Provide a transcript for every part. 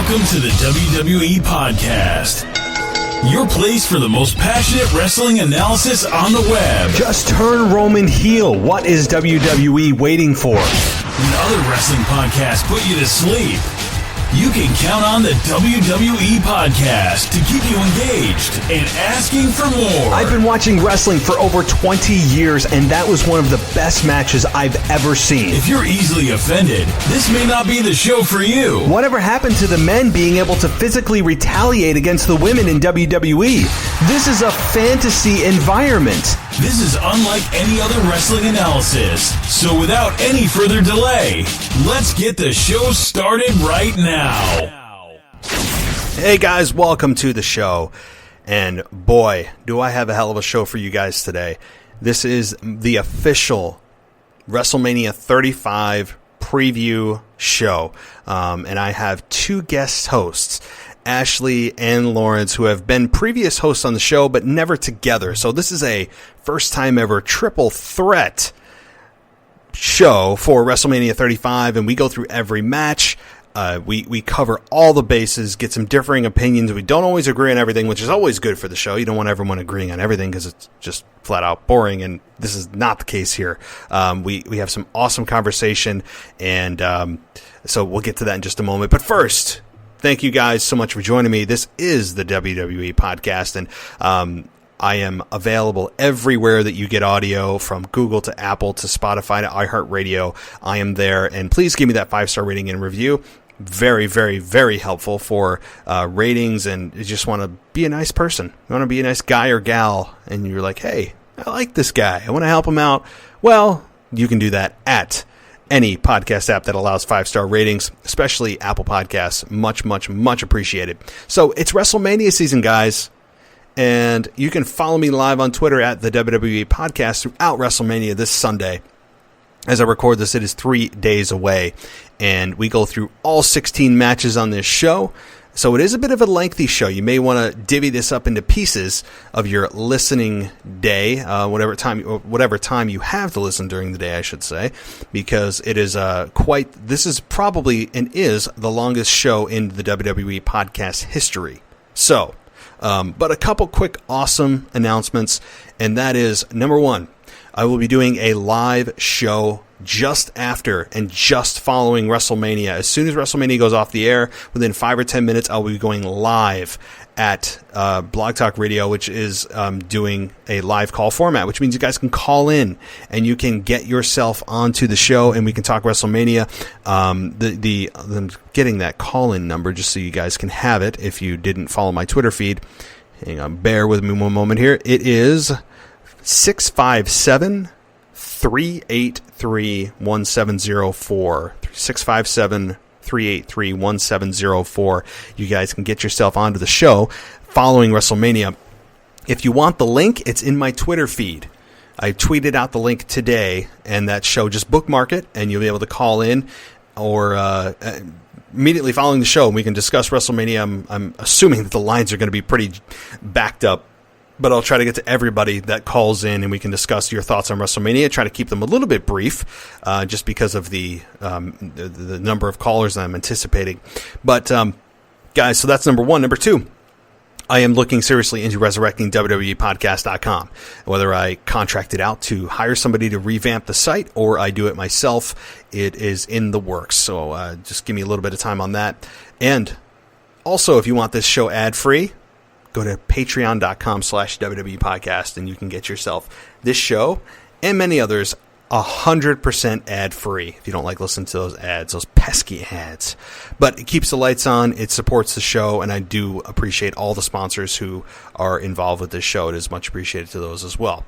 Welcome to the WWE Podcast, your place for the most passionate wrestling analysis on the web. Just turn Roman heel. What is WWE waiting for? When other wrestling podcasts put you to sleep, you can count on the WWE Podcast to keep you engaged and asking for more. I've been watching wrestling for over 20 years, and that was one of the best matches I've ever seen. If you're easily offended, this may not be the show for you. Whatever happened to the men being able to physically retaliate against the women in WWE? This is a fantasy environment. This is unlike any other wrestling analysis. So without any further delay, let's get the show started right now. Hey guys, welcome to the show. And boy, do I have a hell of a show for you guys today. This is the official WrestleMania 35 preview show. And I have two guest hosts, Ashley and Lawrence, who have been previous hosts on the show, but never together. So this is a first time ever triple threat show for WrestleMania 35, and we go through every match. We cover all the bases, get some differing opinions. We don't always agree on everything, which is always good for the show. You don't want everyone agreeing on everything because it's just flat out boring, and this is not the case here. We have some awesome conversation, and so we'll get to that in just a moment. But first, thank you guys so much for joining me. This is the WWE Podcast, and I am available everywhere that you get audio, from Google to Apple to Spotify to iHeartRadio. I am there, and please give me that 5-star rating and review. Very, very, very helpful for ratings, and you just want to be a nice person. You want to be a nice guy or gal, and you're like, hey, I like this guy. I want to help him out. Well, you can do that at any podcast app that allows 5-star ratings, especially Apple Podcasts. Much, much, much appreciated. So it's WrestleMania season, guys. And you can follow me live on Twitter at the WWE Podcast throughout WrestleMania this Sunday. As I record this, it is 3 days away, and we go through all 16 matches on this show. So it is a bit of a lengthy show. You may want to divvy this up into pieces of your listening day, whatever time you have to listen during the day, I should say, because it is this is probably and is the longest show in the WWE Podcast history. So, but a couple quick awesome announcements, and that is, number one, I will be doing a live show just after and just following WrestleMania. As soon as WrestleMania goes off the air, within 5 or 10 minutes, I'll be going live at Blog Talk Radio, which is doing a live call format, which means you guys can call in and you can get yourself onto the show and we can talk WrestleMania. I'm getting that call-in number just so you guys can have it if you didn't follow my Twitter feed. Hang on, bear with me one moment here. It is 657-383-1704. 657-383-1704. You guys can get yourself onto the show following WrestleMania. If you want the link, it's in my Twitter feed. I tweeted out the link today, and that show, just bookmark it, and you'll be able to call in or immediately following the show, and we can discuss WrestleMania. I'm assuming that the lines are going to be pretty backed up, but I'll try to get to everybody that calls in, and we can discuss your thoughts on WrestleMania. Try to keep them a little bit brief, just because of the number of callers that I'm anticipating. But, guys, so that's number one. Number two, I am looking seriously into resurrecting WWEpodcast.com. Whether I contract it out to hire somebody to revamp the site or I do it myself, it is in the works. So just give me a little bit of time on that. And also, if you want this show ad-free, go to patreon.com/WWE Podcast, and you can get yourself this show and many others 100% ad-free if you don't like listening to those ads, those pesky ads. But it keeps the lights on, it supports the show, and I do appreciate all the sponsors who are involved with this show. It is much appreciated to those as well.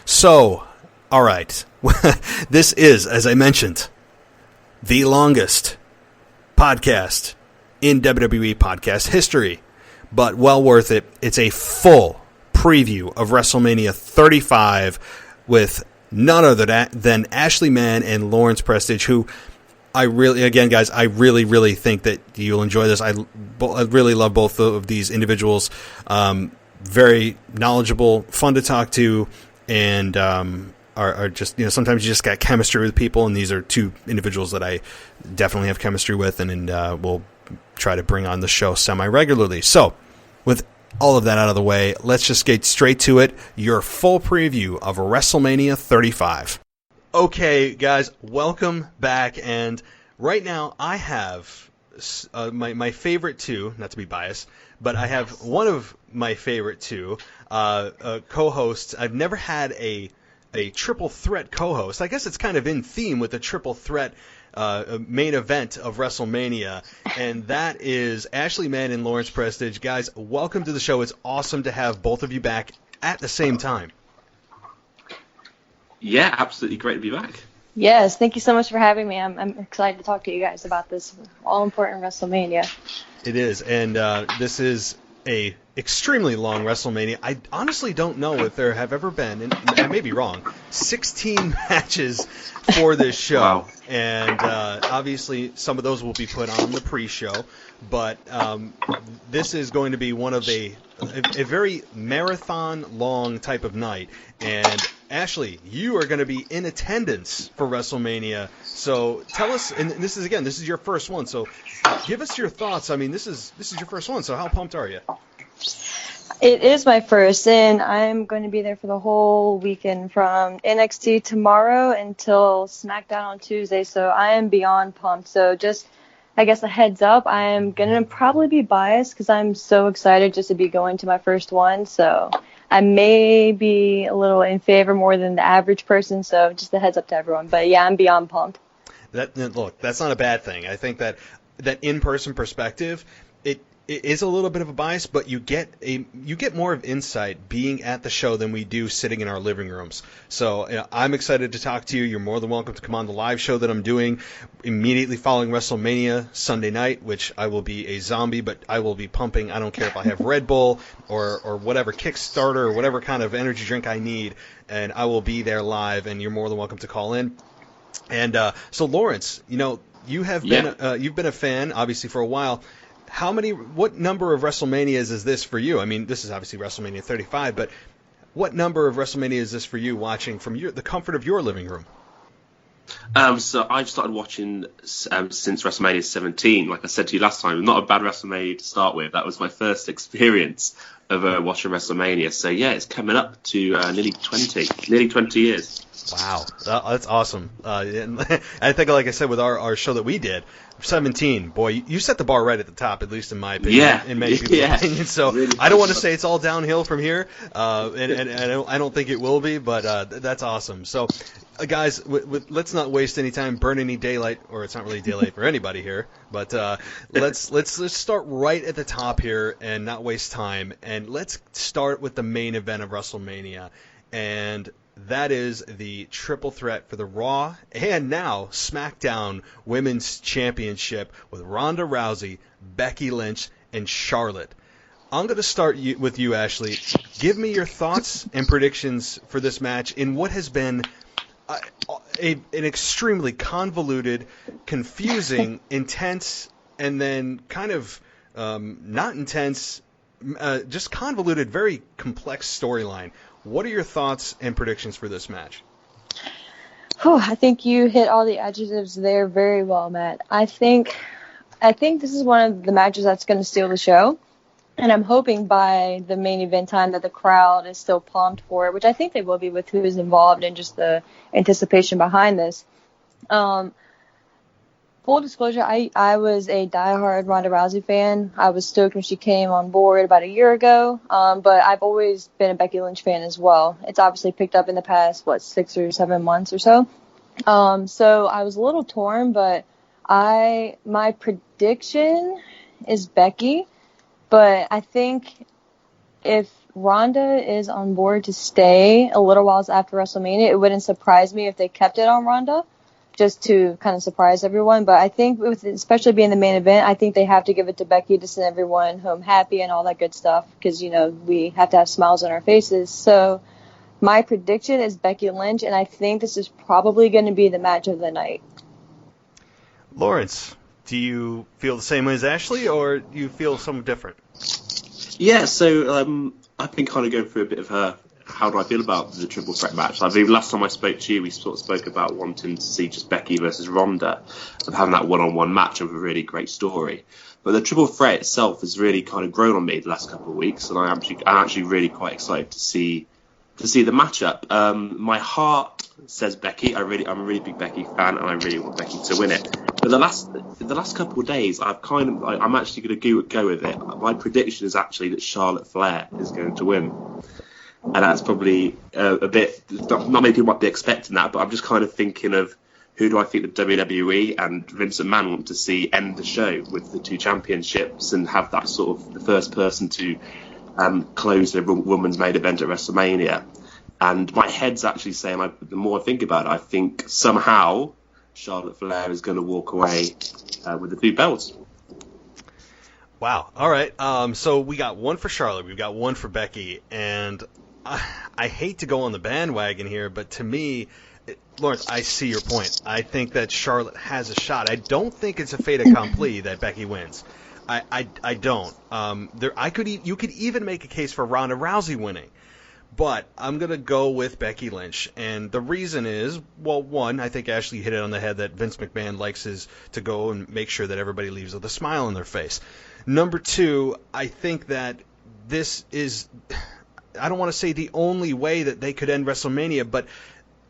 So, all right. This is, as I mentioned, the longest podcast in WWE podcast history, but well worth it. It's a full preview of WrestleMania 35 with none other than Ashley Mann and Lawrence Prestidge, who I really think that you'll enjoy this. I really love both of these individuals. Very knowledgeable, fun to talk to, and are just, sometimes you just got chemistry with people, and these are two individuals that I definitely have chemistry with, and will try to bring on the show semi-regularly. So, with all of that out of the way, let's just get straight to it. Your full preview of WrestleMania 35. Okay, guys, welcome back. And right now, I have my favorite two, not to be biased, but I have one of my favorite two co-hosts. I've never had a triple threat co-host. I guess it's kind of in theme with the triple threat main event of WrestleMania, and that is Ashley Mann and Lawrence Prestidge. Guys, welcome to the show. It's awesome to have both of you back at the same time. Yeah, absolutely great to be back. Yes, thank you so much for having me. I'm excited to talk to you guys about this all-important WrestleMania. It is, and this is a extremely long WrestleMania. I honestly don't know if there have ever been, and I may be wrong, 16 matches for this show. Wow. And obviously some of those will be put on the pre-show, but this is going to be one of a very marathon-long type of night. And Ashley, you are going to be in attendance for WrestleMania. So tell us, and this is your first one, so give us your thoughts. I mean, this is your first one, so how pumped are you? It is my first, and I'm going to be there for the whole weekend from NXT tomorrow until SmackDown on Tuesday, so I am beyond pumped. So just, I guess, a heads up, I am going to probably be biased because I'm so excited just to be going to my first one, so I may be a little in favor more than the average person, so just a heads up to everyone. But yeah, I'm beyond pumped. Look, that's not a bad thing. I think that in-person perspective, it is a little bit of a bias, but you get more of insight being at the show than we do sitting in our living rooms. So I'm excited to talk to you. You're more than welcome to come on the live show that I'm doing immediately following WrestleMania Sunday night, which I will be a zombie, but I will be pumping. I don't care if I have Red Bull or whatever Kickstarter or whatever kind of energy drink I need, and I will be there live, and you're more than welcome to call in. And so Lawrence, you have been you've been a fan obviously for a while. What number of WrestleManias is this for you? I mean, this is obviously WrestleMania 35, but what number of WrestleMania is this for you watching from the comfort of your living room? So I've started watching since WrestleMania 17. Like I said to you last time, not a bad WrestleMania to start with. That was my first experience of watching WrestleMania. So yeah, it's coming up to nearly 20 years. Wow, that's awesome. I think, like I said, with our show that we did, 17, boy, you set the bar right at the top, at least in my opinion. Yeah. In many people's opinion. So really I don't want to say it's all downhill from here, and I don't think it will be, but that's awesome. So, guys, let's not waste any time, burn any daylight, or it's not really daylight for anybody here, but let's start right at the top here and not waste time, and let's start with the main event of WrestleMania, and that is the triple threat for the Raw and now SmackDown Women's Championship with Ronda Rousey, Becky Lynch, and Charlotte. I'm going to start with you, Ashley. Give me your thoughts and predictions for this match in what has been an extremely convoluted, confusing, intense, and then kind of not intense, just convoluted, very complex storyline. What are your thoughts and predictions for this match? I think you hit all the adjectives there very well, Matt. I think this is one of the matches that's going to steal the show, and I'm hoping by the main event time that the crowd is still pumped for it, which I think they will be with who is involved and just the anticipation behind this. Full disclosure, I was a diehard Ronda Rousey fan. I was stoked when she came on board about a year ago, but I've always been a Becky Lynch fan as well. It's obviously picked up in the past, 6 or 7 months or so. So I was a little torn, but my prediction is Becky, but I think if Ronda is on board to stay a little while after WrestleMania, it wouldn't surprise me if they kept it on Ronda, just to kind of surprise everyone. But I think, especially being the main event, I think they have to give it to Becky to send everyone home happy and all that good stuff, because, we have to have smiles on our faces. So my prediction is Becky Lynch, and I think this is probably going to be the match of the night. Lawrence, do you feel the same way as Ashley, or do you feel something different? Yeah, so I've been kind of going through a bit of her how do I feel about the triple threat match? I believe last time I spoke to you, we sort of spoke about wanting to see just Becky versus Ronda, of having that one-on-one match of a really great story. But the triple threat itself has really kind of grown on me the last couple of weeks, and I'm actually really quite excited to see the matchup. My heart says Becky. I'm a really big Becky fan, and I really want Becky to win it. But the last couple of days, I'm actually going to go with it. My prediction is actually that Charlotte Flair is going to win, and that's probably a bit. Not many people might be expecting that, but I'm just kind of thinking of who do I think the WWE and Vince McMahon want to see end the show with the 2 championships and have that sort of the first person to close the women's main event at WrestleMania. And my head's actually saying, the more I think about it, I think somehow Charlotte Flair is going to walk away with the 2 belts. Wow. All right. So we got one for Charlotte. We've got one for Becky. And I hate to go on the bandwagon here, but to me, Lawrence, I see your point. I think that Charlotte has a shot. I don't think it's a fait accompli that Becky wins. I don't. You could even make a case for Ronda Rousey winning. But I'm going to go with Becky Lynch. And the reason is, well, one, I think Ashley hit it on the head that Vince McMahon likes to go and make sure that everybody leaves with a smile on their face. Number 2, I think that this is, I don't want to say the only way that they could end WrestleMania, but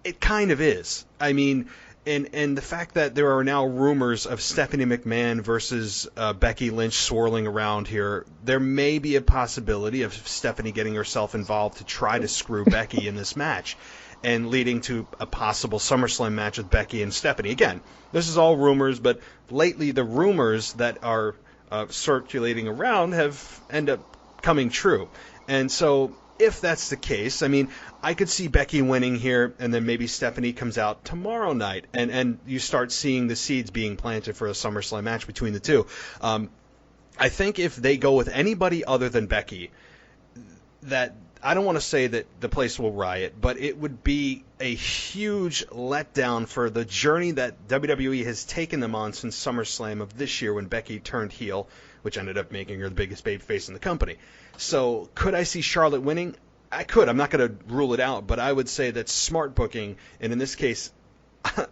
it kind of is. I mean, and the fact that there are now rumors of Stephanie McMahon versus Becky Lynch swirling around here, there may be a possibility of Stephanie getting herself involved to try to screw Becky in this match and leading to a possible SummerSlam match with Becky and Stephanie. Again, this is all rumors, but lately the rumors that are circulating around have ended up coming true. And so if that's the case, I mean, I could see Becky winning here, and then maybe Stephanie comes out tomorrow night, and you start seeing the seeds being planted for a SummerSlam match between the 2. I think if they go with anybody other than Becky, that I don't want to say that the place will riot, but it would be a huge letdown for the journey that WWE has taken them on since SummerSlam of this year when Becky turned heel, which ended up making her the biggest babyface in the company. So could I see Charlotte winning? I could. I'm not going to rule it out, but I would say that smart booking, and in this case,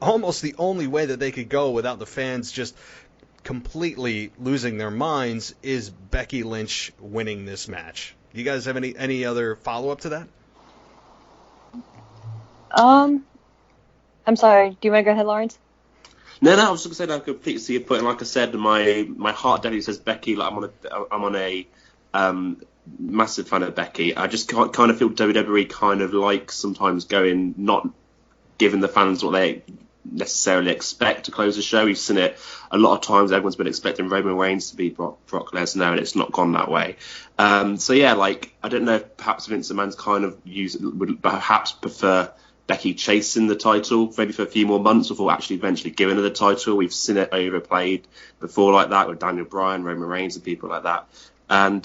almost the only way that they could go without the fans just completely losing their minds is Becky Lynch winning this match. Do you guys have any other follow-up to that? I'm sorry. Do you want to go ahead, Lawrence? No, I was just going to say that I completely see your point. And like I said, my heart definitely says Becky. Like I'm on a massive fan of Becky. I just kind of feel WWE kind of like sometimes going not giving the fans what they necessarily expect to close the show. We've seen it a lot of times. Everyone's been expecting Roman Reigns to beat Brock Lesnar, and it's not gone that way. So yeah, like I don't know if perhaps Vince McMahon's kind of would perhaps prefer Becky chasing the title maybe for a few more months before actually eventually giving her the title. We've seen it overplayed before like that with Daniel Bryan, Roman Reigns, and people like that. And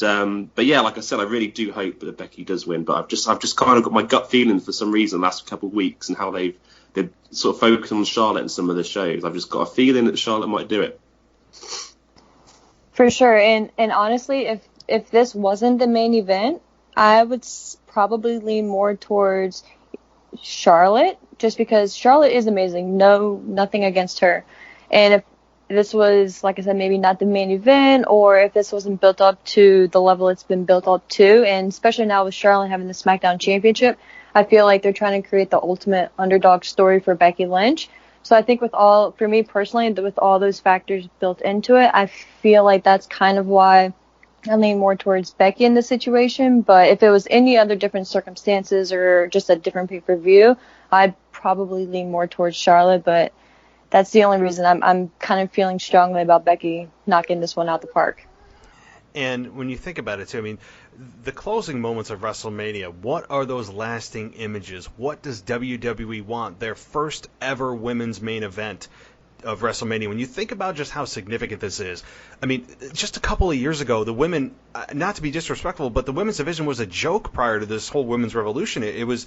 but yeah, like I said, I really do hope that Becky does win. But I've just kind of got my gut feeling for some reason the last couple of weeks and how they've sort of focused on Charlotte in some of the shows. I've just got a feeling that Charlotte might do it. For sure, and honestly, if this wasn't the main event, I would probably lean more towards Charlotte, just because Charlotte is amazing. Nothing against her. And if this was, like I said, maybe not the main event, or if this wasn't built up to the level it's been built up to, and especially now with Charlotte having the SmackDown Championship, I feel like they're trying to create the ultimate underdog story for Becky Lynch. So I think for me personally, with all those factors built into it, I feel like that's kind of why I lean more towards Becky in this situation. But if it was any other different circumstances or just a different pay-per-view, I'd probably lean more towards Charlotte. But that's the only reason I'm kind of feeling strongly about Becky knocking this one out the park. And when you think about it, too, I mean, the closing moments of WrestleMania, what are those lasting images? What does WWE want? Their first ever women's main event of WrestleMania. When you think about just how significant this is, I mean, just a couple of years ago, the women, not to be disrespectful, but the women's division was a joke prior to this whole women's revolution. It was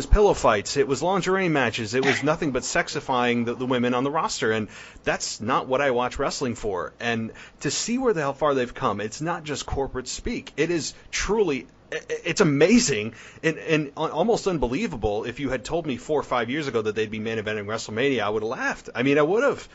pillow fights, it was lingerie matches, it was nothing but sexifying the women on the roster, and that's not what I watch wrestling for. And to see how far they've come, it's not just corporate speak. It is truly it's amazing and almost unbelievable. If you had told me 4 or 5 years ago that they'd be main eventing WrestleMania, I would have laughed. I mean, I would have.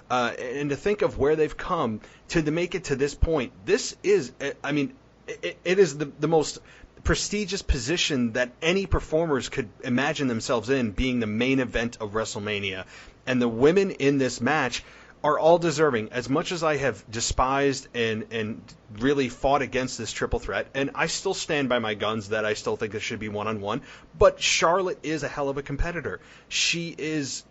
And to think of where they've come to make it to this point, this is, I mean, it is the most prestigious position that any performers could imagine themselves in, being the main event of WrestleMania. And the women in this match are all deserving. As much as I have despised and really fought against this triple threat, and I still stand by my guns that I still think it should be one-on-one, but Charlotte is a hell of a competitor. She is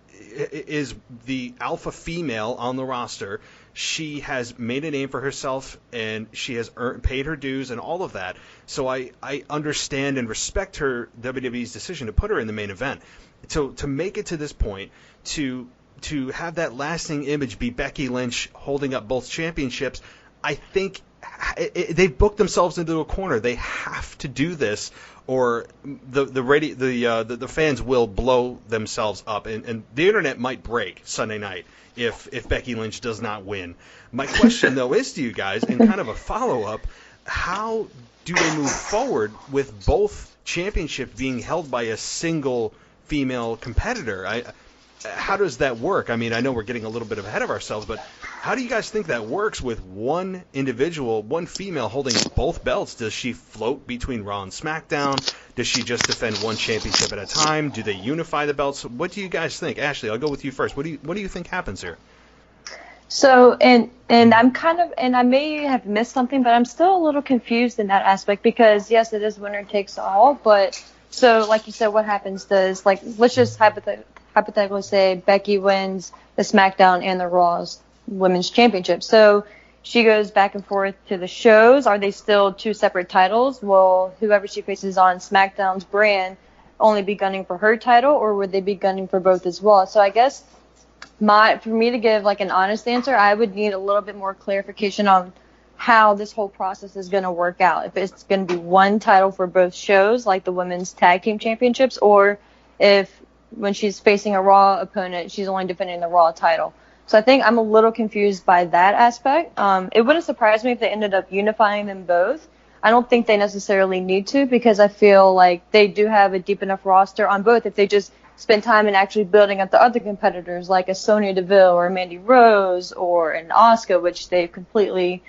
the alpha female on the roster. She has made a name for herself, and she has paid her dues and all of that. So I understand and respect her WWE's decision to put her in the main event. To make it to this point, to have that lasting image be Becky Lynch holding up both championships, I think they've booked themselves into a corner. They have to do this, or the fans will blow themselves up, and the internet might break Sunday night if Becky Lynch does not win. My question, though, is to you guys, and kind of a follow-up, how do they move forward with both championships being held by a single female competitor? How does that work? I mean, I know we're getting a little bit ahead of ourselves, but how do you guys think that works with one individual, one female holding both belts? Does she float between Raw and SmackDown? Does she just defend one championship at a time? Do they unify the belts? What do you guys think? Ashley, I'll go with you first. What do you think happens here? So, and I'm kind of, and I may have missed something, but I'm still a little confused in that aspect because, yes, it is winner takes all, but so, like you said, what happens does, like, let's just hypothetically say Becky wins the SmackDown and the Raw's Women's Championship. So she goes back and forth to the shows. Are they still two separate titles? Will whoever she faces on SmackDown's brand only be gunning for her title, or would they be gunning for both as well? So I guess for me to give like an honest answer, I would need a little bit more clarification on how this whole process is going to work out. If it's going to be one title for both shows, like the Women's Tag Team Championships, or if when she's facing a Raw opponent, she's only defending the Raw title. So I think I'm a little confused by that aspect. It wouldn't surprise me if they ended up unifying them both. I don't think they necessarily need to, because I feel like they do have a deep enough roster on both if they just spend time in actually building up the other competitors like a Sonya Deville or a Mandy Rose or an Asuka, which they've completely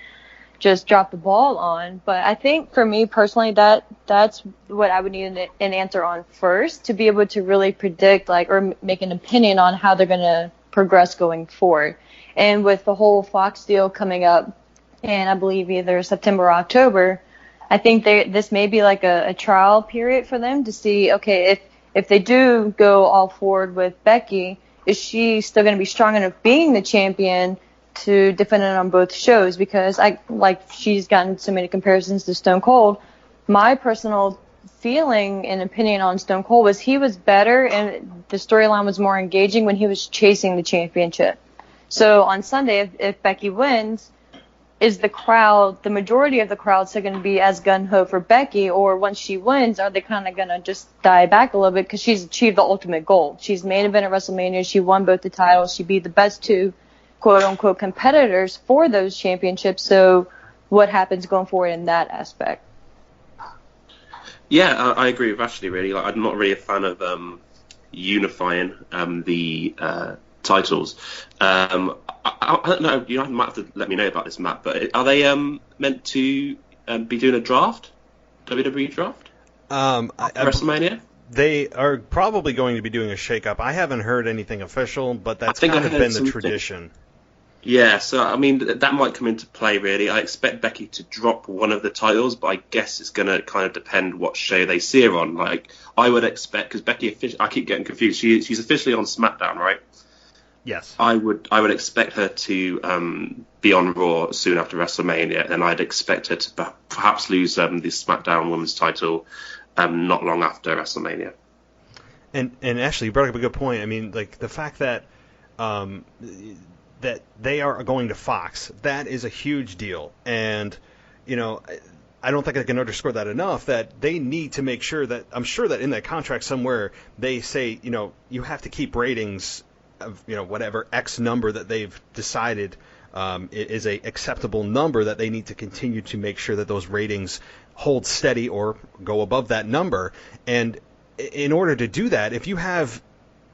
just dropped the ball on. But I think for me personally, that's what I would need an answer on first to be able to really predict or make an opinion on how they're going to progress going forward. And with the whole Fox deal coming up, and I believe either September or October, I think this may be like a trial period for them to see, okay, if they do go all forward with Becky, is she still going to be strong enough being the champion to defend it on both shows? Because she's gotten so many comparisons to Stone Cold. My personal feeling and opinion on Stone Cold was he was better and the storyline was more engaging when he was chasing the championship. So on Sunday, if Becky wins, is the majority of the crowd still going to be as gung-ho for Becky, or once she wins, are they kind of going to just die back a little bit because she's achieved the ultimate goal? She's main event at WrestleMania. She won both the titles. She beat the best two quote-unquote competitors for those championships. So what happens going forward in that aspect? Yeah, I agree with Ashley, really. I'm not really a fan of unifying the titles. I don't know, you might have to let me know about this, Matt, but are they meant to be doing a draft? WWE draft? WrestleMania? They are probably going to be doing a shake-up. I haven't heard anything official, but that's kind of been the tradition. Yeah, so, I mean, that might come into play, really. I expect Becky to drop one of the titles, but I guess it's going to kind of depend what show they see her on. I would expect, because Becky, I keep getting confused, she's officially on SmackDown, right? Yes. I would expect her to be on Raw soon after WrestleMania, and I'd expect her to perhaps lose the SmackDown Women's title not long after WrestleMania. And Ashley, you brought up a good point. I mean, the fact that that they are going to Fox, that is a huge deal. And, I don't think I can underscore that enough, that they need to make sure that, I'm sure that in that contract somewhere, they say, you have to keep ratings of, whatever X number that they've decided is a acceptable number that they need to continue to make sure that those ratings hold steady or go above that number. And in order to do that, if you have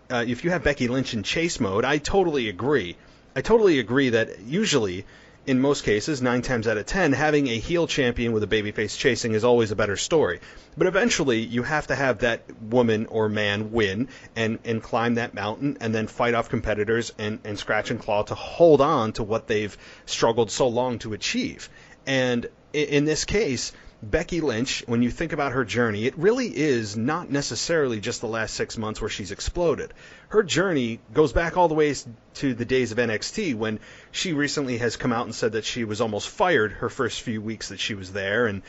Becky Lynch in chase mode, I totally agree. I totally agree that usually, in most cases, 9 times out of 10, having a heel champion with a babyface chasing is always a better story. But eventually, you have to have that woman or man win and climb that mountain and then fight off competitors and scratch and claw to hold on to what they've struggled so long to achieve. And in this case, Becky Lynch, when you think about her journey, it really is not necessarily just the last 6 months where she's exploded. Her journey goes back all the way to the days of NXT, when she recently has come out and said that she was almost fired her first few weeks that she was there. And,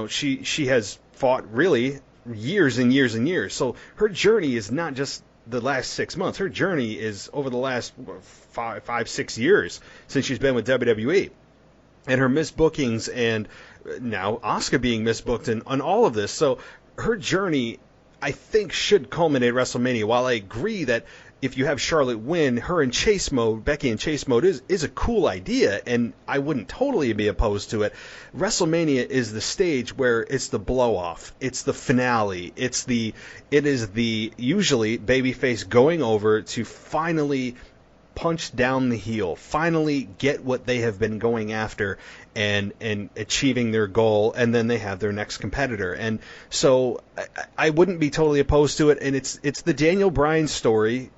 she has fought really years and years and years. So her journey is not just the last 6 months. Her journey is over the last 5-6 years since she's been with WWE. And her missed bookings, and now Asuka being misbooked, and on all of this. So her journey, I think, should culminate at WrestleMania. While I agree that if you have Charlotte win, her in chase mode, Becky in chase mode, is a cool idea, and I wouldn't totally be opposed to it. WrestleMania is the stage where it's the blow-off. It's the finale. It is the usually babyface going over to finally punch down the heel, finally get what they have been going after and achieving their goal, and then they have their next competitor. And so I wouldn't be totally opposed to it, and it's the Daniel Bryan story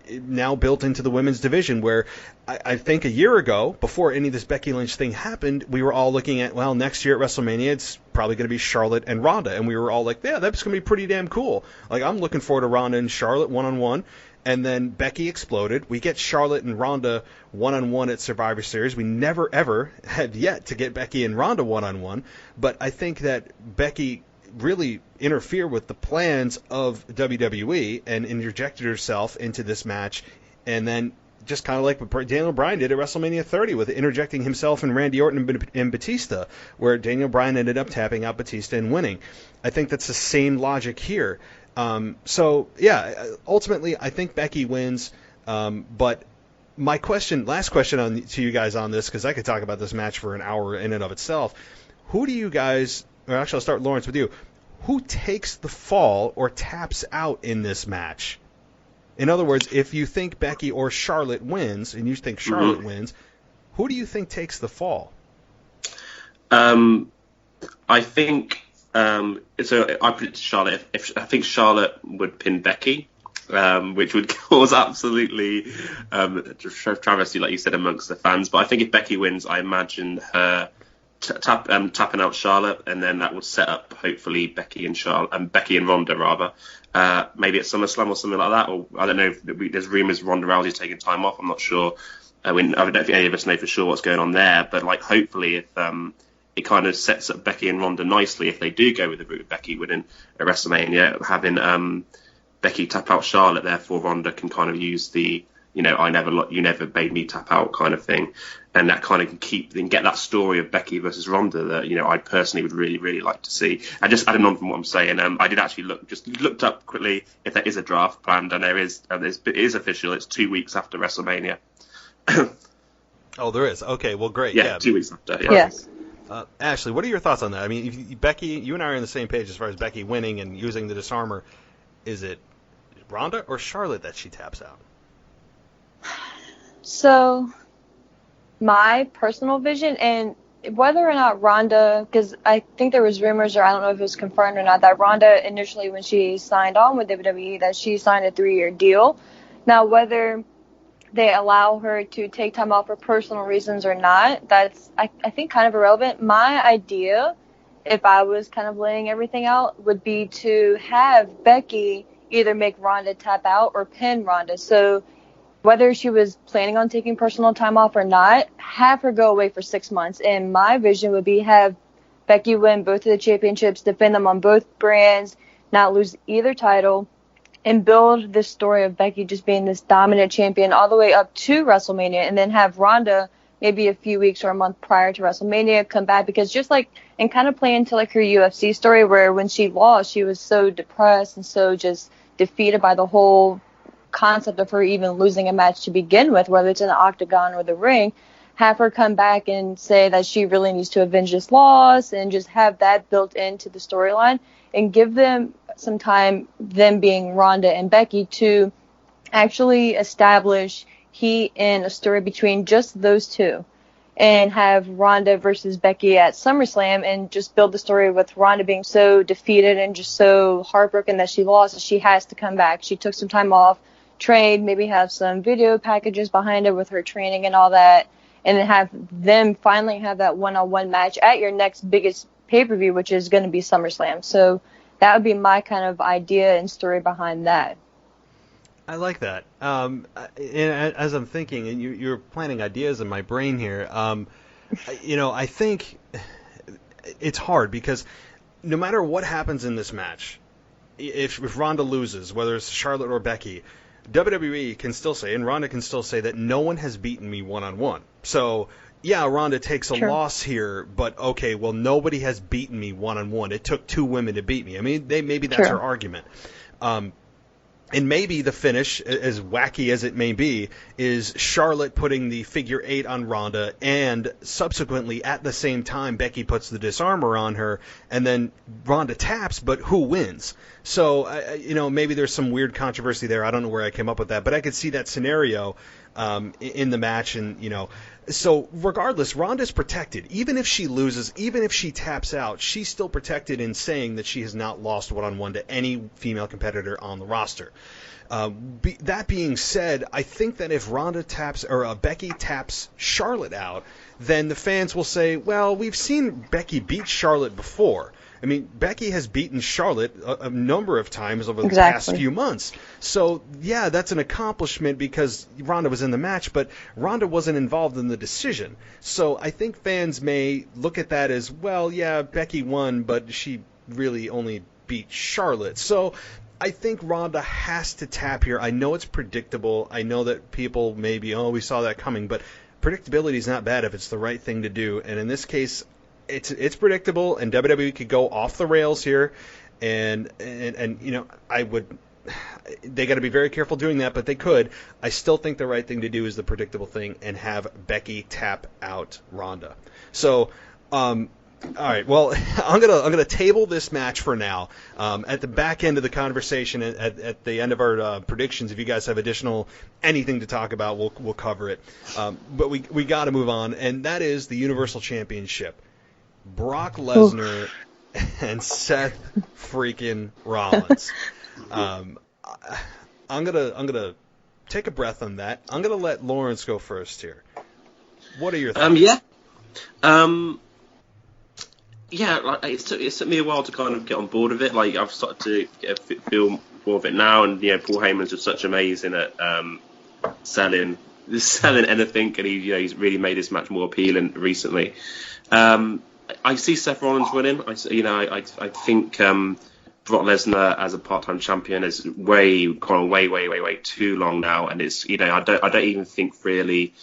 now built into the women's division, where I think a year ago, before any of this Becky Lynch thing happened, we were all looking at, well, next year at WrestleMania, it's probably going to be Charlotte and Ronda, and we were all like, yeah, that's going to be pretty damn cool. Like, I'm looking forward to Ronda and Charlotte one-on-one. And then Becky exploded. We get Charlotte and Ronda one-on-one at Survivor Series. We never, ever had yet to get Becky and Ronda one-on-one. But I think that Becky really interfered with the plans of WWE and interjected herself into this match. And then just kind of like what Daniel Bryan did at WrestleMania 30 with interjecting himself and Randy Orton and Batista, where Daniel Bryan ended up tapping out Batista and winning. I think that's the same logic here. So yeah, ultimately I think Becky wins. But my last question to you guys on this, because I could talk about this match for an hour in and of itself. Who do you guys, or actually I'll start, Lawrence, with you. Who takes the fall or taps out in this match? In other words, if you think Becky or Charlotte wins, and you think Charlotte wins, who do you think takes the fall? I think. So I predict Charlotte. I think Charlotte would pin Becky, which would cause absolutely travesty, like you said, amongst the fans. But I think if Becky wins, I imagine her tapping out Charlotte, and then that would set up hopefully Becky and Ronda rather. Maybe at SummerSlam or something like that. Or I don't know. There's rumours Ronda Rousey's taking time off. I'm not sure. I don't think any of us know for sure what's going on there. But like, hopefully, if it kind of sets up Becky and Ronda nicely if they do go with the route of Becky winning at WrestleMania, having Becky tap out Charlotte. Therefore, Ronda can kind of use the you never made me tap out kind of thing, and that kind of can get that story of Becky versus Ronda that I personally would really, really like to see. And just adding on from what I'm saying, I did actually looked up quickly if there is a draft planned, and it is official. It's 2 weeks after WrestleMania. Oh, there is. Okay, well, great. Yeah, 2 weeks after. Yeah. Yes. Ashley, what are your thoughts on that? I mean, Becky, you and I are on the same page as far as Becky winning and using the disarmer. Is it Ronda or Charlotte that she taps out? So, my personal vision, and whether or not Ronda, because I think there was rumors, or I don't know if it was confirmed or not, that Ronda initially, when she signed on with WWE, that she signed a 3-year deal. Now, whether they allow her to take time off for personal reasons or not, that's, I think, kind of irrelevant. My idea, if I was kind of laying everything out, would be to have Becky either make Ronda tap out or pin Ronda. So whether she was planning on taking personal time off or not, have her go away for 6 months. And my vision would be have Becky win both of the championships, defend them on both brands, not lose either title, and build this story of Becky just being this dominant champion all the way up to WrestleMania, and then have Ronda maybe a few weeks or a month prior to WrestleMania come back, because just like, and kind of play into like her UFC story, where when she lost, she was so depressed and so just defeated by the whole concept of her even losing a match to begin with, whether it's in the octagon or the ring. have her come back and say that she really needs to avenge this loss and just have that built into the storyline and give them some time, them being Ronda and Becky, to actually establish heat and a story between just those two, and have Ronda versus Becky at SummerSlam and just build the story with Ronda being so defeated and just so heartbroken that she lost that she has to come back. She took some time off, trained, maybe have some video packages behind her with her training and all that, and then have them finally have that one-on-one match at your next biggest pay-per-view, which is going to be SummerSlam. So that would be my kind of idea and story behind that. I like that. And as I'm thinking, and you're planting ideas in my brain here, I think it's hard because no matter what happens in this match, if Ronda loses, whether it's Charlotte or Becky, WWE can still say, and Ronda can still say, that no one has beaten me one-on-one. So, yeah, Ronda takes a loss here, but okay, well, nobody has beaten me one-on-one. It took 2 women to beat me. I mean, maybe that's her argument. And maybe the finish, as wacky as it may be, is Charlotte putting the figure 8 on Ronda, and subsequently at the same time Becky puts the disarmor on her, and then Ronda taps, but who wins? So, maybe there's some weird controversy there. I don't know where I came up with that, but I could see that scenario in the match, and, so regardless, Ronda's protected. Even if she loses, even if she taps out, she's still protected in saying that she has not lost one-on-one to any female competitor on the roster. That being said, I think that if Ronda taps, or Becky taps Charlotte out, then the fans will say, well, we've seen Becky beat Charlotte before. I mean, Becky has beaten Charlotte a number of times over the past few months. So, yeah, that's an accomplishment because Ronda was in the match, but Ronda wasn't involved in the decision. So I think fans may look at that as, well, yeah, Becky won, but she really only beat Charlotte. So I think Ronda has to tap here. I know it's predictable. I know that people may be, we saw that coming, but predictability is not bad if it's the right thing to do. And in this case, it's predictable, and WWE could go off the rails here, and they got to be very careful doing that, but they could. I still think the right thing to do is the predictable thing and have Becky tap out Ronda. So, all right, well, I'm gonna table this match for now. At the back end of the conversation, at the end of our predictions, if you guys have anything to talk about, we'll cover it. But we got to move on, and that is the Universal Championship. Brock Lesnar and Seth freaking Rollins. I'm gonna take a breath on that. I'm gonna let Lawrence go first here. What are your thoughts? It took me a while to kind of get on board with it. Like, I've started to feel more of it now, and Paul Heyman's just such amazing at selling anything, and he's really made this match more appealing recently. I see Seth Rollins winning. I think Brock Lesnar as a part-time champion is gone way too long now, and it's I don't even think really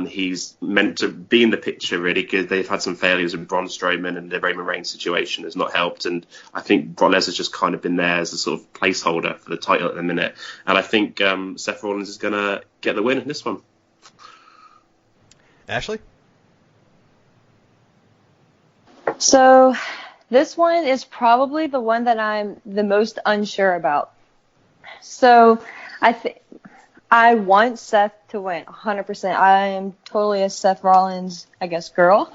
he's meant to be in the picture really, because they've had some failures with Braun Strowman, and the Roman Reigns situation has not helped, and I think Brock Lesnar's just kind of been there as a sort of placeholder for the title at the minute, and I think Seth Rollins is going to get the win in this one. Ashley? So this one is probably the one that I'm the most unsure about. So I want Seth to win 100%. I am totally a Seth Rollins, girl.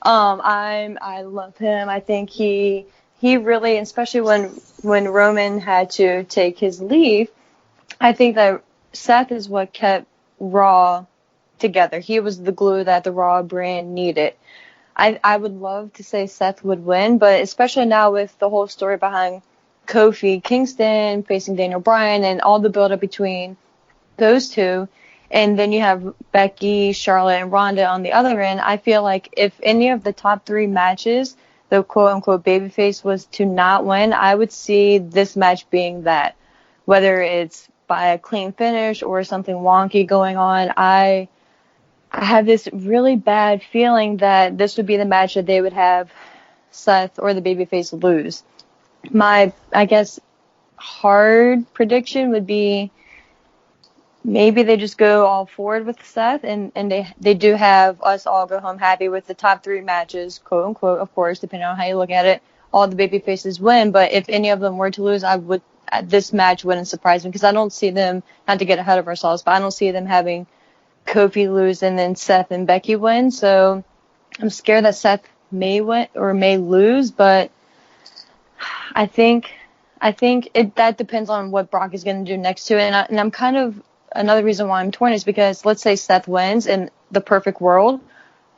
I love him. I think he really, especially when Roman had to take his leave, I think that Seth is what kept Raw together. He was the glue that the Raw brand needed. I would love to say Seth would win, but especially now with the whole story behind Kofi Kingston facing Daniel Bryan and all the build-up between those two, and then you have Becky, Charlotte, and Ronda on the other end, I feel like if any of the top 3 matches, the quote-unquote babyface was to not win, I would see this match being that. Whether it's by a clean finish or something wonky going on, I have this really bad feeling that this would be the match that they would have Seth or the babyface lose. My, hard prediction would be maybe they just go all forward with Seth, and they do have us all go home happy with the top 3 matches, quote unquote, of course, depending on how you look at it. All the baby faces win, but if any of them were to lose, this match wouldn't surprise me, because I don't see them, not to get ahead of ourselves, but I don't see them having Kofi lose and then Seth and Becky win. So I'm scared that Seth may win or may lose, but I think that depends on what Brock is going to do next to it. And I'm kind of, another reason why I'm torn is because let's say Seth wins in the perfect world,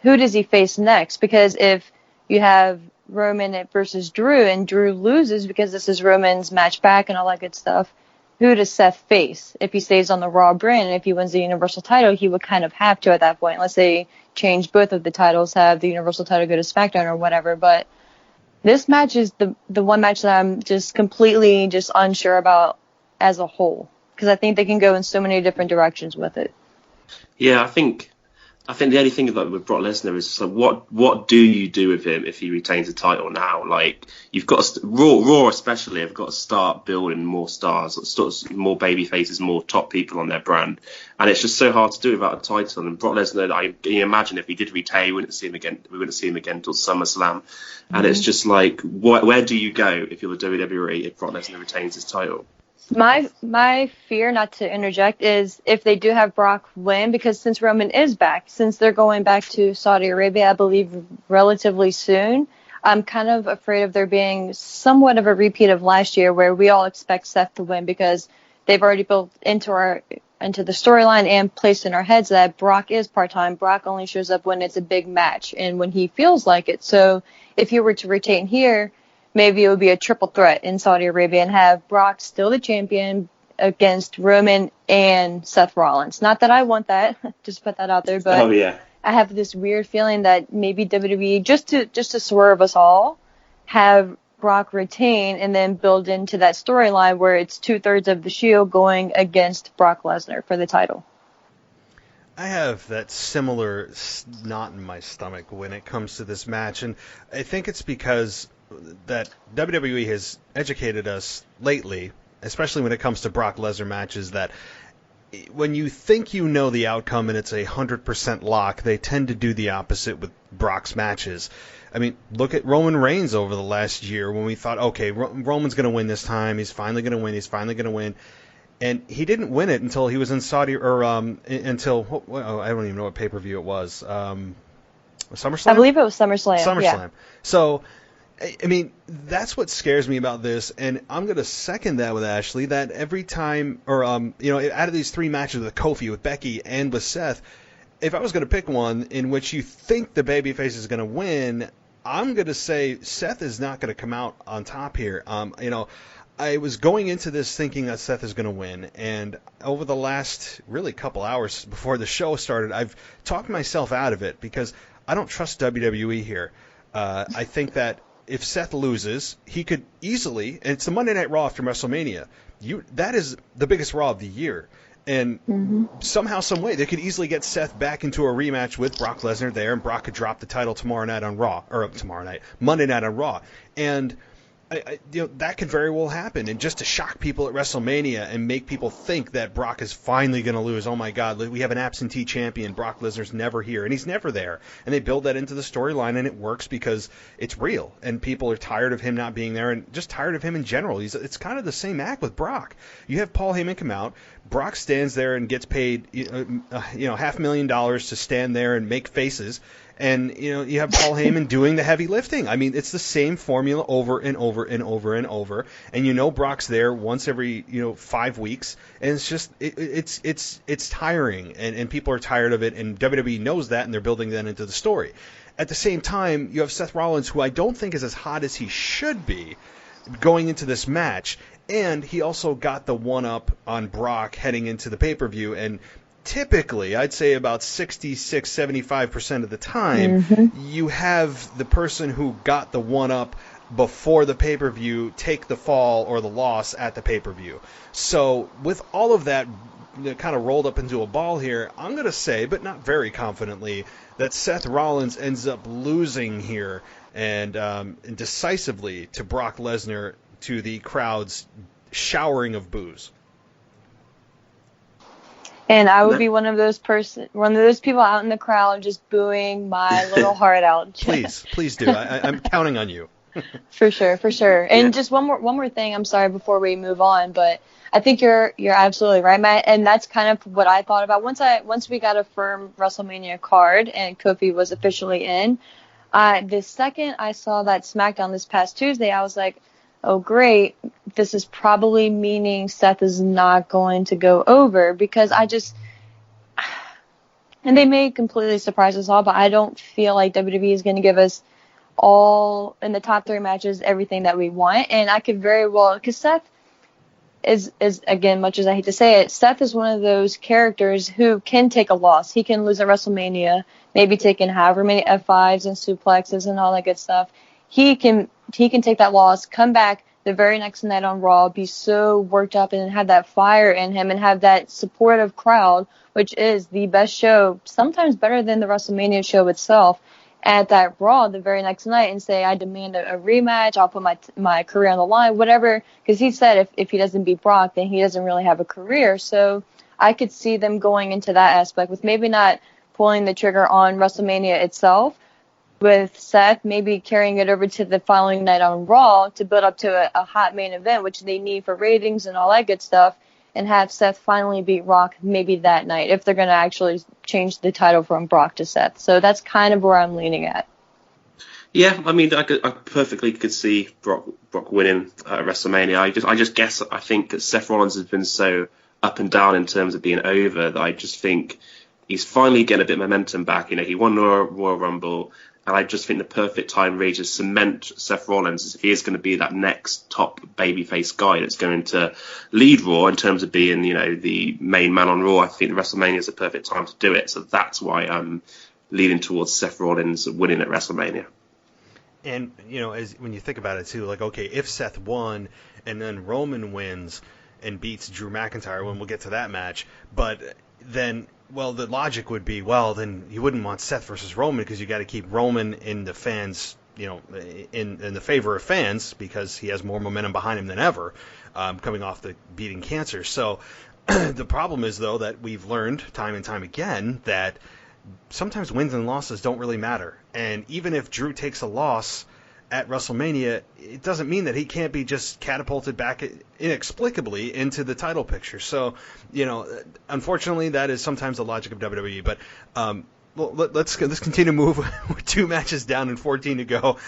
who does he face next? Because if you have Roman versus Drew and Drew loses because this is Roman's match back and all that good stuff, who does Seth face if he stays on the Raw brand? And if he wins the Universal title, he would kind of have to at that point. Let's say change both of the titles, have the Universal title go to SmackDown or whatever. But this match is the one match that I'm just completely just unsure about as a whole, because I think they can go in so many different directions with it. Yeah, I think the only thing with Brock Lesnar is just like, what do you do with him if he retains the title now? Like, you've got to, Raw especially have got to start building more stars, more baby faces, more top people on their brand, and it's just so hard to do without a title. And Brock Lesnar, I can imagine if he did retain, we wouldn't see him again until SummerSlam, and it's just like, where do you go if you're the WWE if Brock Lesnar retains his title? My fear, not to interject, is if they do have Brock win, because since Roman is back, since they're going back to Saudi Arabia, I believe, relatively soon, I'm kind of afraid of there being somewhat of a repeat of last year where we all expect Seth to win, because they've already built into the storyline and placed in our heads that Brock is part-time. Brock only shows up when it's a big match and when he feels like it. So if he were to retain here, maybe it would be a triple threat in Saudi Arabia and have Brock still the champion against Roman and Seth Rollins. Not that I want that, just put that out there, but oh, yeah. I have this weird feeling that maybe WWE, just to swerve us all, have Brock retain and then build into that storyline where it's 2/3 of the Shield going against Brock Lesnar for the title. I have that similar knot in my stomach when it comes to this match, and I think it's because that WWE has educated us lately, especially when it comes to Brock Lesnar matches, that when you think you know the outcome and it's 100% lock, they tend to do the opposite with Brock's matches. I mean, look at Roman Reigns over the last year when we thought, okay, Roman's going to win this time, he's finally going to win, and he didn't win it until he was in Saudi, or until, I don't even know what pay-per-view it was, SummerSlam? I believe it was SummerSlam. Yeah. So, I mean, that's what scares me about this, and I'm going to second that with Ashley, that every time, or, out of these 3 matches with Kofi, with Becky, and with Seth, if I was going to pick one in which you think the babyface is going to win, I'm going to say Seth is not going to come out on top here. I was going into this thinking that Seth is going to win, and over the last really couple hours before the show started, I've talked myself out of it because I don't trust WWE here. I think that if Seth loses, he could easily, and it's the Monday Night Raw after WrestleMania, that is the biggest Raw of the year. And somehow, some way, they could easily get Seth back into a rematch with Brock Lesnar there, and Brock could drop the title Monday night on Raw. And that could very well happen, and just to shock people at WrestleMania and make people think that Brock is finally going to lose. Oh my God, we have an absentee champion. Brock Lesnar's never here, and he's never there. And they build that into the storyline, and it works because it's real, and people are tired of him not being there, and just tired of him in general. It's kind of the same act with Brock. You have Paul Heyman come out. Brock stands there and gets paid, $500,000 to stand there and make faces. And, you have Paul Heyman doing the heavy lifting. I mean, it's the same formula over and over and over and over. And Brock's there once every, 5 weeks. And it's just, it's tiring. And people are tired of it. And WWE knows that, and they're building that into the story. At the same time, you have Seth Rollins, who I don't think is as hot as he should be going into this match. And he also got the one-up on Brock heading into the pay-per-view. And typically, I'd say about 75% of the time, you have the person who got the one-up before the pay-per-view take the fall or the loss at the pay-per-view. So with all of that kind of rolled up into a ball here, I'm going to say, but not very confidently, that Seth Rollins ends up losing here and decisively to Brock Lesnar, to the crowd's showering of boos. And I would be one of those people out in the crowd just booing my little heart out. Please do. I'm counting on you. For sure. And just one more thing. I'm sorry before we move on, but I think you're absolutely right, Matt. And that's kind of what I thought about once we got a firm WrestleMania card and Kofi was officially in. The second I saw that SmackDown this past Tuesday, I was like, oh great, this is probably meaning Seth is not going to go over, because and they may completely surprise us all, but I don't feel like WWE is going to give us all in the top 3 matches everything that we want. And I could very well, because Seth is again, much as I hate to say it, Seth is one of those characters who can take a loss. He can lose at WrestleMania, maybe taking however many F5s and suplexes and all that good stuff. He can take that loss, come back the very next night on Raw, be so worked up and have that fire in him and have that supportive crowd, which is the best show, sometimes better than the WrestleMania show itself, at that Raw the very next night, and say, I demand a rematch, I'll put my career on the line, whatever, because he said if he doesn't beat Brock, then he doesn't really have a career. So I could see them going into that aspect with maybe not pulling the trigger on WrestleMania itself, with Seth maybe carrying it over to the following night on Raw to build up to a hot main event, which they need for ratings and all that good stuff, and have Seth finally beat Brock maybe that night, if they're going to actually change the title from Brock to Seth. So that's kind of where I'm leaning at. Yeah, I mean, I perfectly could see Brock winning at WrestleMania. I just guess, I think that Seth Rollins has been so up and down in terms of being over that I just think he's finally getting a bit of momentum back. You know, he won the Royal Rumble. And I just think the perfect time really to cement Seth Rollins is if he is going to be that next top babyface guy that's going to lead Raw in terms of being, you know, the main man on Raw. I think WrestleMania is the perfect time to do it. So that's why I'm leaning towards Seth Rollins winning at WrestleMania. And, you know, when you think about it, too, like, okay, if Seth won and then Roman wins and beats Drew McIntyre, when we'll get to that match, but then... well, the logic would be, well, then you wouldn't want Seth versus Roman because you got to keep Roman in the fans, you know, in the favor of fans because he has more momentum behind him than ever, coming off the beating cancer. So the problem is, though, that we've learned time and time again that sometimes wins and losses don't really matter. And even if Drew takes a loss at WrestleMania, it doesn't mean that he can't be just catapulted back inexplicably into the title picture. So, you know, unfortunately, that is sometimes the logic of WWE. But let's continue to move. We're 2 matches down and 14 to go.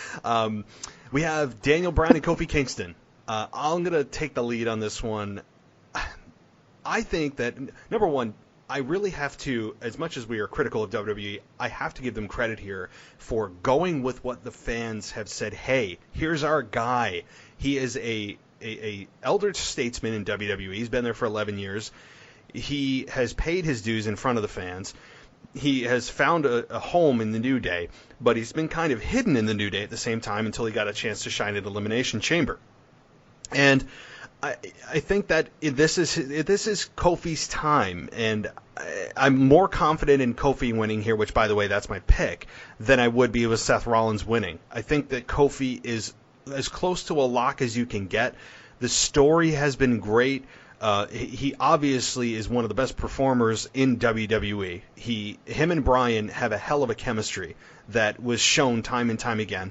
We have Daniel Bryan and Kofi Kingston. I'm going to take the lead on this one. I think that, number one, I really have to, as much as we are critical of WWE, I have to give them credit here for going with what the fans have said. Hey, here's our guy. He is a elder statesman in WWE. He's been there for 11 years. He has paid his dues in front of the fans. He has found a home in the New Day, but he's been kind of hidden in the New Day at the same time until he got a chance to shine at Elimination Chamber. And I think that this is Kofi's time, and I'm more confident in Kofi winning here, which, by the way, that's my pick, than I would be with Seth Rollins winning. I think that Kofi is as close to a lock as you can get. The story has been great. He obviously is one of the best performers in WWE. Him and Bryan have a hell of a chemistry that was shown time and time again.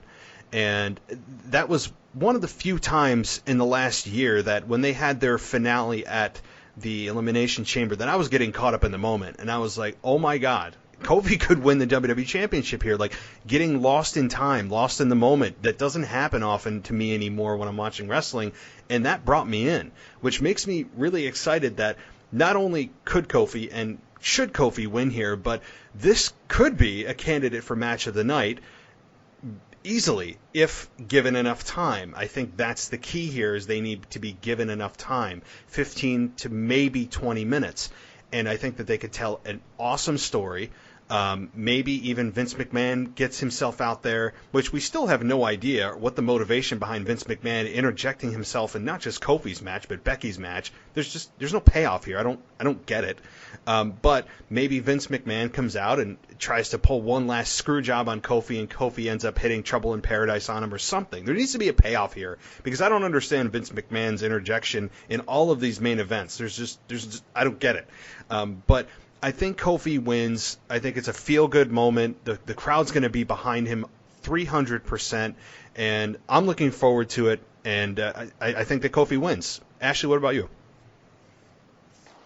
And that was one of the few times in the last year that when they had their finale at the Elimination Chamber, that I was getting caught up in the moment. And I was like, oh my God, Kofi could win the WWE Championship here. Like, getting lost in time, lost in the moment. That doesn't happen often to me anymore when I'm watching wrestling. And that brought me in, which makes me really excited that not only could Kofi and should Kofi win here, but this could be a candidate for match of the night easily, if given enough time. I think that's the key here, is they need to be given enough time, 15 to maybe 20 minutes. And I think that they could tell an awesome story. Maybe even Vince McMahon gets himself out there, which we still have no idea what the motivation behind Vince McMahon interjecting himself in not just Kofi's match but Becky's match. There's no payoff here. I don't get it. But maybe Vince McMahon comes out and tries to pull one last screw job on Kofi, and Kofi ends up hitting Trouble in Paradise on him or something. There needs to be a payoff here, because I don't understand Vince McMahon's interjection in all of these main events. There's just I don't get it. But I think Kofi wins. I think it's a feel-good moment. The crowd's going to be behind him 300%, and I'm looking forward to it, and I think that Kofi wins. Ashley, what about you?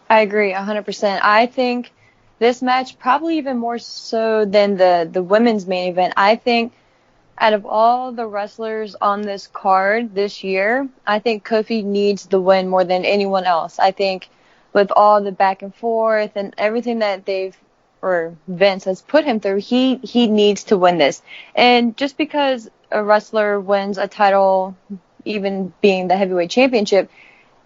I agree 100%. I think this match, probably even more so than the women's main event, I think out of all the wrestlers on this card this year, I think Kofi needs the win more than anyone else. I think with all the back and forth and everything that Vince has put him through, he needs to win this. And just because a wrestler wins a title, even being the heavyweight championship,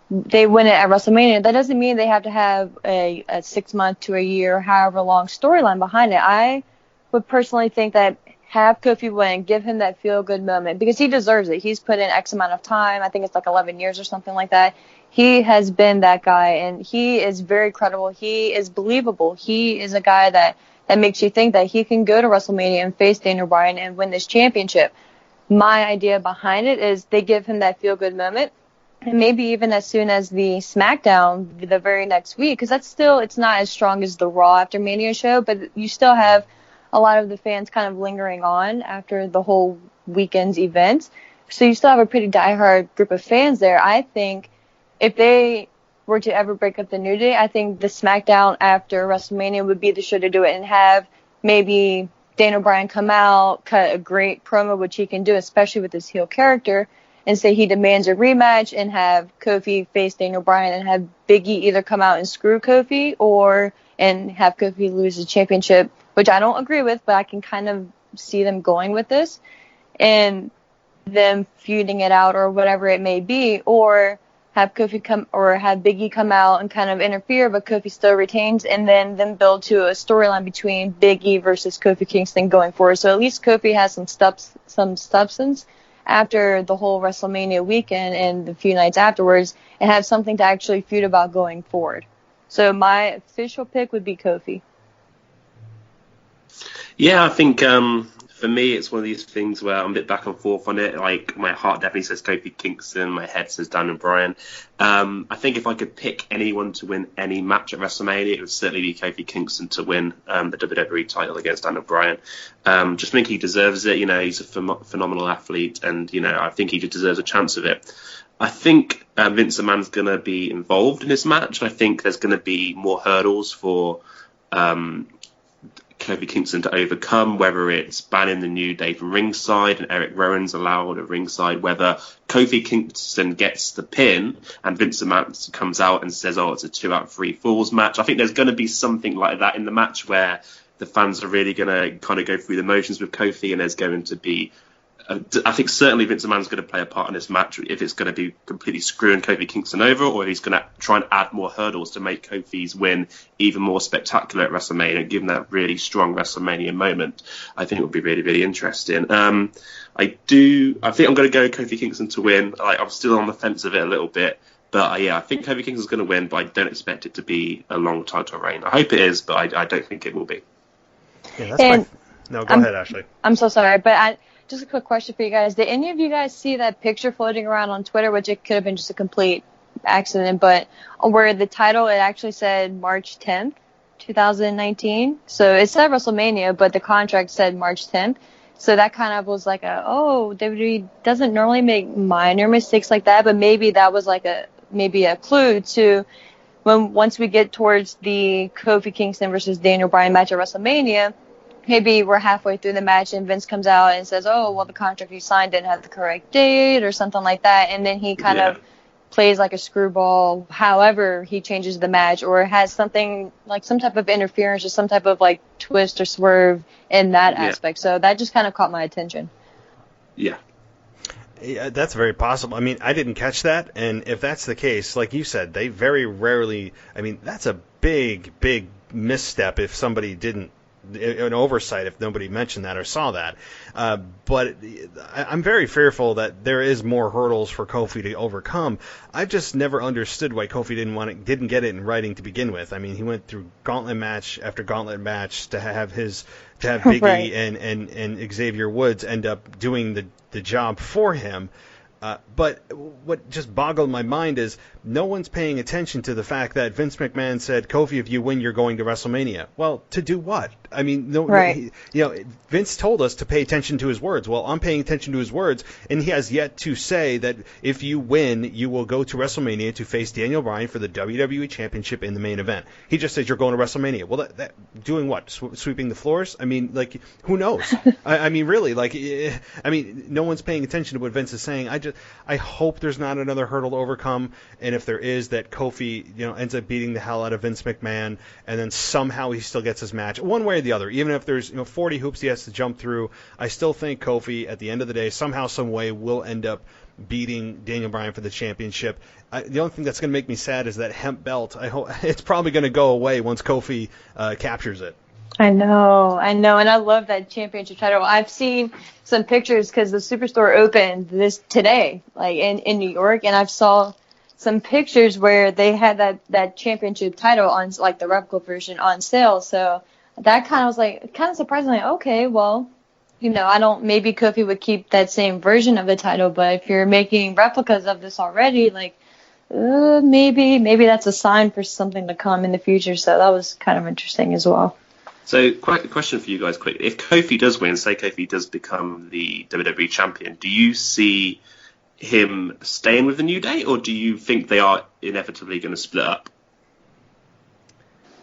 they win it at WrestleMania, that doesn't mean they have to have a 6 month to a year, however long storyline behind it. I would personally think that have Kofi win, give him that feel-good moment, because he deserves it. He's put in X amount of time. I think it's like 11 years or something like that. He has been that guy, and he is very credible. He is believable. He is a guy that makes you think that he can go to WrestleMania and face Daniel Bryan and win this championship. My idea behind it is they give him that feel-good moment, and maybe even as soon as the SmackDown the very next week, because it's not as strong as the Raw after Mania show, but you still have a lot of the fans kind of lingering on after the whole weekend's events. So you still have a pretty diehard group of fans there. I think if they were to ever break up the New Day, I think the SmackDown after WrestleMania would be the show to do it, and have maybe Daniel Bryan come out, cut a great promo, which he can do, especially with his heel character, and say he demands a rematch, and have Kofi face Daniel Bryan, and have Big E either come out and screw Kofi and have Kofi lose the championship, which I don't agree with, but I can kind of see them going with this and them feuding it out or whatever it may be, or have Kofi have Big E come out and kind of interfere, but Kofi still retains, and then them build to a storyline between Big E versus Kofi Kingston going forward. So at least Kofi has some substance after the whole WrestleMania weekend and the few nights afterwards, and have something to actually feud about going forward. So my official pick would be Kofi. Yeah, I think for me, it's one of these things where I'm a bit back and forth on it. Like, my heart definitely says Kofi Kingston, my head says Daniel Bryan. I think if I could pick anyone to win any match at WrestleMania, it would certainly be Kofi Kingston to win the WWE title against Daniel Bryan. Just think he deserves it. He's a phenomenal athlete, and I think he just deserves a chance of it. I think Vince McMahon's going to be involved in this match. I think there's going to be more hurdles for Kofi Kingston to overcome, whether it's banning the New Day from ringside and Eric Rowan's allowed at ringside, whether Kofi Kingston gets the pin and Vince McMahon comes out and says, it's a 2 out of 3 falls match. I think there's going to be something like that in the match where the fans are really going to kind of go through the motions with Kofi, and there's going to be I think certainly Vince McMahon's going to play a part in this match, if it's going to be completely screwing Kofi Kingston over, or if he's going to try and add more hurdles to make Kofi's win even more spectacular at WrestleMania, given that really strong WrestleMania moment. I think it would be really, really interesting. I think I'm going to go Kofi Kingston to win. I'm still on the fence of it a little bit, but I think Kofi Kingston's going to win, but I don't expect it to be a long title reign. I hope it is, but I don't think it will be. Yeah, that's No, go ahead, Ashley. I'm so sorry, but just a quick question for you guys. Did any of you guys see that picture floating around on Twitter, which it could have been just a complete accident, but where the title, it actually said March 10th, 2019. So it said WrestleMania, but the contract said March 10th. So that kind of was like WWE doesn't normally make minor mistakes like that, but maybe that was like maybe a clue to once we get towards the Kofi Kingston versus Daniel Bryan match at WrestleMania, maybe we're halfway through the match and Vince comes out and says, the contract you signed didn't have the correct date or something like that. And then he kind of plays like a screwball, however he changes the match, or has something like some type of interference or some type of like twist or swerve in that aspect. So that just kind of caught my attention. Yeah, that's very possible. I mean, I didn't catch that. And if that's the case, like you said, they very rarely, that's a big, big misstep if somebody didn't an oversight if nobody mentioned that or saw that. But I'm very fearful that there is more hurdles for Kofi to overcome. I've just never understood why Kofi didn't get it in writing to begin with. I mean, he went through gauntlet match after gauntlet match to have Big Right. E and Xavier Woods end up doing the job for him. But what just boggled my mind is no one's paying attention to the fact that Vince McMahon said, Kofi, if you win, you're going to WrestleMania. Well, to do what? I mean, Right. Vince told us to pay attention to his words. Well, I'm paying attention to his words, and he has yet to say that if you win, you will go to WrestleMania to face Daniel Bryan for the WWE Championship in the main event. He just says you're going to WrestleMania. Well, that doing what? Sweeping the floors? I mean, like, who knows? I mean, really, like, I mean, no one's paying attention to what Vince is saying. I hope there's not another hurdle to overcome, and if there is, that Kofi, ends up beating the hell out of Vince McMahon, and then somehow he still gets his match, one way or the other. Even if there's 40 hoops he has to jump through, I still think Kofi, at the end of the day, somehow, some way, will end up beating Daniel Bryan for the championship. The only thing that's going to make me sad is that hemp belt. I hope it's probably going to go away once Kofi captures it. I know, and I love that championship title. I've seen some pictures because the Superstore opened today, like in New York, and I've saw some pictures where they had that championship title on, like, the replica version on sale. So that kind of was like kind of surprising. Like, okay, well, maybe Kofi would keep that same version of the title, but if you're making replicas of this already, like, maybe that's a sign for something to come in the future. So that was kind of interesting as well. So, question for you guys quickly. If Kofi does win, say Kofi does become the WWE champion, do you see him staying with the New Day, or do you think they are inevitably going to split up?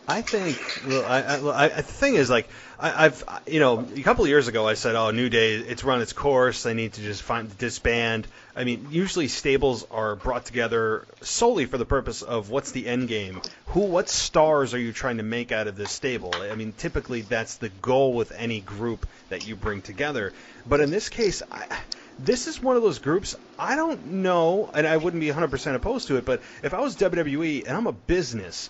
I think, the thing is, like, I've a couple of years ago I said, New Day, it's run its course, they need to just disband. I mean, usually stables are brought together solely for the purpose of what's the end game. What stars are you trying to make out of this stable? I mean, typically that's the goal with any group that you bring together. But in this case, this is one of those groups, I don't know, and I wouldn't be 100% opposed to it, but if I was WWE and I'm a business,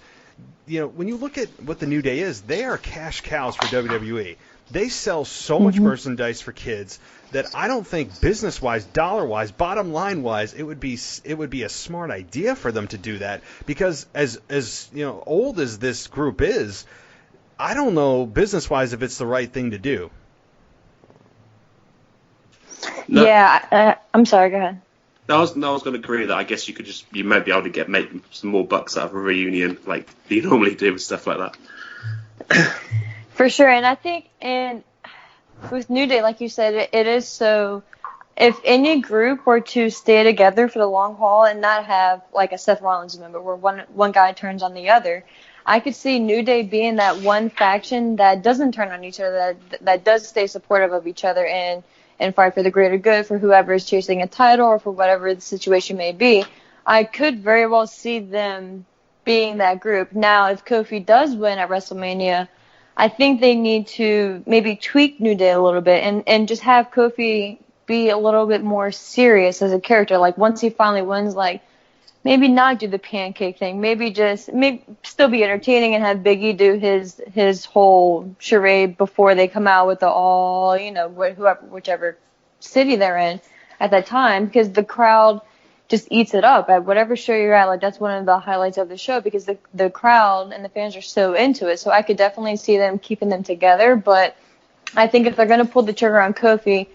when you look at what the New Day is, they are cash cows for WWE. They sell so much merchandise for kids that I don't think business-wise, dollar-wise, bottom line-wise, it would be a smart idea for them to do that, because as old as this group is, I don't know business-wise if it's the right thing to do. No. Yeah, I'm sorry, go ahead. I was going to agree that I guess you might be able to make some more bucks out of a reunion, like you normally do with stuff like that. For sure, and I think with New Day, like you said, it is so. If any group were to stay together for the long haul and not have like a Seth Rollins member where one guy turns on the other, I could see New Day being that one faction that doesn't turn on each other, that does stay supportive of each other and fight for the greater good for whoever is chasing a title or for whatever the situation may be. I could very well see them being that group. Now, if Kofi does win at WrestleMania, I think they need to maybe tweak New Day a little bit and just have Kofi be a little bit more serious as a character. Like, once he finally wins, like, maybe not do the pancake thing. Maybe still be entertaining and have Big E do his whole charade before they come out with whichever city they're in at that time, because the crowd just eats it up at whatever show you're at. Like, that's one of the highlights of the show, because the crowd and the fans are so into it. So I could definitely see them keeping them together. But I think if they're going to pull the trigger on Kofi,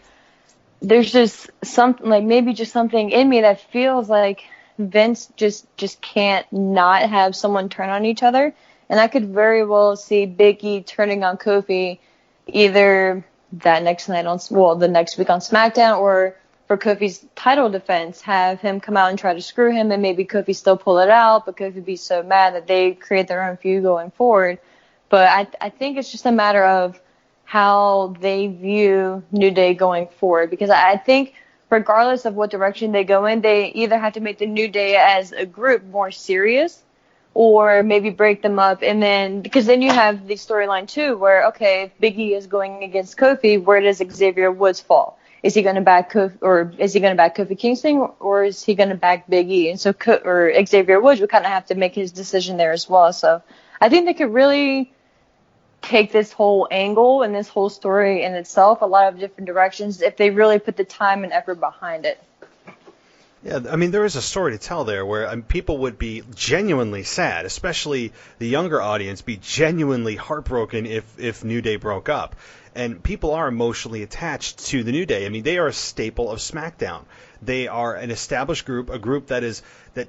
there's just something, like, maybe just something in me that feels like Vince just can't not have someone turn on each other. And I could very well see Big E turning on Kofi either the next week on SmackDown, or for Kofi's title defense, have him come out and try to screw him, and maybe Kofi still pull it out, but Kofi be so mad that they create their own feud going forward. But I think it's just a matter of how they view New Day going forward, because I think regardless of what direction they go in, they either have to make the New Day as a group more serious, or maybe break them up. And then, because then you have the storyline too, where, okay, if Big E is going against Kofi, where does Xavier Woods fall? Is he going to back Kofi, or is he going to back Kofi Kingston, or is he going to back Big E? And so, Xavier Woods would kind of have to make his decision there as well. So I think they could really take this whole angle and this whole story in itself a lot of different directions if they really put the time and effort behind it. Yeah, I mean, there is a story to tell there where people would be genuinely sad, especially the younger audience, be genuinely heartbroken if New Day broke up. And people are emotionally attached to the New Day. I mean, they are a staple of SmackDown. They are an established group, a group that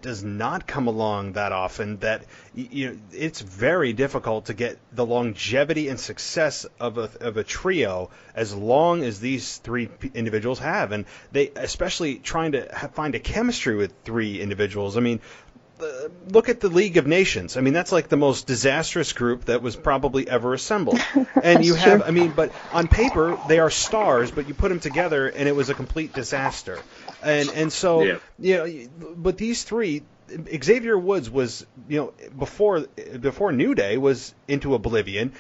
does not come along that often. That it's very difficult to get the longevity and success of a trio as long as these three individuals have, and they especially trying to find a chemistry with three individuals. I mean, look at the League of Nations. I mean, that's like the most disastrous group that was probably ever assembled. And you have, I mean, but on paper they are stars, but you put them together and it was a complete disaster. And so, but these three, Xavier Woods was, before New Day was into oblivion.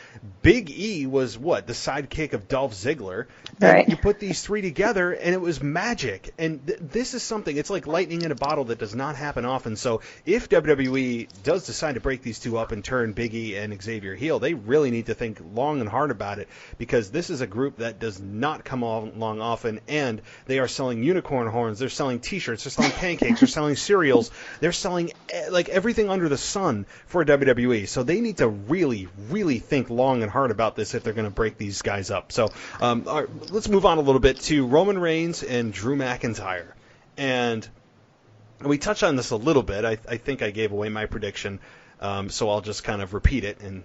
Big E was the sidekick of Dolph Ziggler. Right. And you put these three together, and it was magic. And this is something. It's like lightning in a bottle that does not happen often. So if WWE does decide to break these two up and turn Big E and Xavier heel, they really need to think long and hard about it, because this is a group that does not come along often, and they are selling unicorn horns. They're selling T-shirts. They're selling pancakes. They're selling cereals. They're selling like everything under the sun for WWE. So they need to really, really think long and hard about this if they're going to break these guys up. So let's move on a little bit to Roman Reigns and Drew McIntyre. And we touched on this a little bit. I think I gave away my prediction, so I'll just kind of repeat it. And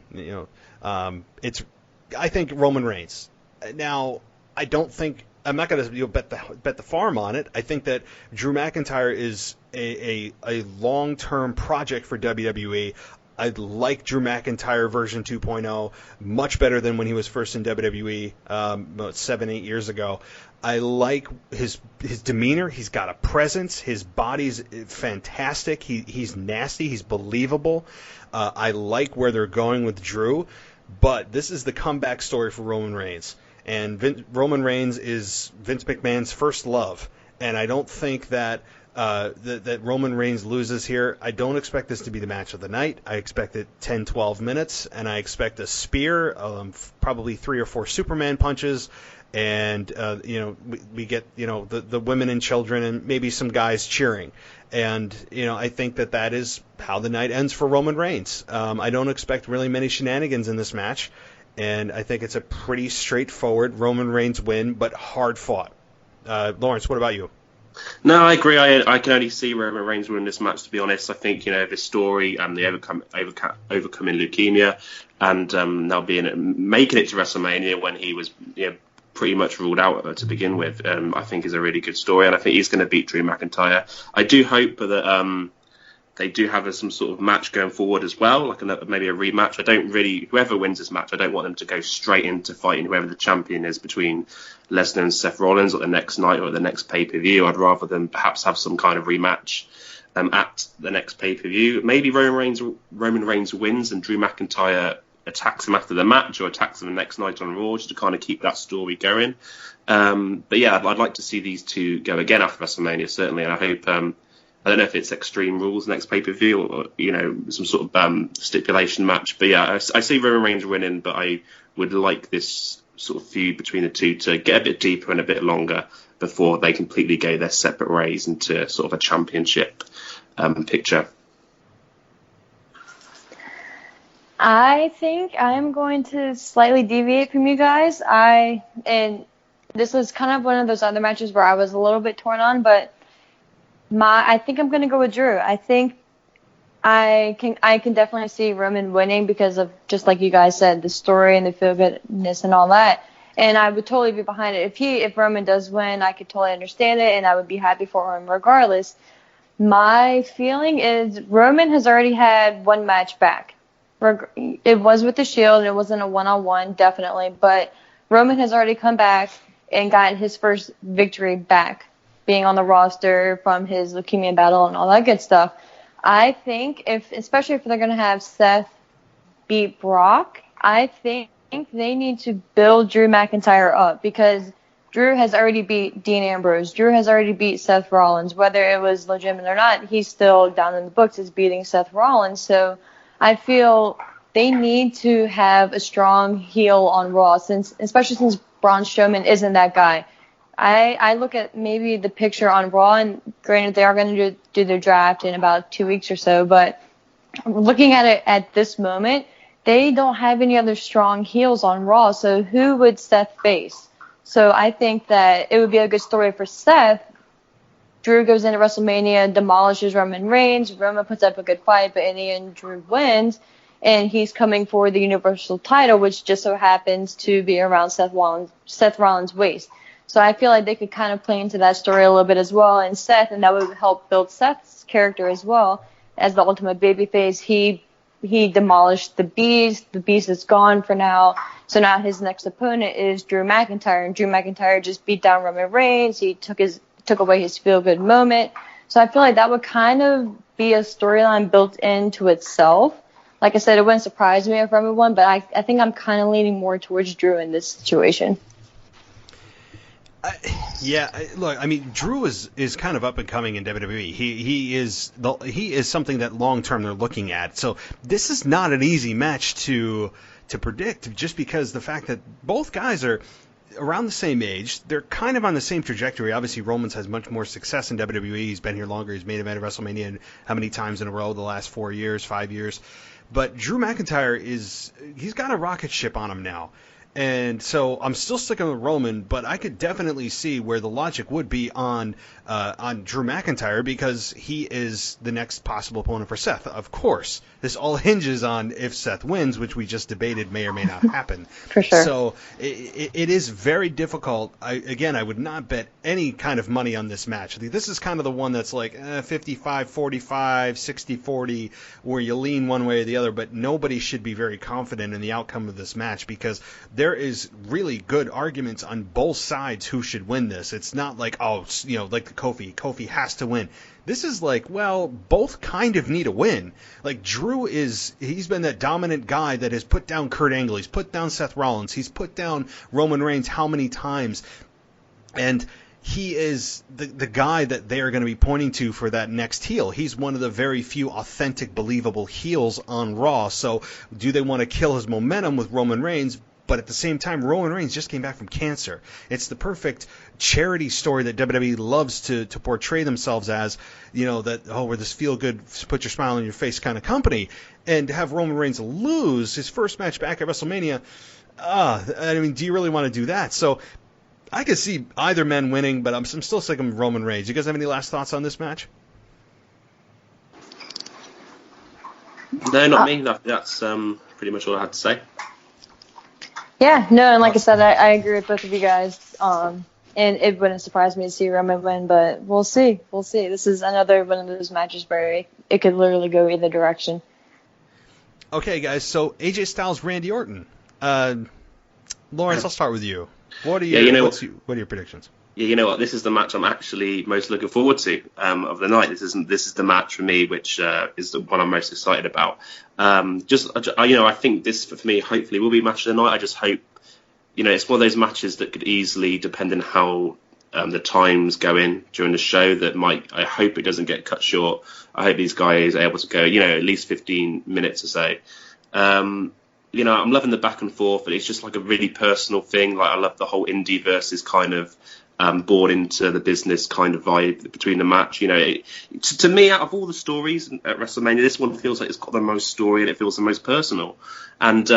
I think Roman Reigns. Now, I don't think I'm not going to bet the farm on it. I think that Drew McIntyre is a long-term project for WWE. I like Drew McIntyre version 2.0 much better than when he was first in WWE about 7-8 years ago. I like his demeanor. He's got a presence. His body's fantastic. He's nasty. He's believable. I like where they're going with Drew, but this is the comeback story for Roman Reigns. And Roman Reigns is Vince McMahon's first love, and I don't think that that Roman Reigns loses here. I don't expect this to be the match of the night. I expect it 10, 12 minutes, and I expect a spear, probably 3 or 4 Superman punches, and we get the women and children and maybe some guys cheering, and I think that is how the night ends for Roman Reigns. I don't expect really many shenanigans in this match. And I think it's a pretty straightforward Roman Reigns win, but hard fought. Lawrence, what about you? No, I agree. I can only see Roman Reigns winning this match, to be honest. I think, the story and the overcoming leukemia and now making it to WrestleMania when he was pretty much ruled out to begin with, I think is a really good story. And I think he's going to beat Drew McIntyre. I do hope that they do have some sort of match going forward as well, like maybe a rematch. Whoever wins this match, I don't want them to go straight into fighting whoever the champion is between Lesnar and Seth Rollins at the next night or at the next pay-per-view. I'd rather them perhaps have some kind of rematch at the next pay-per-view. Maybe Roman Reigns wins and Drew McIntyre attacks him after the match or attacks him the next night on Raw, just to kind of keep that story going. But yeah, I'd like to see these two go again after WrestleMania, certainly, and I hope... I don't know if it's Extreme Rules next pay-per-view or, some sort of stipulation match. But yeah, I see Roman Reigns winning, but I would like this sort of feud between the two to get a bit deeper and a bit longer before they completely go their separate ways into sort of a championship picture. I think I'm going to slightly deviate from you guys. And this was kind of one of those other matches where I was a little bit torn on, but I think I'm going to go with Drew. I think I can definitely see Roman winning because of, just like you guys said, the story and the feel-goodness and all that. And I would totally be behind it. If Roman does win, I could totally understand it, and I would be happy for him regardless. My feeling is Roman has already had one match back. It was with the Shield, and it wasn't a one-on-one, definitely. But Roman has already come back and gotten his first victory back, being on the roster from his leukemia battle and all that good stuff. I think especially if they're going to have Seth beat Brock, I think they need to build Drew McIntyre up, because Drew has already beat Dean Ambrose. Drew has already beat Seth Rollins. Whether it was legitimate or not, he's still down in the books as beating Seth Rollins. So I feel they need to have a strong heel on Raw, especially since Braun Strowman isn't that guy. I look at maybe the picture on Raw, and granted they are going to do their draft in about 2 weeks or so, but looking at it at this moment, they don't have any other strong heels on Raw, so who would Seth face? So I think that it would be a good story for Seth. Drew goes into WrestleMania, demolishes Roman Reigns, Roman puts up a good fight, but in the end Drew wins, and he's coming for the Universal title, which just so happens to be around Seth Rollins' waist. So I feel like they could kind of play into that story a little bit as well, and that would help build Seth's character as well as the ultimate babyface. He demolished the Beast. The Beast is gone for now. So now his next opponent is Drew McIntyre, and Drew McIntyre just beat down Roman Reigns. He took away his feel-good moment. So I feel like that would kind of be a storyline built into itself. Like I said, it wouldn't surprise me if Roman won, but I think I'm kind of leaning more towards Drew in this situation. Look, I mean, Drew is kind of up and coming in WWE. He is something that long term they're looking at. So this is not an easy match to predict, just because the fact that both guys are around the same age, they're kind of on the same trajectory. Obviously, Roman's has much more success in WWE. He's been here longer. He's main event of WrestleMania how many times in a row the last 4 years, 5 years. But Drew McIntyre he's got a rocket ship on him now. And so I'm still sticking with Roman, but I could definitely see where the logic would be on Drew McIntyre, because he is the next possible opponent for Seth. Of course, this all hinges on if Seth wins, which we just debated may or may not happen. For sure. So it is very difficult. I would not bet any kind of money on this match. This is kind of the one that's like 55-45, 60-40, where you lean one way or the other, but nobody should be very confident in the outcome of this match, because there is really good arguments on both sides who should win this. It's not like, like the Kofi has to win. This is like, well, both kind of need a win. Like, Drew he's been that dominant guy that has put down Kurt Angle. He's put down Seth Rollins. He's put down Roman Reigns how many times? And he is the guy that they are going to be pointing to for that next heel. He's one of the very few authentic, believable heels on Raw. So do they want to kill his momentum with Roman Reigns? But at the same time, Roman Reigns just came back from cancer. It's the perfect charity story that WWE loves to portray themselves as, we're this feel-good, put your smile on your face kind of company. And to have Roman Reigns lose his first match back at WrestleMania, do you really want to do that? So I could see either men winning, but I'm still sticking with Roman Reigns. You guys have any last thoughts on this match? No, not me. That's pretty much all I had to say. Yeah, no, and like I said, I agree with both of you guys. And it wouldn't surprise me to see Roman win, but we'll see. This is another one of those matches where it could literally go either direction. Okay, guys, so AJ Styles, Randy Orton. Lawrence, I'll start with you. What are your predictions? Yeah, you know what? This is the match I'm actually most looking forward to of the night. This is the match for me, which is the one I'm most excited about. I think this for me hopefully will be match of the night. I just hope, it's one of those matches that could easily, depending on how the times go in during the show, I hope it doesn't get cut short. I hope these guys are able to go, at least 15 minutes or so. I'm loving the back and forth, but it's just like a really personal thing. Like, I love the whole indie versus kind of born into the business kind of vibe between the match. To me, out of all the stories at WrestleMania, this one feels like it's got the most story and it feels the most personal. And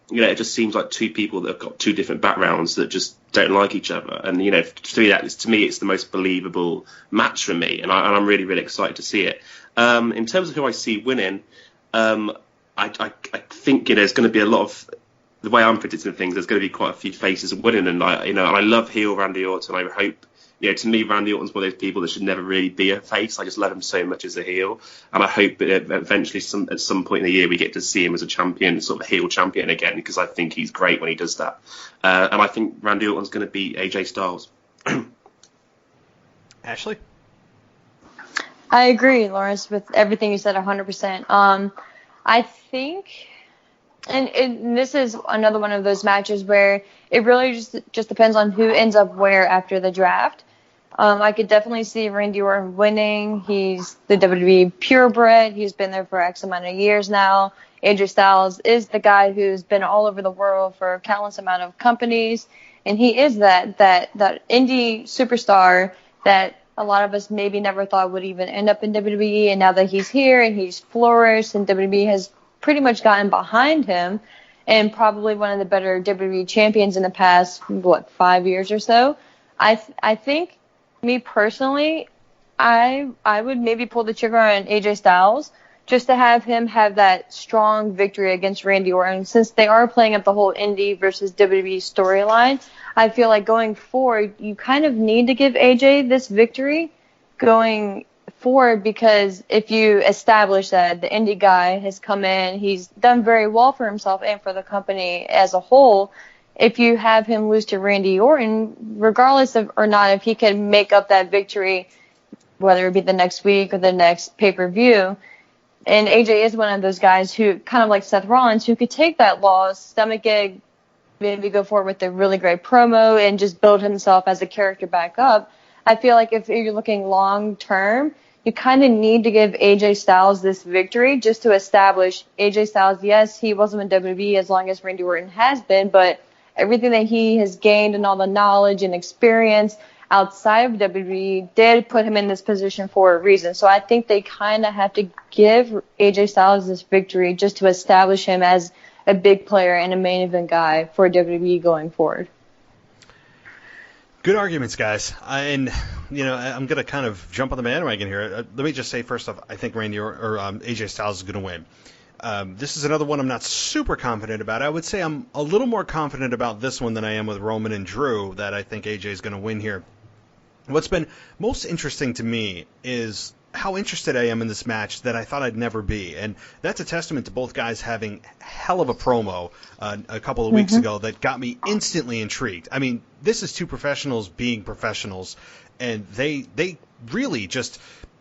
it just seems like two people that have got two different backgrounds that just don't like each other. And to me, it's the most believable match for me, and I'm really, really excited to see it. In terms of who I see winning, I think there's going to be a lot of, the way I'm predicting things, there's going to be quite a few faces winning, and I love heel Randy Orton. I hope, to me, Randy Orton's one of those people that should never really be a face. I just love him so much as a heel, and I hope that eventually, at some point in the year, we get to see him as a champion, sort of heel champion again, because I think he's great when he does that. And I think Randy Orton's going to beat AJ Styles. Ashley? I agree, Lawrence, with everything you said 100%. I think, and this is another one of those matches where it really just depends on who ends up where after the draft. I could definitely see Randy Orton winning. He's the WWE purebred. He's been there for X amount of years now. AJ Styles is the guy who's been all over the world for a countless amount of companies, and he is that indie superstar that a lot of us maybe never thought would even end up in WWE, and now that he's here and he's flourished and WWE has pretty much gotten behind him, and probably one of the better WWE champions in the past, 5 years or so, I think, me personally, I would maybe pull the trigger on AJ Styles just to have him have that strong victory against Randy Orton. Since they are playing up the whole indie versus WWE storyline, I feel like going forward, you kind of need to give AJ this victory going forward, because if you establish that the indie guy has come in, he's done very well for himself and for the company as a whole. If you have him lose to Randy Orton, regardless of or not if he can make up that victory, whether it be the next week or the next pay-per-view, and AJ is one of those guys who, kind of like Seth Rollins, who could take that loss, stomach it, maybe go forward with a really great promo and just build himself as a character back up. I feel like if you're looking long-term, you kind of need to give AJ Styles this victory just to establish AJ Styles, yes, he wasn't in WWE as long as Randy Orton has been, but everything that he has gained and all the knowledge and experience outside of WWE did put him in this position for a reason. So I think they kind of have to give AJ Styles this victory just to establish him as a big player and a main event guy for WWE going forward. Good arguments, guys. I'm going to kind of jump on the bandwagon here. Let me just say first off, I think AJ Styles is going to win. This is another one I'm not super confident about. I would say I'm a little more confident about this one than I am with Roman and Drew, that I think AJ is going to win here. What's been most interesting to me is how interested I am in this match that I thought I'd never be. And that's a testament to both guys having hell of a promo a couple of weeks ago that got me instantly intrigued. I mean, this is two professionals being professionals, and they really just,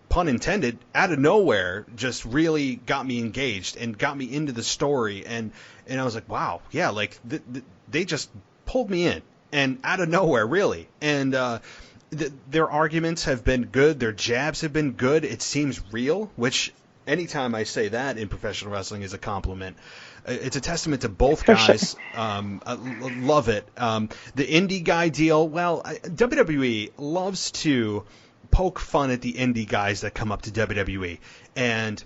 pun intended, out of nowhere, just really got me engaged and got me into the story. And I was like, wow, yeah, like they just pulled me in, and out of nowhere, really. And their arguments have been good. Their jabs have been good. It seems real, which anytime I say that in professional wrestling is a compliment. It's a testament to both guys. I love it. The indie guy deal, well, WWE loves to poke fun at the indie guys that come up to WWE, and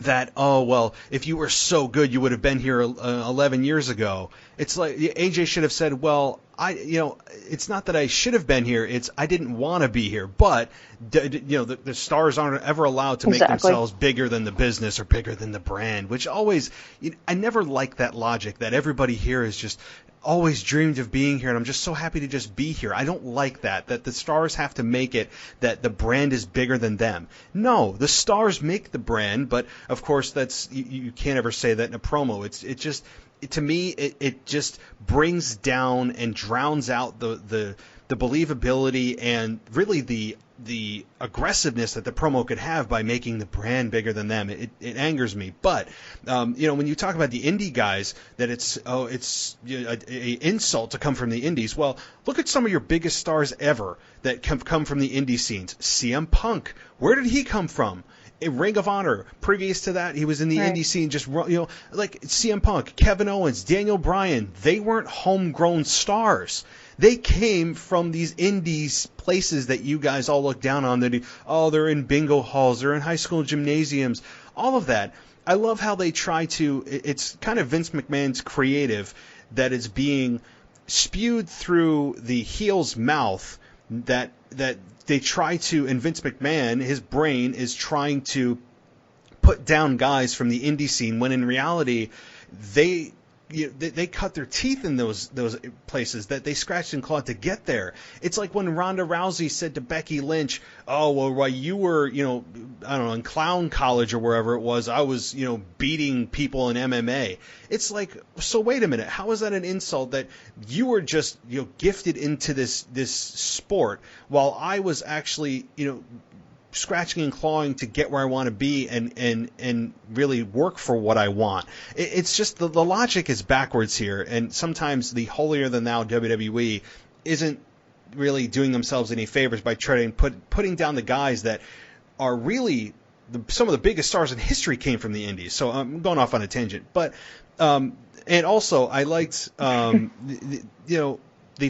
that, oh, well, if you were so good, you would have been here 11 years ago. It's like AJ should have said, well, it's not that I should have been here. It's I didn't want to be here. But, the stars aren't ever allowed to make themselves bigger than the business or bigger than the brand, which always, I never liked that logic that everybody here is just always dreamed of being here, and I'm just so happy to just be here. I don't like that the stars have to make it that the brand is bigger than them. No, the stars make the brand, but of course that's you can't ever say that in a promo. To me, it just brings down and drowns out the believability and really the aggressiveness that the promo could have by making the brand bigger than them. It angers me. But when you talk about the indie guys, that it's an insult to come from the indies. Well, look at some of your biggest stars ever that come from the indie scenes. CM Punk, where did he come from? In Ring of Honor. Previous to that, he was in the indie scene. Just like CM Punk, Kevin Owens, Daniel Bryan. They weren't homegrown stars. They came from these indies places that you guys all look down on. They're in bingo halls, they're in high school gymnasiums, all of that. I love how they try to. It's kind of Vince McMahon's creative that is being spewed through the heel's mouth. That they try to, and Vince McMahon, his brain is trying to put down guys from the indie scene when in reality they cut their teeth in those places, that they scratched and clawed to get there. It's like when Ronda Rousey said to Becky Lynch, oh, well, while you were, I don't know, in clown college or wherever it was, I was, beating people in MMA. It's like, so wait a minute, how is that an insult that you were just, gifted into this sport while I was actually, scratching and clawing to get where I want to be and really work for what I want. It's just the logic is backwards here, and sometimes the holier-than-thou WWE isn't really doing themselves any favors by trying putting down the guys that are really some of the biggest stars in history came from the Indies. So I'm going off on a tangent, but and also I liked the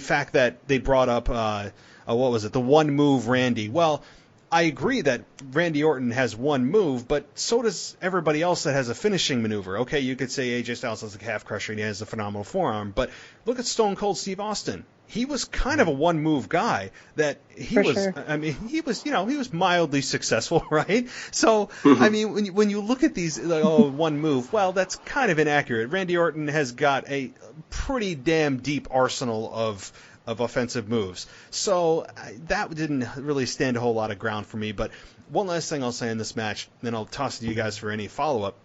fact that they brought up what was it, the one move Randy. Well, I agree that Randy Orton has one move, but so does everybody else that has a finishing maneuver. Okay, you could say AJ Styles has a calf crusher and he has a phenomenal forearm, but look at Stone Cold Steve Austin. He was kind of a one-move guy. That he For was. sure. I mean, he was mildly successful, right? So, I mean, when you look at these, like, one move, well, that's kind of inaccurate. Randy Orton has got a pretty damn deep arsenal of offensive moves. So that didn't really stand a whole lot of ground for me. But one last thing I'll say in this match, then I'll toss it to you guys for any follow-up,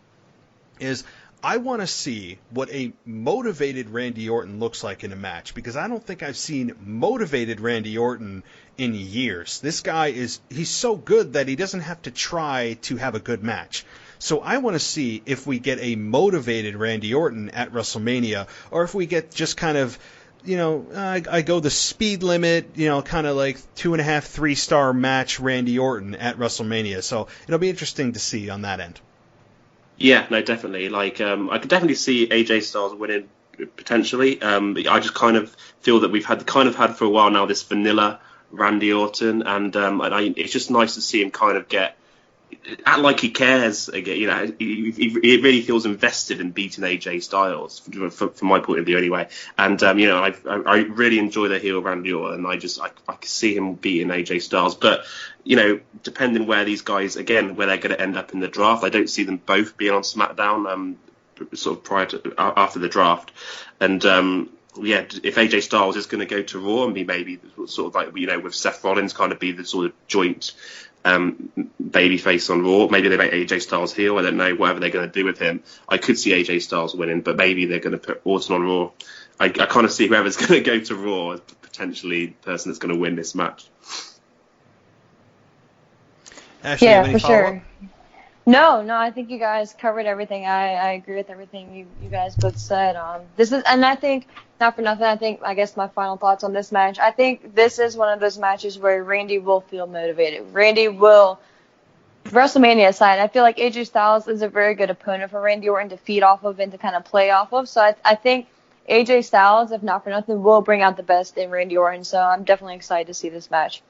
is I want to see what a motivated Randy Orton looks like in a match, because I don't think I've seen motivated Randy Orton in years. This guy he's so good that he doesn't have to try to have a good match. So I want to see if we get a motivated Randy Orton at WrestleMania, or if we get just kind of, I go the speed limit, kind of like 2.5, 3-star match Randy Orton at WrestleMania. So it'll be interesting to see on that end. Yeah, no, definitely. Like, I could definitely see AJ Styles winning potentially. But I just kind of feel that we've had for a while now this vanilla Randy Orton, and it's just nice to see him kind of act like he cares again. He really feels invested in beating AJ Styles from my point of view anyway. And I really enjoy the heel Randy Orton, and I can see him beating AJ Styles. But depending where these guys where they're going to end up in the draft, I don't see them both being on SmackDown sort of after the draft. And if AJ Styles is going to go to Raw and be maybe sort of like with Seth Rollins kind of be the sort of joint babyface on Raw. Maybe they make AJ Styles heel. I don't know. Whatever they're going to do with him, I could see AJ Styles winning, but maybe they're going to put Orton on Raw. I kind of see whoever's going to go to Raw as potentially the person that's going to win this match. Ashley, Yeah, any for follow-up? sure. No, I think you guys covered everything. I agree with everything you guys both said. And I think, not for nothing, I guess my final thoughts on this match, I think this is one of those matches where Randy will feel motivated. Randy will, WrestleMania aside, I feel like AJ Styles is a very good opponent for Randy Orton to feed off of and to kind of play off of. So I think AJ Styles, if not for nothing, will bring out the best in Randy Orton. So I'm definitely excited to see this match.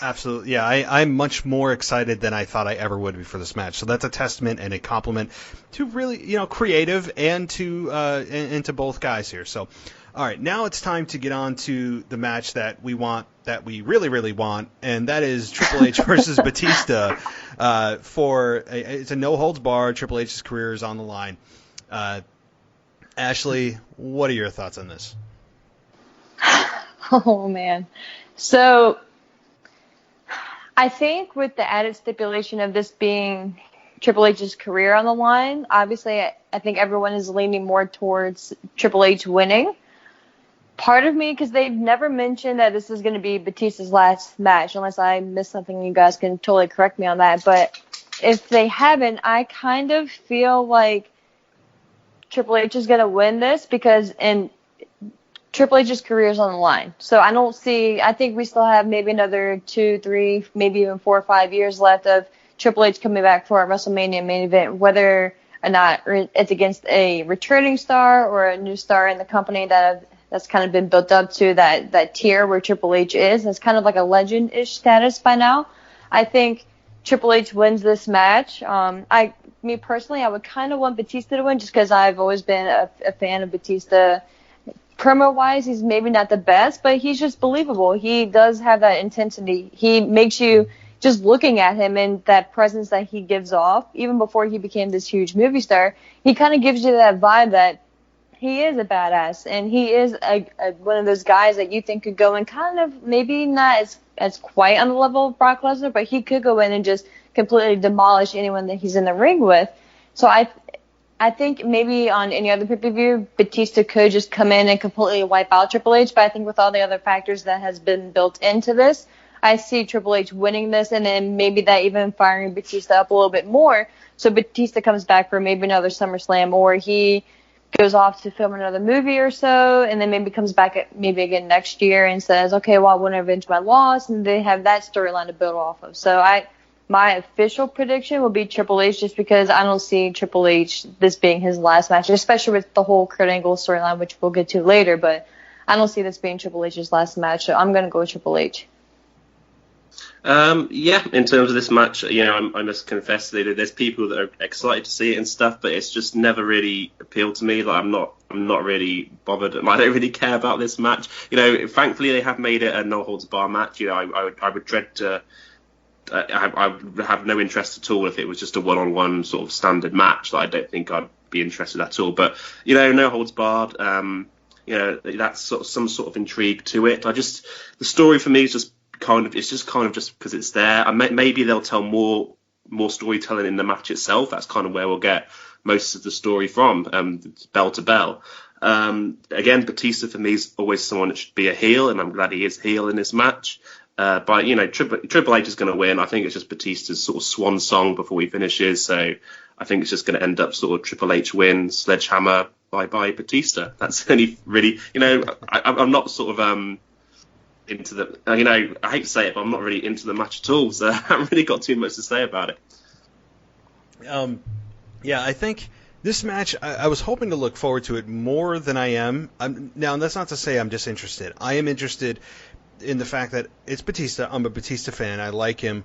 Absolutely. Yeah, I'm much more excited than I thought I ever would be for this match. So that's a testament and a compliment to really, creative and to both guys here. So, all right, now it's time to get on to the match that we really, really want, and that is Triple H versus Batista. It's a no holds barred. Triple H's career is on the line. Ashley, what are your thoughts on this? Oh man, so. I think with the added stipulation of this being Triple H's career on the line, obviously I think everyone is leaning more towards Triple H winning. Part of me, because they've never mentioned that this is going to be Batista's last match, unless I missed something, you guys can totally correct me on that. But if they haven't, I kind of feel like Triple H is going to win this because Triple H's career is on the line. So I think we still have maybe another 2, 3, maybe even 4 or 5 years left of Triple H coming back for a WrestleMania main event, whether or not it's against a returning star or a new star in the company that's kind of been built up to that tier where Triple H is. It's kind of like a legend-ish status by now. I think Triple H wins this match. Me personally, I would kind of want Batista to win just because I've always been a fan of Batista. Promo-wise, he's maybe not the best, but he's just believable. He does have that intensity. He makes you, just looking at him and that presence that he gives off, even before he became this huge movie star, he kind of gives you that vibe that he is a badass, and he is one of those guys that you think could go in kind of, maybe not as quite on the level of Brock Lesnar, but he could go in and just completely demolish anyone that he's in the ring with. So I think maybe on any other pay-per-view, Batista could just come in and completely wipe out Triple H. But I think with all the other factors that has been built into this, I see Triple H winning this, and then maybe that even firing Batista up a little bit more. So Batista comes back for maybe another SummerSlam, or he goes off to film another movie or so, and then maybe comes back maybe again next year and says, okay, well, I want to avenge my loss, and they have that storyline to build off of. So my official prediction will be Triple H, just because I don't see Triple H this being his last match, especially with the whole Kurt Angle storyline, which we'll get to later. But I don't see this being Triple H's last match, so I'm going to go with Triple H. Yeah, in terms of this match, I must confess that there's people that are excited to see it and stuff, but it's just never really appealed to me. Like, I'm not really bothered. I don't really care about this match. Thankfully they have made it a no holds bar match. I would dread to. I would have no interest at all if it was just a one-on-one sort of standard match. That I don't think I'd be interested at all. But no holds barred. That's sort of some sort of intrigue to it. The story for me is just kind of because it's there. Maybe they'll tell more storytelling in the match itself. That's kind of where we'll get most of the story from, bell to bell. Again, Batista for me is always someone that should be a heel, and I'm glad he is heel in this match. But Triple H is going to win. I think it's just Batista's sort of swan song before he finishes. So I think it's just going to end up sort of Triple H win, sledgehammer, bye Batista. That's only really, I'm not sort of into the, I hate to say it, but I'm not really into the match at all. So I haven't really got too much to say about it. Yeah, I think this match, I was hoping to look forward to it more than I am. Now, that's not to say I'm disinterested. I am interested in the fact that it's Batista. I'm a Batista fan. I like him.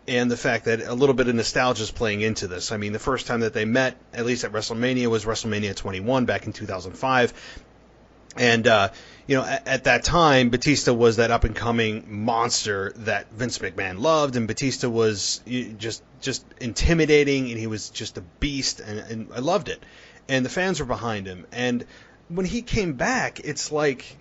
And the fact that a little bit of nostalgia is playing into this. I mean, the first time that they met, at least at WrestleMania, was WrestleMania 21 back in 2005. And, at that time, Batista was that up-and-coming monster that Vince McMahon loved, and Batista was just intimidating, and he was just a beast, and I loved it. And the fans were behind him. And when he came back, it's like,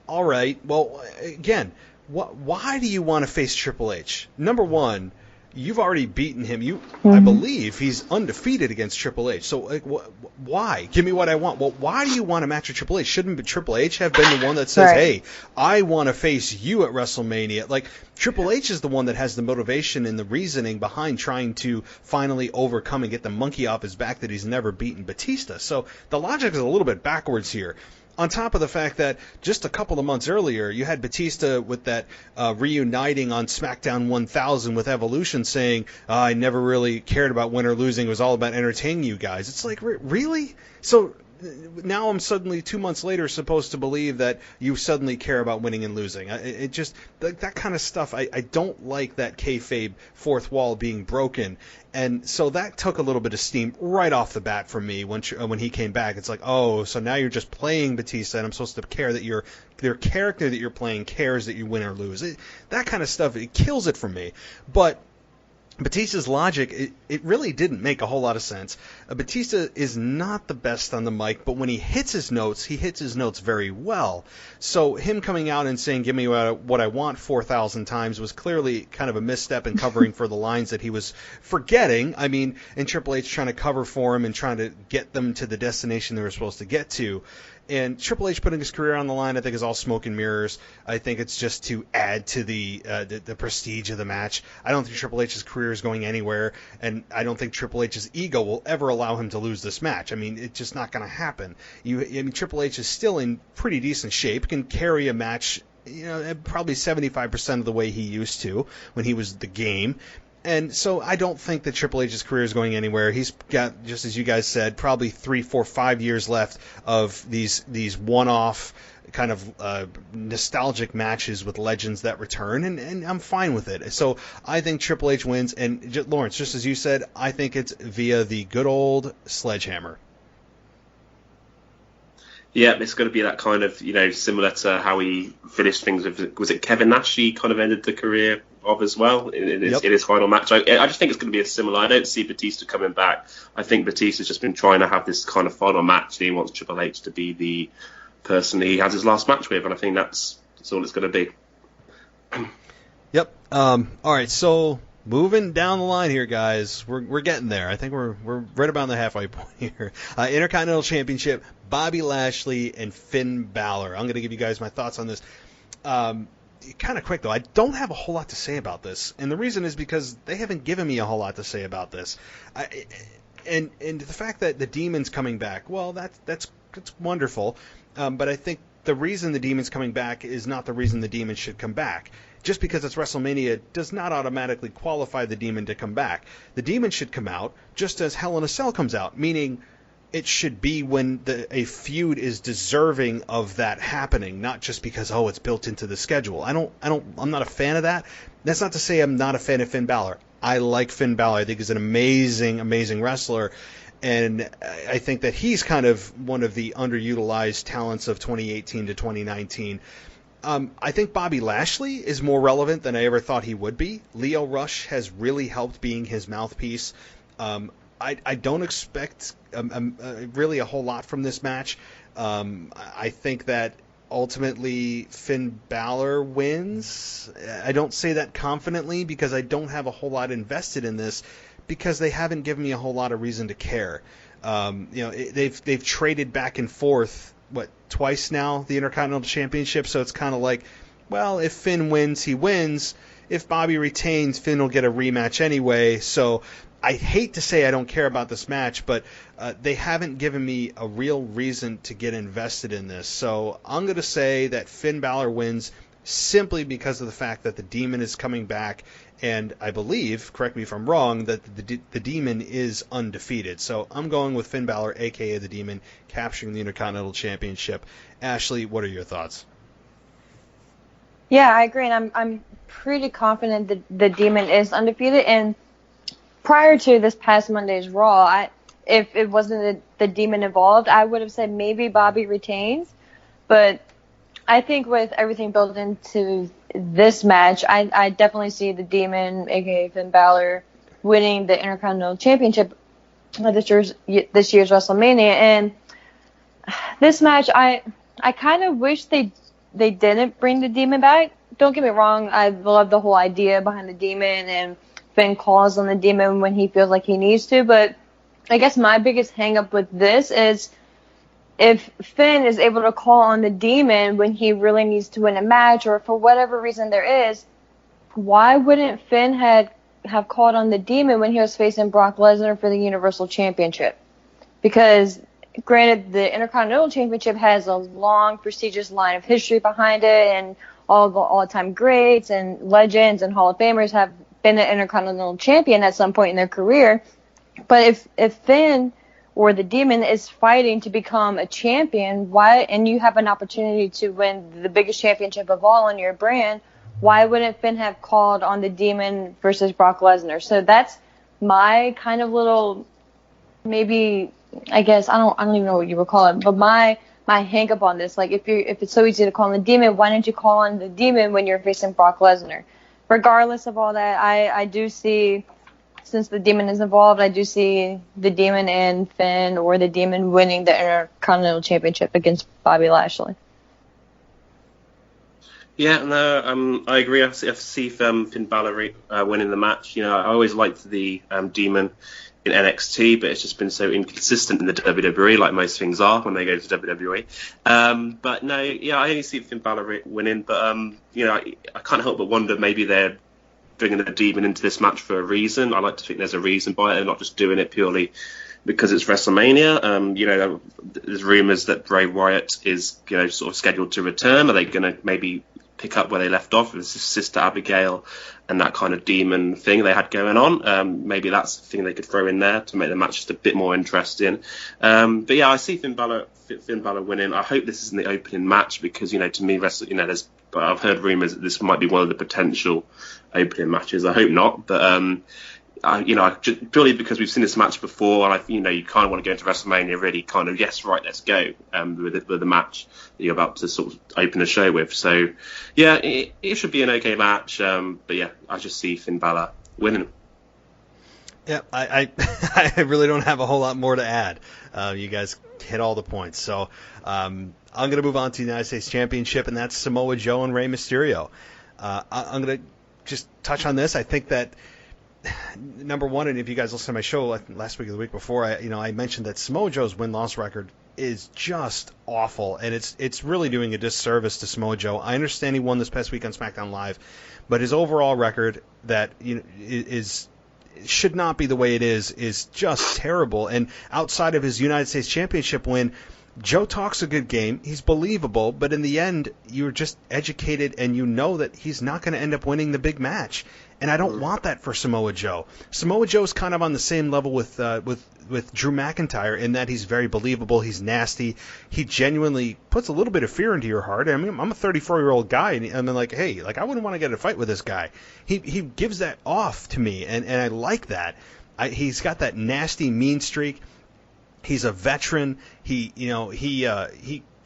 all right, well, again, why do you want to face Triple H? Number one, you've already beaten him. I believe he's undefeated against Triple H. So, why? Give me what I want. Well, why do you want to match with Triple H? Shouldn't Triple H have been the one that says, right, hey, I want to face you at WrestleMania? Like, Triple H is the one that has the motivation and the reasoning behind trying to finally overcome and get the monkey off his back that he's never beaten Batista. So, the logic is a little bit backwards here. On top of the fact that just a couple of months earlier, you had Batista with that reuniting on SmackDown 1000 with Evolution saying, I never really cared about win or losing. It was all about entertaining you guys. It's like, really? So now I'm suddenly 2 months later supposed to believe that you suddenly care about winning and losing. It just, that kind of stuff, I don't like that kayfabe fourth wall being broken. And so that took a little bit of steam right off the bat for me when he came back. It's like, oh, so now you're just playing Batista, and I'm supposed to care that your character that you're playing cares that you win or lose. That kind of stuff, it kills it for me. But Batista's logic, it really didn't make a whole lot of sense. Batista is not the best on the mic, but when he hits his notes very well. So him coming out and saying, give me what I want 4,000 times was clearly kind of a misstep in covering for the lines that he was forgetting. I mean, and Triple H trying to cover for him and trying to get them to the destination they were supposed to get to. And Triple H putting his career on the line, I think, is all smoke and mirrors. I think it's just to add to the prestige of the match. I don't think Triple H's career is going anywhere, and I don't think Triple H's ego will ever allow him to lose this match. I mean, it's just not going to happen. Triple H is still in pretty decent shape, can carry a match, probably 75% of the way he used to when he was the Game. And so I don't think that Triple H's career is going anywhere. He's got, just as you guys said, probably 3, 4, 5 years left of these one-off kind of nostalgic matches with legends that return, and I'm fine with it. So I think Triple H wins, and Lawrence, just as you said, I think it's via the good old sledgehammer. Yeah, it's going to be that kind of, similar to how he finished things with, was it Kevin Nash he kind of ended the career of as well in his final match. I just think it's going to be a similar. I don't see Batista coming back. I think Batista's just been trying to have this kind of final match, and he wants Triple H to be the person he has his last match with, and I think that's all it's going to be. Yep. All right, so moving down the line here, guys. We're getting there. I think we're right about the halfway point here. Intercontinental Championship, Bobby Lashley and Finn Balor. I'm going to give you guys my thoughts on this. Kind of quick, though. I don't have a whole lot to say about this, and the reason is because they haven't given me a whole lot to say about this. And the fact that the Demon's coming back, well, that's wonderful, but I think the reason the Demon's coming back is not the reason the Demon should come back. just because it's WrestleMania does not automatically qualify the Demon to come back. The Demon should come out just as Hell in a Cell comes out, meaning it should be when a feud is deserving of that happening, not just because, it's built into the schedule. I'm not a fan of that. That's not to say I'm not a fan of Finn Balor. I like Finn Balor. I think he's an amazing, amazing wrestler. And I think that he's kind of one of the underutilized talents of 2018 to 2019. I think Bobby Lashley is more relevant than I ever thought he would be. Lio Rush has really helped being his mouthpiece. I don't expect really a whole lot from this match. I think that ultimately Finn Balor wins. I don't say that confidently because I don't have a whole lot invested in this because they haven't given me a whole lot of reason to care. They've traded back and forth, twice now, the Intercontinental Championship, so it's kind of like, well, if Finn wins, he wins. If Bobby retains, Finn will get a rematch anyway, so I hate to say I don't care about this match, but they haven't given me a real reason to get invested in this. So I'm going to say that Finn Balor wins simply because of the fact that the Demon is coming back, and I believe, correct me if I'm wrong, that the Demon is undefeated. So I'm going with Finn Balor, a.k.a. the Demon, capturing the Intercontinental Championship. Ashley, what are your thoughts? Yeah, I agree, and I'm pretty confident that the Demon is undefeated, and prior to this past Monday's Raw, if it wasn't the Demon involved, I would have said maybe Bobby retains. But I think with everything built into this match, I definitely see the Demon, a.k.a. Finn Balor, winning the Intercontinental Championship at this year's WrestleMania. And this match, I kind of wish they didn't bring the Demon back. Don't get me wrong, I love the whole idea behind the Demon, and Finn calls on the Demon when he feels like he needs to, but I guess my biggest hang-up with this is if Finn is able to call on the Demon when he really needs to win a match, or for whatever reason there is, why wouldn't Finn have called on the Demon when he was facing Brock Lesnar for the Universal Championship? Because granted, the Intercontinental Championship has a long, prestigious line of history behind it, and all the all-time greats and legends and Hall of Famers have been an Intercontinental Champion at some point in their career. But if Finn or the Demon is fighting to become a champion, and you have an opportunity to win the biggest championship of all on your brand, why wouldn't Finn have called on the Demon versus Brock Lesnar? So that's my kind of little, maybe, I guess, I don't even know what you would call it, but my hang up on this, like if it's so easy to call on the Demon, why don't you call on the Demon when you're facing Brock Lesnar? Regardless of all that, I do see, since the Demon is involved, I do see the Demon and Finn, or the Demon, winning the Intercontinental Championship against Bobby Lashley. Yeah, no, I agree. I see Finn Balor winning the match. I always liked the Demon in NXT, but it's just been so inconsistent in the WWE, like most things are when they go to WWE. But no, I only see Finn Balor winning. But I can't help but wonder, maybe they're bringing the Demon into this match for a reason. I like to think there's a reason by it, and not just doing it purely because it's WrestleMania. There's rumours that Bray Wyatt is sort of scheduled to return. Are they going to maybe pick up where they left off with Sister Abigail and that kind of Demon thing they had going on? Maybe that's the thing they could throw in there to make the match just a bit more interesting. But yeah, I see Finn Balor winning. I hope this isn't the opening match, because to me, but I've heard rumours that this might be one of the potential opening matches. I hope not, but purely because we've seen this match before, and you kind of want to go into WrestleMania really kind of, yes, right, let's go with the match that you're about to sort of open the show with. So yeah, it should be an okay match, but yeah, I just see Finn Balor winning. Yeah, I really don't have a whole lot more to add. You guys hit all the points. So I'm going to move on to the United States Championship, and that's Samoa Joe and Rey Mysterio. I'm going to just touch on this. I think that, number one, and if you guys listened to my show last week or the week before, I mentioned that Samoa Joe's win-loss record is just awful, and it's really doing a disservice to Samoa Joe. I understand he won this past week on SmackDown Live, but his overall record that should not be the way it is just terrible. And outside of his United States Championship win, Joe talks a good game. He's believable, but in the end, you're just educated and you know that he's not going to end up winning the big match. And I don't want that for Samoa Joe. Samoa Joe's kind of on the same level with Drew McIntyre in that he's very believable. He's nasty. He genuinely puts a little bit of fear into your heart. I mean, I'm a 34-year-old guy, and I'm like, hey, like I wouldn't want to get in a fight with this guy. He gives that off to me, and I like that. He's got that nasty, mean streak. He's a veteran. He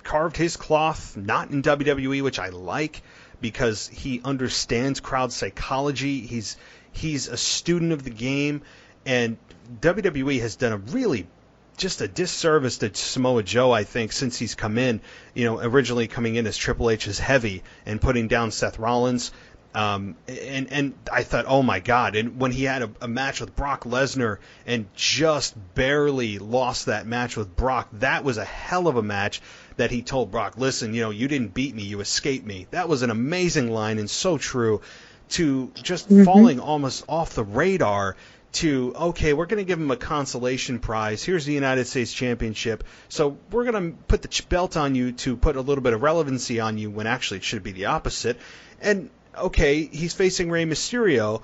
carved his cloth not in WWE, which I like, because he understands crowd psychology. He's a student of the game, and WWE has done just a disservice to Samoa Joe, I think, since he's come in. Originally coming in as Triple H's heavy and putting down Seth Rollins. And I thought, oh my God! And when he had a match with Brock Lesnar and just barely lost that match with Brock, that was a hell of a match. That he told Brock, listen, you didn't beat me, you escaped me. That was an amazing line and so true. To just falling almost off the radar to, okay, we're going to give him a consolation prize. Here's the United States Championship. So we're going to put the belt on you to put a little bit of relevancy on you when actually it should be the opposite. And okay, he's facing Rey Mysterio,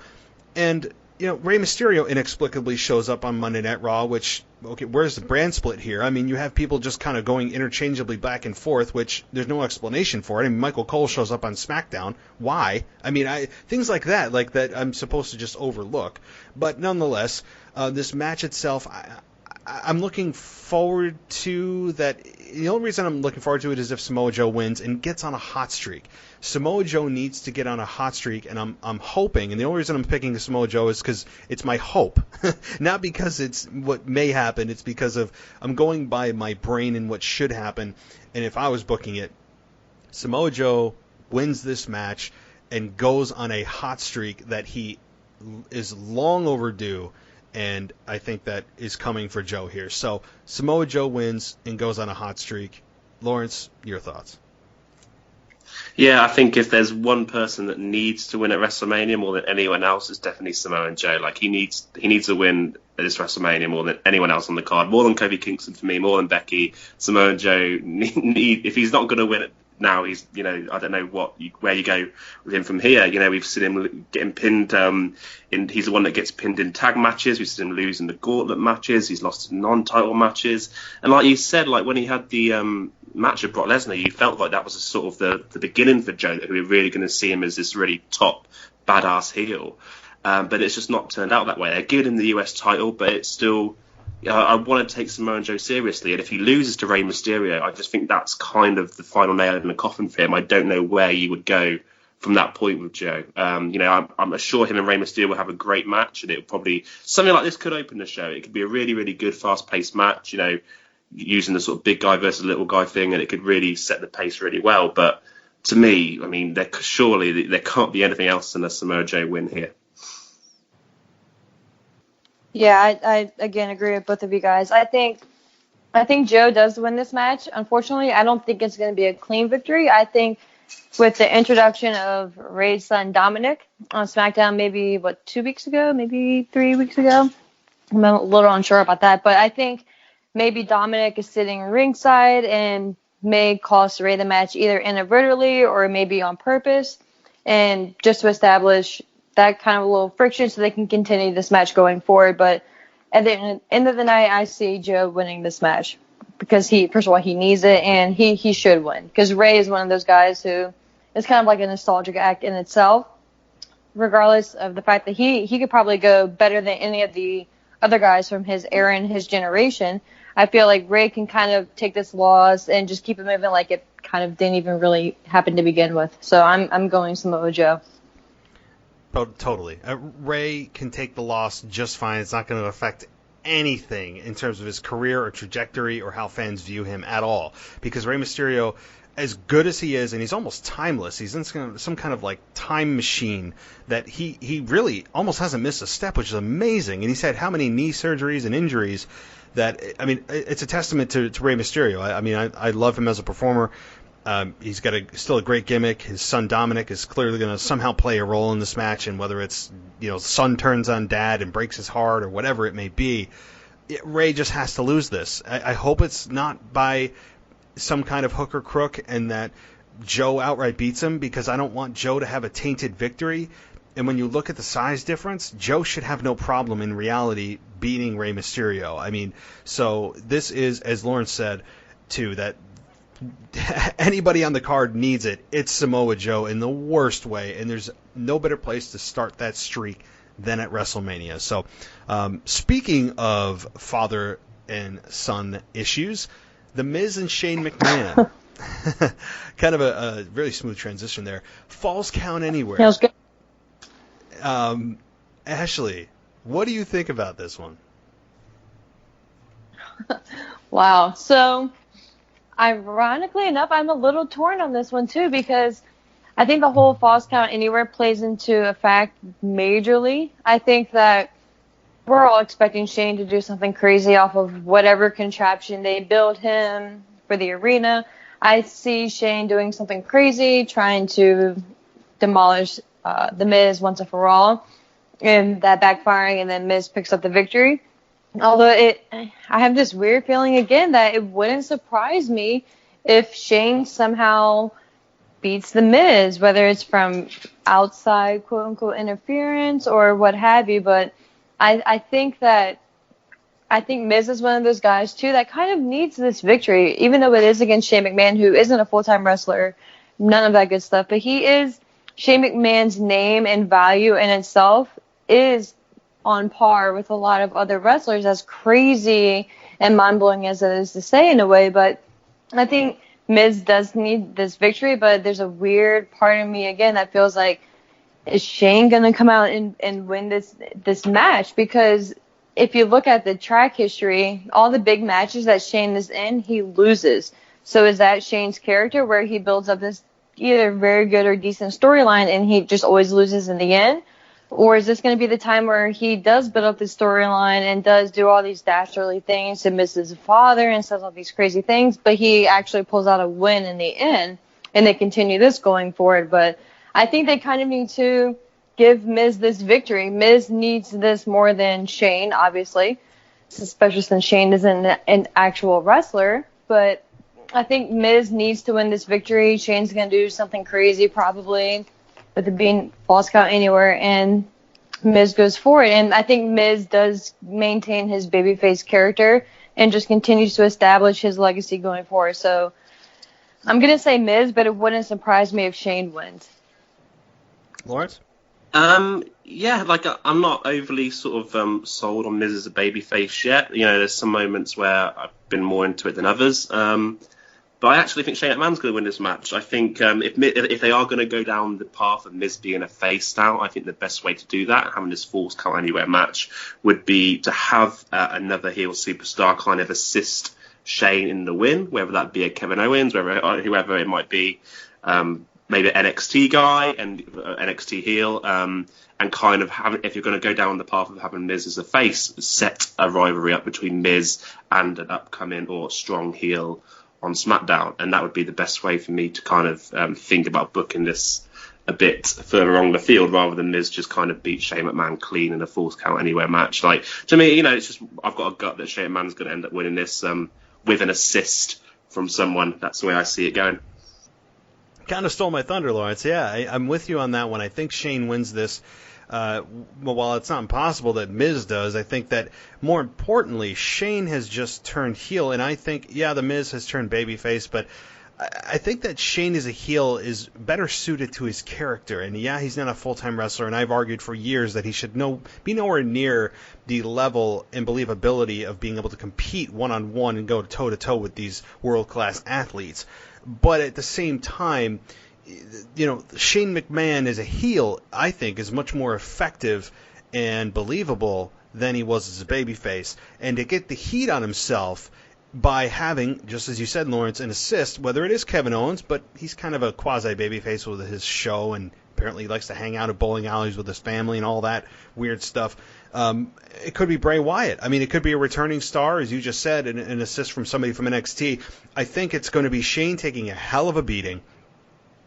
and Rey Mysterio inexplicably shows up on Monday Night Raw, which, okay, where's the brand split here? I mean, you have people just kind of going interchangeably back and forth, which there's no explanation for it. I mean, Michael Cole shows up on SmackDown. Why? I mean, things like that I'm supposed to just overlook. But nonetheless, this match itself, I'm looking forward to that. The only reason I'm looking forward to it is if Samoa Joe wins and gets on a hot streak. Samoa Joe needs to get on a hot streak, and I'm hoping, and the only reason I'm picking Samoa Joe is because it's my hope, not because it's what may happen. It's because I'm going by my brain and what should happen. And if I was booking it, Samoa Joe wins this match and goes on a hot streak that he is long overdue. And I think that is coming for Joe here. So Samoa Joe wins and goes on a hot streak. Lawrence, your thoughts? Yeah, I think if there's one person that needs to win at WrestleMania more than anyone else, it's definitely Samoa Joe. Like he needs to win at this WrestleMania more than anyone else on the card, more than Kofi Kingston for me, more than Becky. Samoa Joe if he's not going to win it now, he's I don't know where you go with him from here. We've seen him getting pinned. He's the one that gets pinned in tag matches. We've seen him lose in the gauntlet matches. He's lost in non-title matches. And like you said, like when he had the match with Brock Lesnar, you felt like that was a sort of the beginning for Joe, that we were really going to see him as this really top badass heel. But it's just not turned out that way. They're giving him the US title, but it's still. I want to take Samoa Joe seriously, and if he loses to Rey Mysterio, I just think that's kind of the final nail in the coffin for him. I don't know where you would go from that point with Joe. I'm sure him and Rey Mysterio will have a great match, and it probably something like this could open the show. It could be a really, really good, fast-paced match. Using the sort of big guy versus little guy thing, and it could really set the pace really well. But to me, I mean, there can't be anything else than a Samoa Joe win here. Yeah, I again agree with both of you guys. I think Joe does win this match. Unfortunately, I don't think it's going to be a clean victory. I think with the introduction of Rey's son Dominic on SmackDown, maybe 2 weeks ago, maybe 3 weeks ago, I'm a little unsure about that, but I think maybe Dominic is sitting ringside and may cost Rey the match either inadvertently or maybe on purpose, and just to establish that kind of a little friction so they can continue this match going forward. But at the end of the night, I see Joe winning this match because first of all, he needs it, and he should win, because Rey is one of those guys who is kind of like a nostalgic act in itself, regardless of the fact that he could probably go better than any of the other guys from his era and his generation. I feel like Rey can kind of take this loss and just keep it moving like it kind of didn't even really happen to begin with. So I'm going Samoa Joe. Oh, totally. Rey can take the loss just fine. It's not going to affect anything in terms of his career or trajectory or how fans view him at all. Because Rey Mysterio, as good as he is, and he's almost timeless, he's in some kind of like time machine that he really almost hasn't missed a step, which is amazing. And he's had how many knee surgeries and injuries that, I mean, it's a testament to Rey Mysterio. I love him as a performer. He's got still a great gimmick. His son Dominic is clearly going to somehow play a role in this match, and whether it's son turns on dad and breaks his heart or whatever it may be, Rey just has to lose this. I hope it's not by some kind of hook or crook and that Joe outright beats him, because I don't want Joe to have a tainted victory. And when you look at the size difference, Joe should have no problem in reality beating Rey Mysterio. I mean, so this is, as Lawrence said, too, that anybody on the card needs it. It's Samoa Joe in the worst way, and there's no better place to start that streak than at WrestleMania. So, speaking of father and son issues, The Miz and Shane McMahon. Kind of a really smooth transition there. Falls Count Anywhere. Feels good. Ashley, what do you think about this one? Wow. So, ironically enough, I'm a little torn on this one too, because I think the whole Falls Count Anywhere plays into a fact majorly. I think that we're all expecting Shane to do something crazy off of whatever contraption they build him for the arena. I see Shane doing something crazy, trying to demolish The Miz once and for all, and that backfiring, and then Miz picks up the victory. Although I have this weird feeling again that it wouldn't surprise me if Shane somehow beats The Miz, whether it's from outside quote-unquote interference or what have you. But I think Miz is one of those guys, too, that kind of needs this victory, even though it is against Shane McMahon, who isn't a full-time wrestler, none of that good stuff. But Shane McMahon's name and value in itself is on par with a lot of other wrestlers, as crazy and mind-blowing as it is to say in a way. But I think Miz does need this victory, but there's a weird part of me, again, that feels like, is Shane going to come out and win this match? Because if you look at the track history, all the big matches that Shane is in, he loses. So is that Shane's character, where he builds up this either very good or decent storyline and he just always loses in the end? Or is this going to be the time where he does build up this storyline and does do all these dastardly things to miss his father and says all these crazy things, but he actually pulls out a win in the end, and they continue this going forward? But I think they kind of need to give Miz this victory. Miz needs this more than Shane, obviously, especially since Shane isn't an actual wrestler. But I think Miz needs to win this victory. Shane's going to do something crazy probably, with it being Falls Count Anywhere, and Miz goes for it. And I think Miz does maintain his babyface character and just continues to establish his legacy going forward. So I'm going to say Miz, but it wouldn't surprise me if Shane wins. Lawrence? Yeah, like I'm not overly sort of sold on Miz as a babyface yet. You know, there's some moments where I've been more into it than others. But I actually think Shane McMahon's going to win this match. I think if they are going to go down the path of Miz being a face now, I think the best way to do that, having this Falls Count Anywhere match, would be to have another heel superstar kind of assist Shane in the win, whether that be a Kevin Owens, whoever it might be, maybe an NXT guy and NXT heel, and kind of if you're going to go down the path of having Miz as a face, set a rivalry up between Miz and an upcoming or strong heel on SmackDown, and that would be the best way for me to kind of think about booking this a bit further along the field, rather than Miz just kind of beat Shane McMahon clean in a Falls Count Anywhere match. Like, to me, you know, it's just, I've got a gut that Shane McMahon's going to end up winning this with an assist from someone. That's the way I see it going. Kind of stole my thunder, Lawrence. Yeah, I'm with you on that one. I think Shane wins this. While it's not impossible that Miz does, I think that more importantly, Shane has just turned heel, and I think, yeah, the Miz has turned babyface, but I think that Shane as a heel is better suited to his character. And yeah, he's not a full-time wrestler, and I've argued for years that he should be nowhere near the level and believability of being able to compete one-on-one and go toe-to-toe with these world-class athletes. But at the same time, you know, Shane McMahon as a heel, I think, is much more effective and believable than he was as a babyface. And to get the heat on himself by having, just as you said, Lawrence, an assist, whether it is Kevin Owens, but he's kind of a quasi-babyface with his show, and apparently he likes to hang out at bowling alleys with his family and all that weird stuff. It could be Bray Wyatt. I mean, it could be a returning star, as you just said, an assist from somebody from NXT. I think it's going to be Shane taking a hell of a beating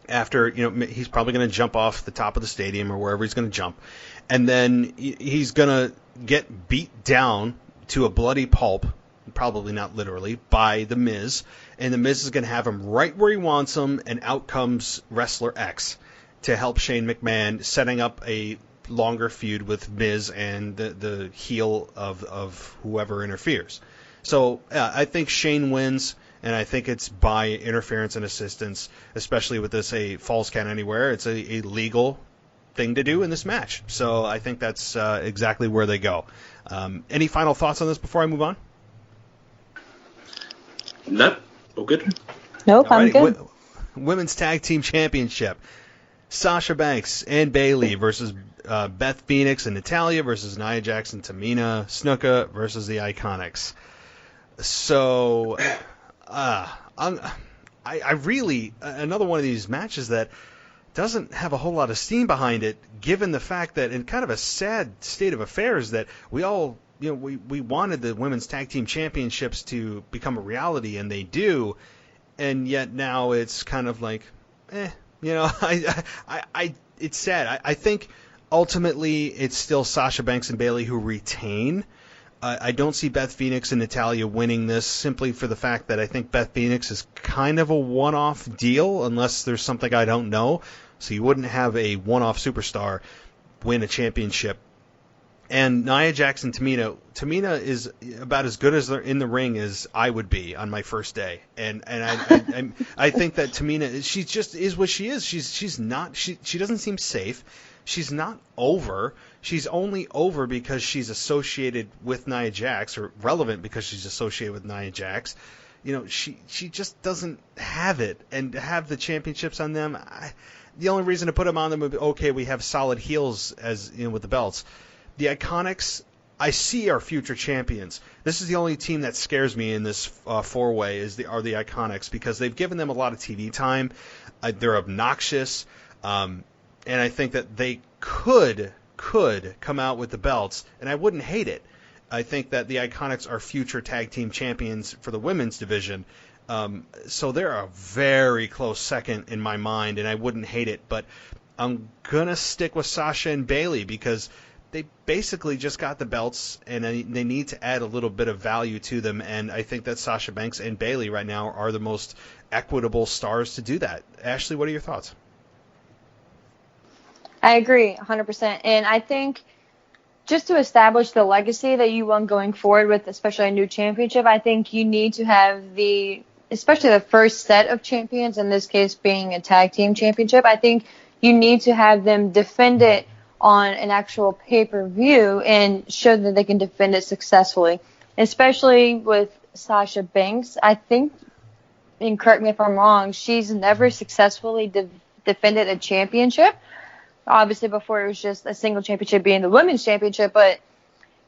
after, you know, he's probably going to jump off the top of the stadium or wherever he's going to jump. And then he's going to get beat down to a bloody pulp probably not literally, by The Miz. And The Miz is going to have him right where he wants him, and out comes Wrestler X to help Shane McMahon, setting up a longer feud with Miz and the heel of whoever interferes. So I think Shane wins, and I think it's by interference and assistance, especially with this a Falls Count Anywhere. It's a legal thing to do in this match. So I think that's exactly where they go. Any final thoughts on this before I move on? No, all good. Nope, I'm good. Women's Tag Team Championship. Sasha Banks and Bayley versus Beth Phoenix and Natalya versus Nia Jax and Tamina Snuka versus the Iconics. So, I really, another one of these matches that doesn't have a whole lot of steam behind it, given the fact that in kind of a sad state of affairs that we all, we wanted the Women's Tag Team Championships to become a reality, and they do, and yet now it's kind of like, it's sad. I think ultimately it's still Sasha Banks and Bayley who retain. I don't see Beth Phoenix and Natalya winning this simply for the fact that I think Beth Phoenix is kind of a one-off deal unless there's something I don't know. So you wouldn't have a one-off superstar win a championship. And Nia Jax and Tamina is about as good as in the ring as I would be on my first day. And I think that Tamina, she just is what she is. She's not, she doesn't seem safe. She's not over. She's only over because she's associated with Nia Jax, or relevant because she's associated with Nia Jax. She just doesn't have it. And to have the championships on them, the only reason to put them on them would be, okay, we have solid heels as with the belts. The Iconics, I see our future champions. This is the only team that scares me in this four-way are the Iconics, because they've given them a lot of TV time. They're obnoxious. And I think that they could come out with the belts, and I wouldn't hate it. I think that the Iconics are future tag team champions for the women's division. So they're a very close second in my mind, and I wouldn't hate it. But I'm going to stick with Sasha and Bayley because they basically just got the belts, and they need to add a little bit of value to them. And I think that Sasha Banks and Bayley right now are the most equitable stars to do that. Ashley, what are your thoughts? I agree 100%. And I think just to establish the legacy that you want going forward with, especially a new championship, I think you need to have especially the first set of champions, in this case being a tag team championship, I think you need to have them defend it on an actual pay-per-view and show that they can defend it successfully. Especially with Sasha Banks, I think, and correct me if I'm wrong, she's never successfully defended a championship. Obviously, before it was just a single championship being the women's championship. But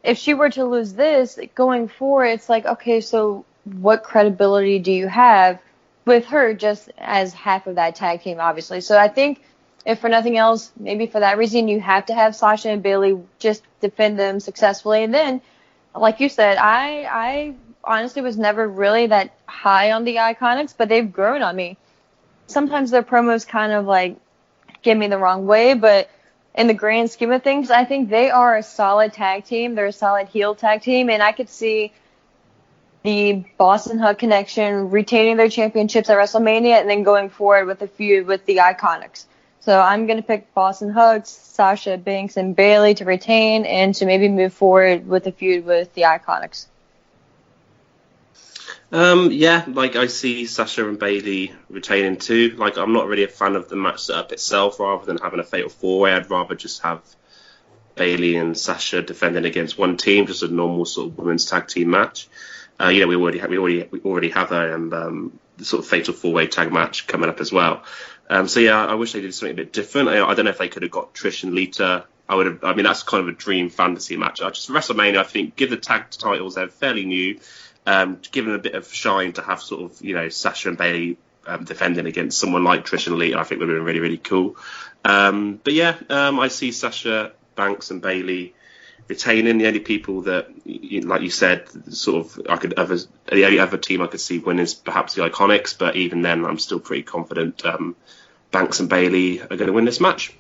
if she were to lose this, going forward, it's like, okay, so what credibility do you have with her just as half of that tag team, obviously? So I think, if for nothing else, maybe for that reason, you have to have Sasha and Bayley just defend them successfully. And then, like you said, I honestly was never really that high on the Iconics, but they've grown on me. Sometimes their promos kind of like get me the wrong way, but in the grand scheme of things, I think they are a solid tag team. They're a solid heel tag team, and I could see the Boston Hug Connection retaining their championships at WrestleMania and then going forward with a feud with the Iconics. So I'm going to pick Boston Hug, Sasha Banks, and Bayley to retain and to maybe move forward with a feud with the Iconics. I see Sasha and Bayley retaining too. Like, I'm not really a fan of the match setup itself. Rather than having a fatal four-way, I'd rather just have Bayley and Sasha defending against one team, just a normal sort of women's tag team match. We already have a sort of fatal four-way tag match coming up as well. I wish they did something a bit different. I don't know if they could have got Trish and Lita. That's kind of a dream fantasy match. Just for WrestleMania, I think give the tag titles, they're fairly new. Give them a bit of shine to have sort of, Sasha and Bayley defending against someone like Trish and Lita. I think would have been really, really cool. I see Sasha Banks and Bayley retaining. The only people that, like you said, sort of the only other team I could see win is perhaps the Iconics, but even then I'm still pretty confident Banks and Bayley are going to win this match.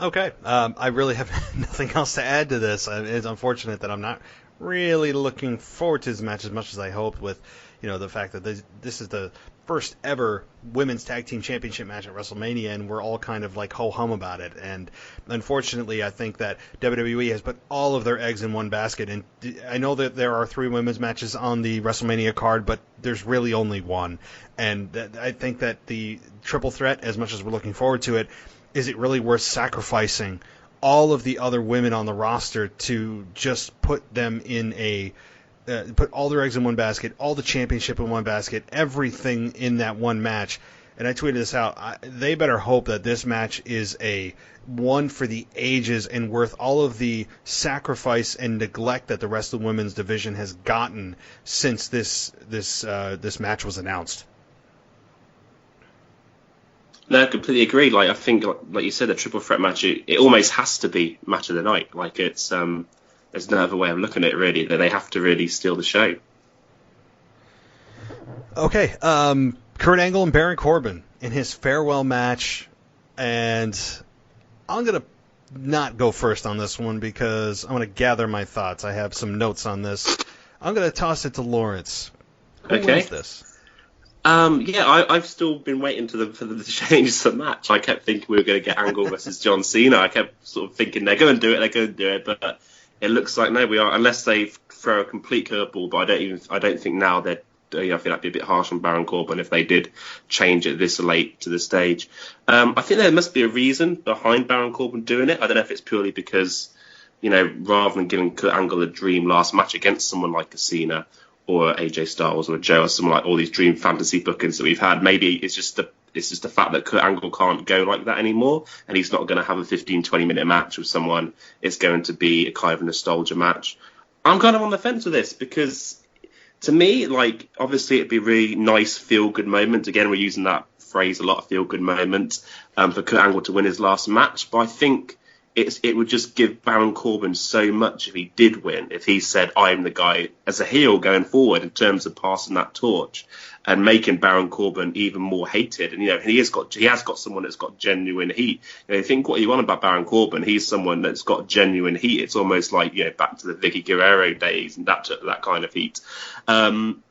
Okay. I really have nothing else to add to this. It's unfortunate that I'm not really looking forward to this match as much as I hoped, with the fact that this is the first ever women's tag team championship match at WrestleMania, and we're all kind of like ho-hum about it. And unfortunately, I think that WWE has put all of their eggs in one basket. And I know that there are 3 women's matches on the WrestleMania card, but there's really only one. And I think that the triple threat, as much as we're looking forward to it, is it really worth sacrificing all of the other women on the roster to just put them in put all their eggs in one basket, all the championship in one basket, everything in that one match? And I tweeted this out. They better hope that this match is a one for the ages and worth all of the sacrifice and neglect that the rest of the women's division has gotten since this match was announced. No, I completely agree. Like, I think, like you said, the triple threat match, it almost has to be match of the night. Like, it's there's no other way of looking at it, really. That they have to really steal the show. Okay, Kurt Angle and Baron Corbin in his farewell match, and I'm gonna not go first on this one because I'm gonna gather my thoughts. I have some notes on this. I'm gonna toss it to Lawrence. Who wins this? I've still been waiting for them to change the match. I kept thinking we were going to get Angle versus John Cena. I kept sort of thinking they're going to do it, but it looks like no, we are, unless they throw a complete curveball. But I don't think now that I feel that'd be a bit harsh on Baron Corbin if they did change it this late to the stage. I think there must be a reason behind Baron Corbin doing it. I don't know if it's purely because rather than giving Kurt Angle a dream last match against someone like a Cena or AJ Styles or Joe or someone like all these dream fantasy bookings that we've had, maybe it's just the fact that Kurt Angle can't go like that anymore, and he's not going to have a 15-20 minute match with someone. It's going to be a kind of nostalgia match. I'm kind of on the fence with this because to me, like, obviously it'd be a really nice feel good moment. Again, we're using that phrase a lot, feel good moment, for Kurt Angle to win his last match, but I think it would just give Baron Corbin so much if he did win, if he said, I'm the guy as a heel going forward in terms of passing that torch and making Baron Corbin even more hated. And, he has got someone that's got genuine heat. Think what you want about Baron Corbin. He's someone that's got genuine heat. It's almost like, back to the Vicky Guerrero days and that kind of heat. I'm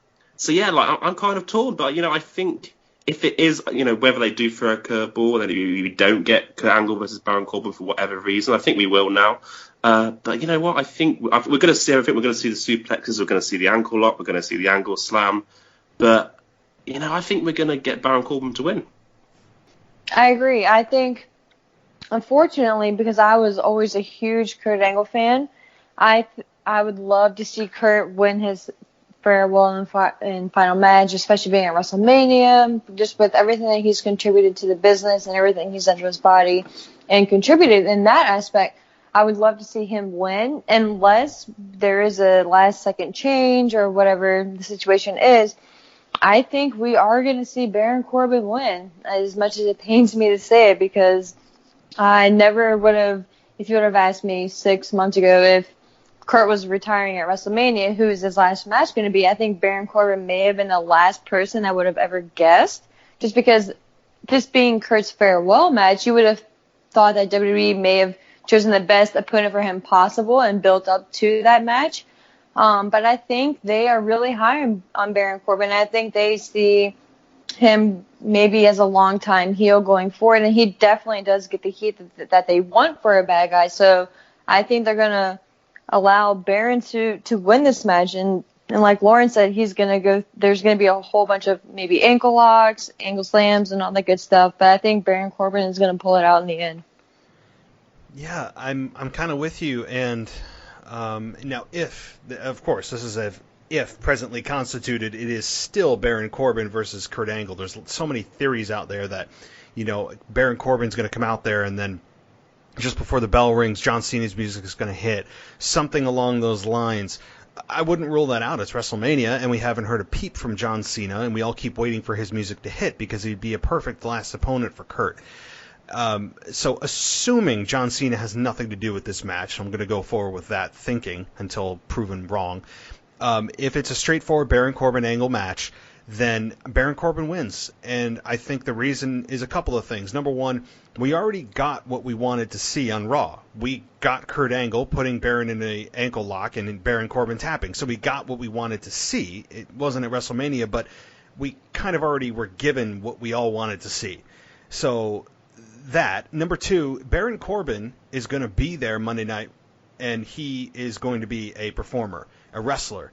kind of torn, but, I think if it is, whether they do throw a curveball, then we don't get Kurt Angle versus Baron Corbin for whatever reason. I think we will now. But you know what? I think we're going to see everything. We're going to see the suplexes. We're going to see the ankle lock. We're going to see the angle slam. But, I think we're going to get Baron Corbin to win. I agree. I think, unfortunately, because I was always a huge Kurt Angle fan, I would love to see Kurt win his farewell and final match, especially being at WrestleMania, just with everything that he's contributed to the business and everything he's done to his body and contributed in that aspect. I would love to see him win, unless there is a last-second change or whatever the situation is. I think we are going to see Baron Corbin win, as much as it pains me to say it, because I never would have, if you would have asked me 6 months ago if Kurt was retiring at WrestleMania, who is his last match going to be, I think Baron Corbin may have been the last person I would have ever guessed, just because this being Kurt's farewell match, you would have thought that WWE may have chosen the best opponent for him possible and built up to that match. But I think they are really high on Baron Corbin. I think they see him maybe as a long-time heel going forward, and he definitely does get the heat that they want for a bad guy. So I think they're going to allow Baron to win this match. And like Lauren said, there's going to be a whole bunch of maybe ankle locks, ankle slams, and all that good stuff. But I think Baron Corbin is going to pull it out in the end. Yeah, I'm kind of with you. And now, of course, this is if presently constituted, it is still Baron Corbin versus Kurt Angle. There's so many theories out there that, Baron Corbin's going to come out there and then just before the bell rings, John Cena's music is going to hit. Something along those lines. I wouldn't rule that out. It's WrestleMania, and we haven't heard a peep from John Cena, and we all keep waiting for his music to hit because he'd be a perfect last opponent for Kurt. So assuming John Cena has nothing to do with this match, I'm going to go forward with that thinking until proven wrong. If it's a straightforward Baron Corbin Angle match, then Baron Corbin wins. And I think the reason is a couple of things. Number one, we already got what we wanted to see on Raw. We got Kurt Angle putting Baron in an ankle lock and Baron Corbin tapping. So we got what we wanted to see. It wasn't at WrestleMania, but we kind of already were given what we all wanted to see. So that. Number two, Baron Corbin is going to be there Monday night, and he is going to be a performer, a wrestler.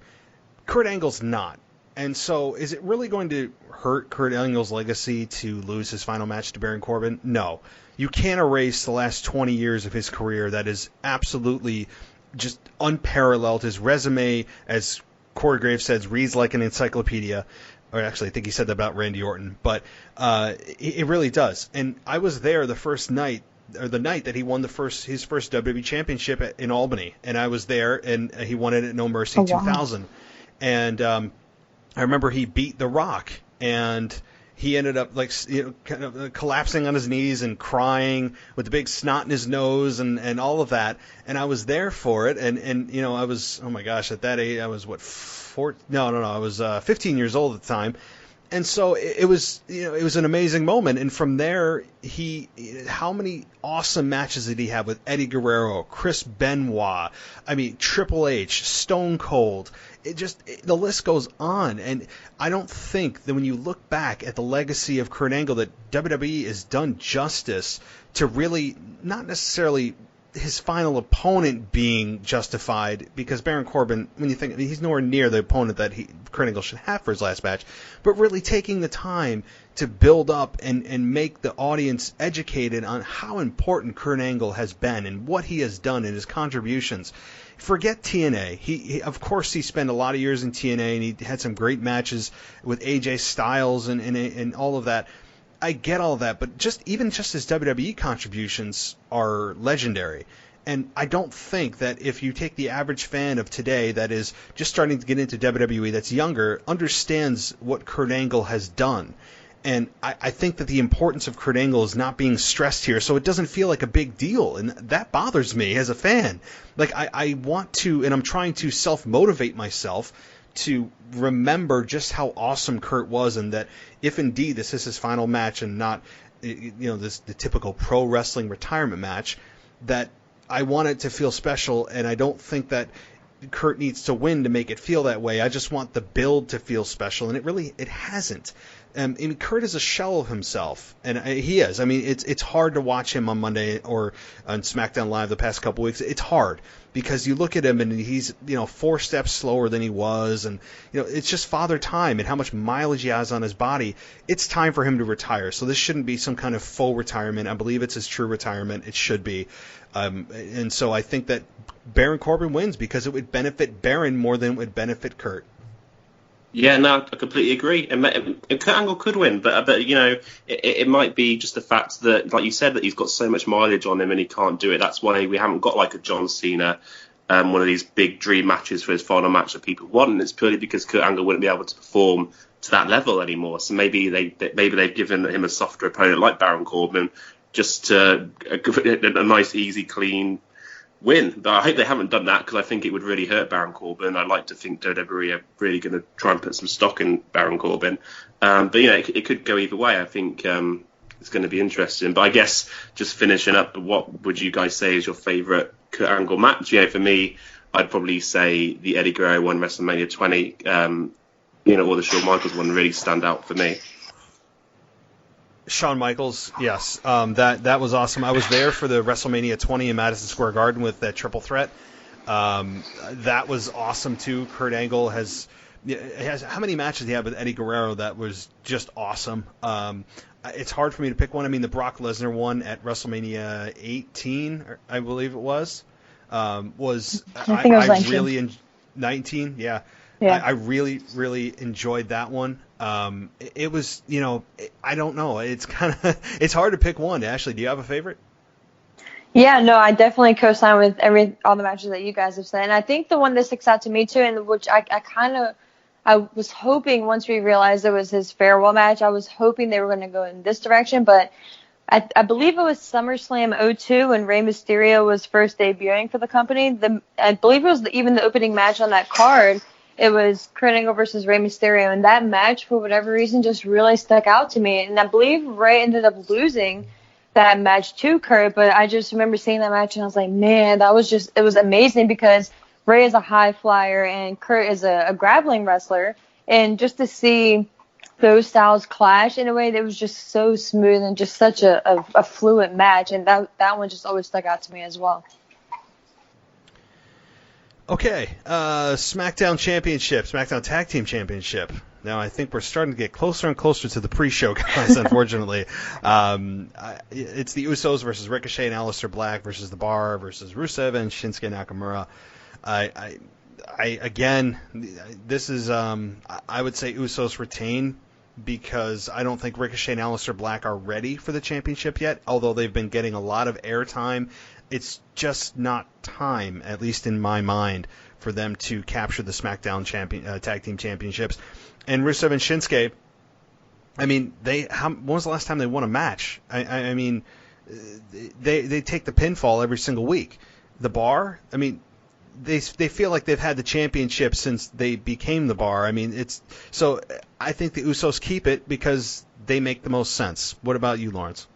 Kurt Angle's not. And so is it really going to hurt Kurt Angle's legacy to lose his final match to Baron Corbin? No. You can't erase the last 20 years of his career. That is absolutely just unparalleled. His resume, as Corey Graves says, reads like an encyclopedia. Or actually, I think he said that about Randy Orton. But it really does. And I was there the first night, or the night that he won his first WWE Championship in Albany. And I was there, and he won it at No Mercy 2000. And I remember he beat The Rock, and he ended up kind of collapsing on his knees and crying with the big snot in his nose and all of that. And I was there for it, and I was, oh my gosh, at that age I was I was 15 years old at the time. And so it was an amazing moment. And from there, how many awesome matches did he have with Eddie Guerrero, Chris Benoit, Triple H, Stone Cold. The list goes on. And I don't think that when you look back at the legacy of Kurt Angle that WWE has done justice to really not necessarily his final opponent being justified, because Baron Corbin, when you think, he's nowhere near the opponent that Kurt Angle should have for his last match, but really taking the time to build up and make the audience educated on how important Kurt Angle has been and what he has done and his contributions. Forget TNA. He of course he spent a lot of years in TNA, and he had some great matches with AJ Styles and all of that. I get all that, but just his WWE contributions are legendary. And I don't think that if you take the average fan of today that is just starting to get into WWE, that's younger, understands what Kurt Angle has done. And I think that the importance of Kurt Angle is not being stressed here, so it doesn't feel like a big deal. And that bothers me as a fan. Like, I want to, and I'm trying to self-motivate myself to remember just how awesome Kurt was, and that if indeed this is his final match and not the typical pro wrestling retirement match, that I want it to feel special. And I don't think that Kurt needs to win to make it feel that way. I just want the build to feel special, and it hasn't. Kurt is a shell of himself, and he is. It's hard to watch him on Monday or on SmackDown Live the past couple weeks. It's hard because you look at him and he's 4 steps slower than he was, and it's just father time and how much mileage he has on his body. It's time for him to retire. So this shouldn't be some kind of faux retirement. I believe it's his true retirement. It should be, and so I think that Baron Corbin wins because it would benefit Baron more than it would benefit Kurt. Yeah, no, I completely agree. And Kurt Angle could win, but it might be just the fact that, like you said, that he's got so much mileage on him and he can't do it. That's why we haven't got like a John Cena, one of these big dream matches for his final match that people want. And it's purely because Kurt Angle wouldn't be able to perform to that level anymore. So maybe they've given him a softer opponent like Baron Corbin, just a nice, easy, clean win. But I hope they haven't done that, because I think it would really hurt Baron Corbin. I'd like to think WWE are really going to try and put some stock in Baron Corbin. But it could go either way. I think it's going to be interesting. But I guess just finishing up, what would you guys say is your favourite Kurt Angle match? For me, I'd probably say the Eddie Guerrero one, WrestleMania 20, or the Shawn Michaels one really stand out for me. Shawn Michaels, yes. That was awesome. I was there for the WrestleMania 20 in Madison Square Garden with that triple threat. That was awesome too. Kurt Angle has how many matches he had with Eddie Guerrero that was just awesome. It's hard for me to pick one. The Brock Lesnar one at WrestleMania 18, I believe it was. I think it was 19. Really 19, yeah. Yeah. I really, really enjoyed that one. It was, I don't know. It's it's hard to pick one. Ashley, do you have a favorite? Yeah, no, I definitely co-sign with all the matches that you guys have said. And I think the one that sticks out to me too, and which I was hoping once we realized it was his farewell match, I was hoping they were going to go in this direction, but I believe it was SummerSlam 02 when Rey Mysterio was first debuting for the company. I believe it was even the opening match on that card. it was Kurt Angle versus Rey Mysterio, and that match, for whatever reason, just really stuck out to me. And I believe Rey ended up losing that match to Kurt, but I just remember seeing that match, and I was like, man, it was amazing, because Rey is a high flyer, and Kurt is a grappling wrestler, and just to see those styles clash in a way that was just so smooth and just such a fluid match, and that one just always stuck out to me as well. Okay, SmackDown Championship, SmackDown Tag Team Championship. Now, I think we're starting to get closer and closer to the pre-show, guys, unfortunately. It's the Usos versus Ricochet and Aleister Black versus The Bar versus Rusev and Shinsuke Nakamura. Again, this is, I would say Usos retain, because I don't think Ricochet and Aleister Black are ready for the championship yet, although they've been getting a lot of airtime. It's just not time, at least in my mind, for them to capture the SmackDown Tag Team Championships. And Rusev and Shinsuke, I mean, when was the last time they won a match? I mean, they take the pinfall every single week. The Bar, I mean, they feel like they've had the championship since they became The Bar. I mean, so I think the Usos keep it because they make the most sense. What about you, Lawrence?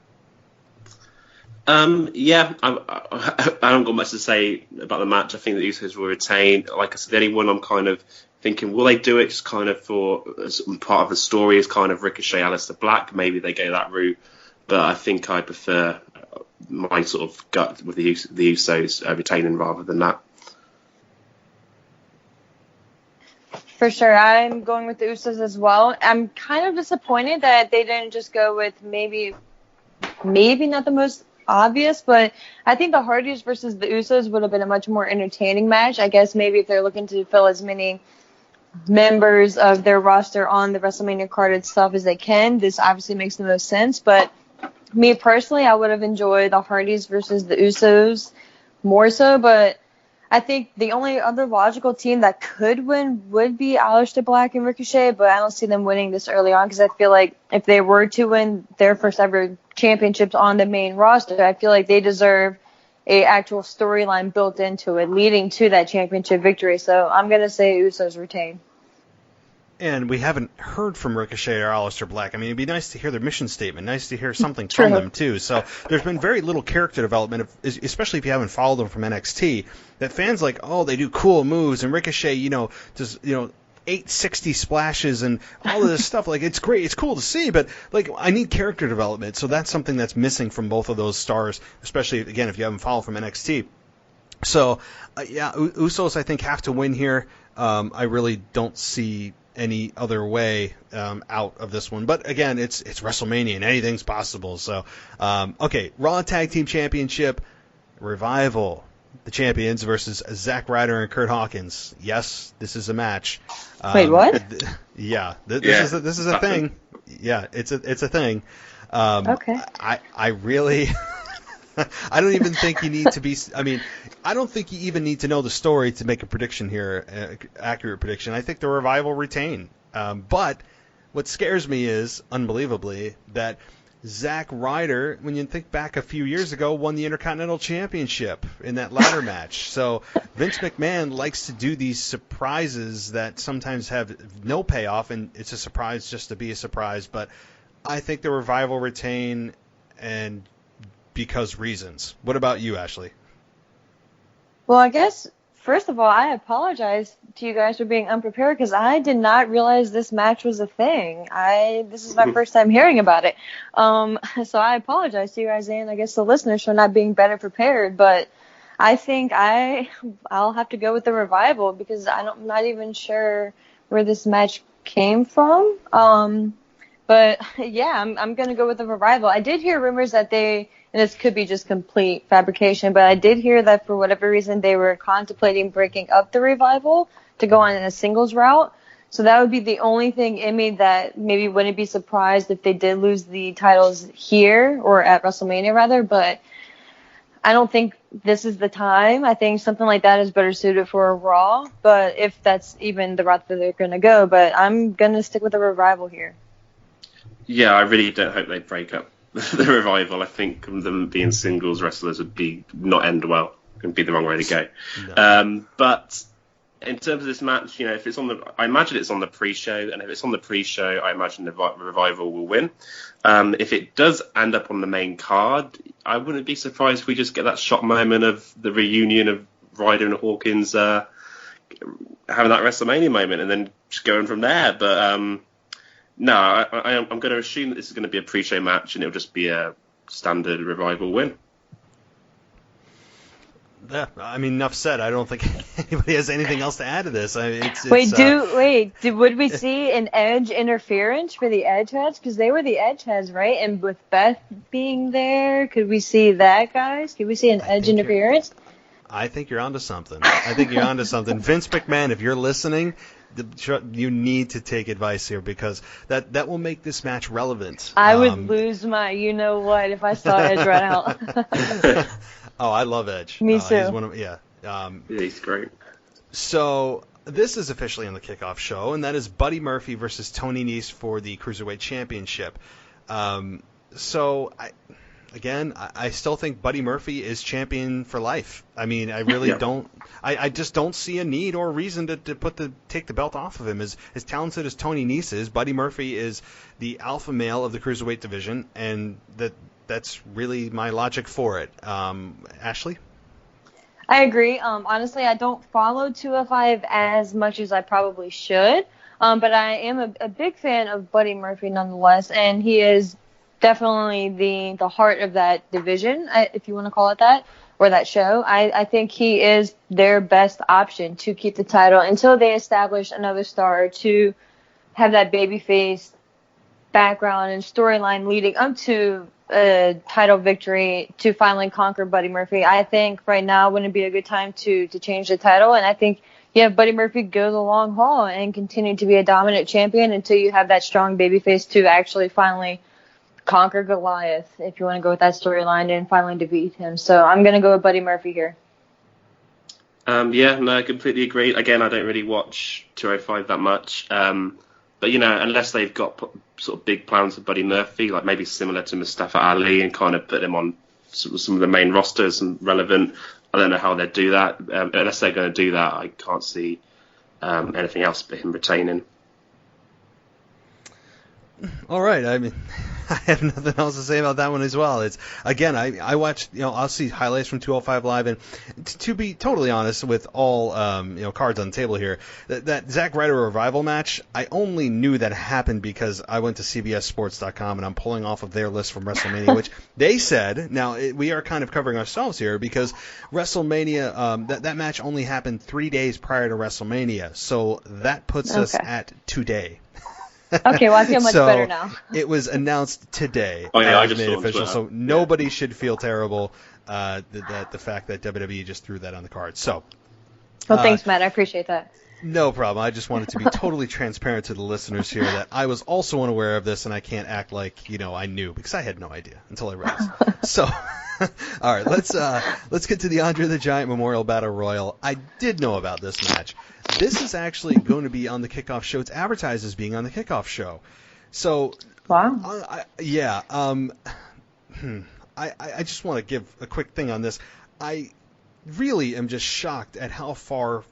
Yeah, I don't got much to say about the match. I think the Usos will retain. Like I said, the only one I'm kind of thinking, will they do it just kind of for part of the story is kind of Ricochet, Aleister Black? Maybe they go that route, but I think I prefer my sort of gut with the Usos retaining rather than that. For sure, I'm going with the Usos as well. I'm kind of disappointed that they didn't just go with maybe not the most obvious, but I think the Hardys versus the Usos would have been a much more entertaining match. I guess maybe if they're looking to fill as many members of their roster on the WrestleMania card itself as they can, this obviously makes the most sense. But me personally, I would have enjoyed the Hardys versus the Usos more so, but I think the only other logical team that could win would be Aleister Black and Ricochet, but I don't see them winning this early on, because I feel like if they were to win their first ever championships on the main roster, I feel like they deserve a actual storyline built into it leading to that championship victory. So I'm going to say Usos retain. And we haven't heard from Ricochet or Aleister Black. I mean, it'd be nice to hear their mission statement, nice to hear something from them, too. So there's been very little character development, especially if you haven't followed them from NXT, that fans like, oh, they do cool moves, and Ricochet, does, 860 splashes and all of this stuff. Like, it's great. It's cool to see, but, like, I need character development. So that's something that's missing from both of those stars, especially, again, if you haven't followed from NXT. So, Usos, I think, have to win here. I really don't see any other way out of this one. But again, it's WrestleMania and anything's possible. So, okay, Raw Tag Team Championship, Revival, the champions versus Zack Ryder and Kurt Hawkins. Yes, this is a match. Wait, what? This is a thing. Yeah, it's a thing. Okay. I really. I don't even think you need to be. I mean, I don't think you even need to know the story to make a prediction here, accurate prediction. I think the Revival retain. But what scares me is, unbelievably, that Zack Ryder, when you think back a few years ago, won the Intercontinental Championship in that ladder match. So Vince McMahon likes to do these surprises that sometimes have no payoff, and it's a surprise just to be a surprise. But I think the Revival retain, and because reasons. What about you, Ashley? Well, I guess, first of all, I apologize to you guys for being unprepared, because I did not realize this match was a thing. This is my first time hearing about it. So I apologize to you guys and I guess the listeners for not being better prepared, but I think I'll have to go with the Revival, because I'm not even sure where this match came from. But yeah, I'm going to go with the Revival. I did hear rumors that and this could be just complete fabrication, but I did hear that for whatever reason they were contemplating breaking up the Revival to go on a singles route. So that would be the only thing in me that maybe wouldn't be surprised if they did lose the titles here, or at WrestleMania rather, but I don't think this is the time. I think something like that is better suited for a Raw, but if that's even the route that they're going to go, but I'm going to stick with the Revival here. Yeah, I really don't hope they break up the Revival. I think them being singles wrestlers would not end well and be the wrong way to go. No. But in terms of this match, if it's I imagine it's on the pre-show, and if it's on the pre-show, I imagine the Revival will win. If it does end up on the main card, I wouldn't be surprised if we just get that shock moment of the reunion of Ryder and Hawkins having that WrestleMania moment, and then just going from there. But no, I'm going to assume that this is going to be a pre-show match, and it'll just be a standard Revival win. Yeah, I mean, enough said. I don't think anybody has anything else to add to this. Would we see an Edge interference for the Edge heads? Because they were the Edge heads, right? And with Beth being there, could we see that, guys? Could we see an Edge interference? I think you're onto something. Vince McMahon, if you're listening, you need to take advice here, because that will make this match relevant. I would lose my you-know-what if I saw Edge right out. Oh, I love Edge. Me too. He's great. So this is officially on the kickoff show, and that is Buddy Murphy versus Tony Nese for the Cruiserweight Championship. I still think Buddy Murphy is champion for life. I mean, I really don't. I just don't see a need or reason to take the belt off of him. As talented as Tony Nese is, Buddy Murphy is the alpha male of the Cruiserweight division, and that's really my logic for it. Ashley? I agree. Honestly, I don't follow 205 as much as I probably should, but I am a big fan of Buddy Murphy nonetheless, and he is definitely the heart of that division, if you want to call it that, or that show. I think he is their best option to keep the title until they establish another star to have that babyface background and storyline leading up to a title victory to finally conquer Buddy Murphy. I think right now wouldn't be a good time to change the title, and I think Buddy Murphy go the long haul and continue to be a dominant champion until you have that strong babyface to actually finally conquer Goliath, if you want to go with that storyline, and finally defeat him. So I'm going to go with Buddy Murphy here. I completely agree. Again, I don't really watch 205 that much. But, unless they've got sort of big plans for Buddy Murphy, like maybe similar to Mustafa Ali, and kind of put him on sort of some of the main rosters and relevant, I don't know how they'd do that. But unless they're going to do that, I can't see anything else but him retaining. All right. I mean, I have nothing else to say about that one as well. It's again, I watched, I'll see highlights from 205 Live, and to be totally honest with all, cards on the table here, that Zack Ryder Revival match, I only knew that happened because I went to CBSSports.com and I'm pulling off of their list from WrestleMania, which they said, now we are kind of covering ourselves here because WrestleMania, that match only happened 3 days prior to WrestleMania, so that puts us at today. Okay, well, I feel much better now. It was announced today. Oh, yeah, I just made saw it official, on so nobody should feel terrible the fact that WWE just threw that on the card. So, well, thanks, Matt. I appreciate that. No problem. I just wanted to be totally transparent to the listeners here that I was also unaware of this, and I can't act like I knew, because I had no idea until I read it. So, all right, let's get to the Andre the Giant Memorial Battle Royal. I did know about this match. This is actually going to be on the kickoff show. It's advertised as being on the kickoff show. So, wow. I just want to give a quick thing on this. I really am just shocked at how far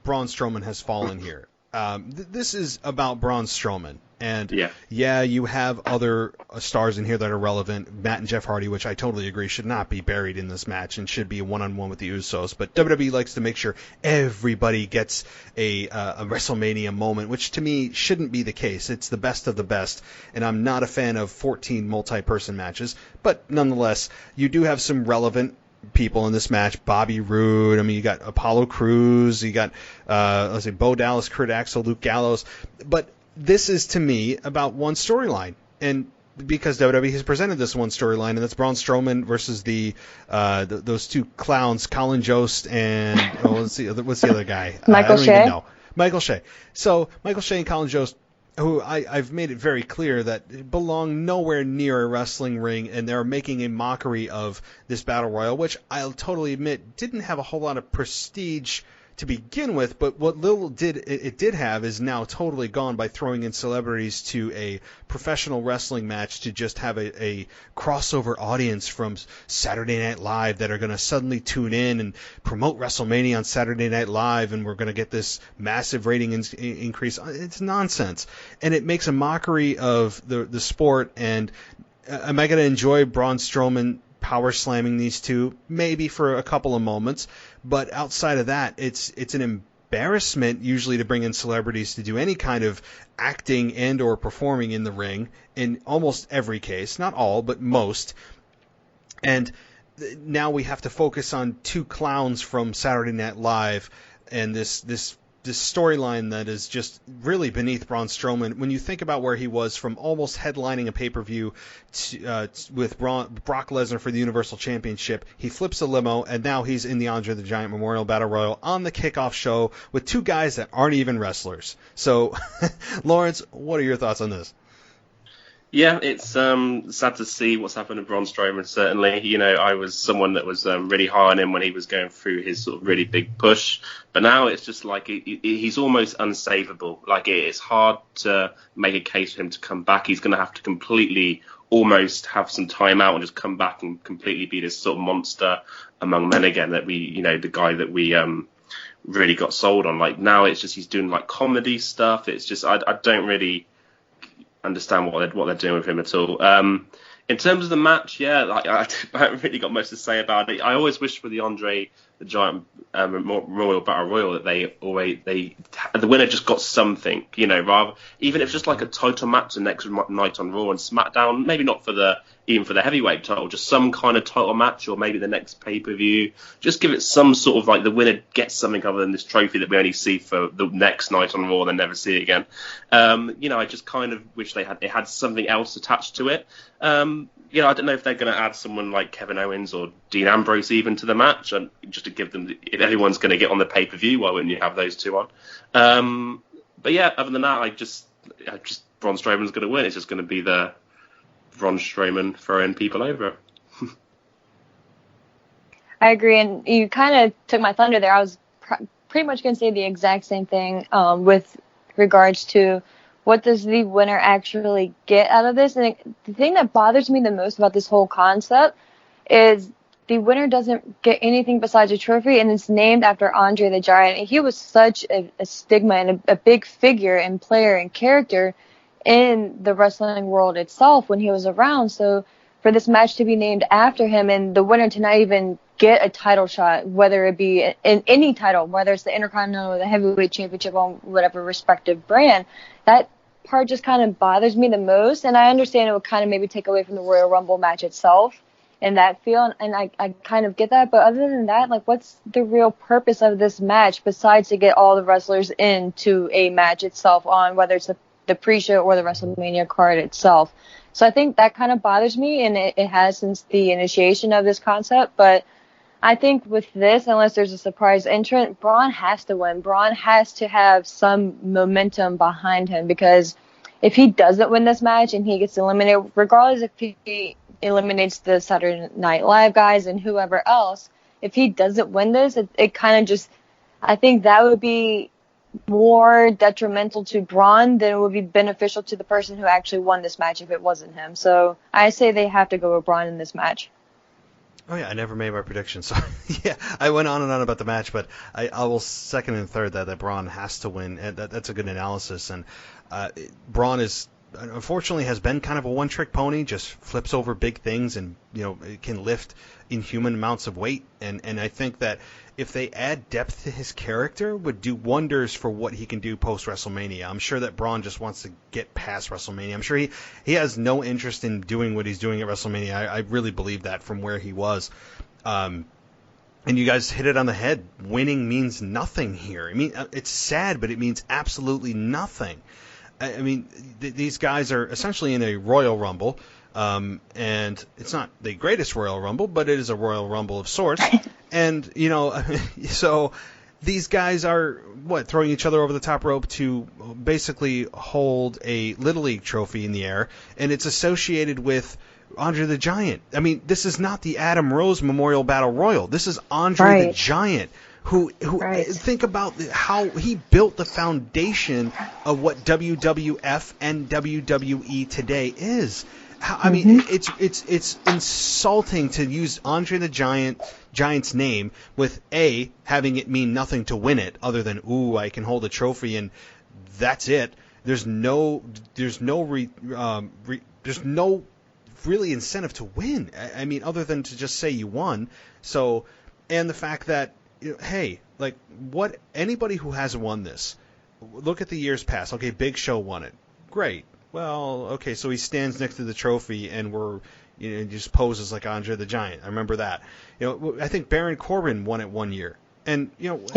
Braun Strowman has fallen here. This is about Braun Strowman. And you have other stars in here that are relevant. Matt and Jeff Hardy, which I totally agree should not be buried in this match and should be a one-on-one with the Usos. But WWE likes to make sure everybody gets a WrestleMania moment, which to me shouldn't be the case. It's the best of the best, and I'm not a fan of 14 multi-person matches. But nonetheless, you do have some relevant people in this match. Bobby Roode. I mean, you got Apollo Crews. You got Bo Dallas, Kurt Axel, Luke Gallows. But this is, to me, about one storyline, and because WWE has presented this one storyline, and that's Braun Strowman versus those two clowns, Colin Jost and what's the other guy? Michael Shea. Even know. Michael Shea. So Michael Shea and Colin Jost, who I've made it very clear that belong nowhere near a wrestling ring, and they're making a mockery of this battle royal, which I'll totally admit didn't have a whole lot of prestige to begin with, but what little it did have is now totally gone by throwing in celebrities to a professional wrestling match to just have a crossover audience from Saturday Night Live that are going to suddenly tune in and promote WrestleMania on Saturday Night Live, and we're going to get this massive rating increase. It's nonsense, and it makes a mockery of the sport. And am I going to enjoy Braun Strowman power slamming these two? Maybe for a couple of moments, but outside of that, it's an embarrassment usually to bring in celebrities to do any kind of acting and or performing in the ring in almost every case, not all, but most. And now we have to focus on two clowns from Saturday Night Live and this storyline that is just really beneath Braun Strowman. When you think about where he was from almost headlining a pay-per-view with Brock Lesnar for the Universal Championship, he flips a limo, and now he's in the Andre the Giant Memorial Battle Royal on the kickoff show with two guys that aren't even wrestlers. So, Lawrence, what are your thoughts on this? Yeah, it's sad to see what's happened to Braun Strowman, certainly. You know, I was someone that was really high on him when he was going through his sort of really big push. But now it's just like he's almost unsavable. Like, it's hard to make a case for him to come back. He's going to have to completely almost have some time out and just come back and completely be this sort of monster among men again that the guy that we really got sold on. Like, now it's just he's doing, like, comedy stuff. It's just, I don't really understand what they're doing with him at all. In terms of the match, yeah, like, I haven't really got much to say about it. I always wish for the Andre the Giant Royal Battle Royal that the winner just got something, rather, even if it's just like a title match the next night on Raw and SmackDown, maybe not even for the heavyweight title, just some kind of title match, or maybe the next pay-per-view. Just give it some sort of, like, the winner gets something other than this trophy that we only see for the next night on Raw and then never see it again. I just kind of wish it had something else attached to it. I don't know if they're going to add someone like Kevin Owens or Dean Ambrose even to the match, and just to give them, if everyone's going to get on the pay-per-view, why wouldn't you have those two on? But yeah, other than that, I just Braun Strowman's going to win. It's just going to be the Braun Strowman throwing people over. I agree, and you kind of took my thunder there. I was pretty much going to say the exact same thing with regards to what does the winner actually get out of this. And the thing that bothers me the most about this whole concept is the winner doesn't get anything besides a trophy, and it's named after Andre the Giant. He was such a stigma and a big figure and player and character in the wrestling world itself when he was around. So for this match to be named after him and the winner to not even get a title shot, whether it be in any title, whether it's the Intercontinental or the Heavyweight Championship on whatever respective brand, that part just kind of bothers me the most. And I understand it would kind of maybe take away from the Royal Rumble match itself and that feel, and I kind of get that. But other than that, like, what's the real purpose of this match besides to get all the wrestlers into a match itself on whether it's the pre-show or the WrestleMania card itself? So I think that kind of bothers me, and it has since the initiation of this concept. But I think with this, unless there's a surprise entrant, Braun has to win. Braun has to have some momentum behind him, because if he doesn't win this match and he gets eliminated, regardless if he eliminates the Saturday Night Live guys and whoever else, if he doesn't win this, it kind of just, I think that would be more detrimental to Braun than it would be beneficial to the person who actually won this match if it wasn't him. So I say they have to go with Braun in this match. Oh, yeah, I never made my prediction. So, yeah, I went on and on about the match, but I will second and third that Braun has to win. And that's a good analysis. And Braun unfortunately has been kind of a one-trick pony, just flips over big things and, can lift inhuman amounts of weight. And I think that if they add depth to his character, would do wonders for what he can do post-WrestleMania. I'm sure that Braun just wants to get past WrestleMania. I'm sure he has no interest in doing what he's doing at WrestleMania. I really believe that from where he was. And you guys hit it on the head. Winning means nothing here. I mean, it's sad, but it means absolutely nothing. I mean, these guys are essentially in a Royal Rumble. And it's not the greatest Royal Rumble, but it is a Royal Rumble of sorts. And, so these guys are, throwing each other over the top rope to basically hold a Little League trophy in the air, and it's associated with Andre the Giant. I mean, this is not the Adam Rose Memorial Battle Royal. This is Andre the Giant who Right. think about how he built the foundation of what WWF and WWE today is. I mean, it's insulting to use Andre the Giant's name with having it mean nothing to win it, other than I can hold a trophy and that's it. There's no really incentive to win. I mean, other than to just say you won. So, and the fact that hey, like anybody who has won this, look at the years past. Okay, Big Show won it. Great. Well, okay, so he stands next to the trophy and just poses like Andre the Giant. I remember that. I think Baron Corbin won it one year, and this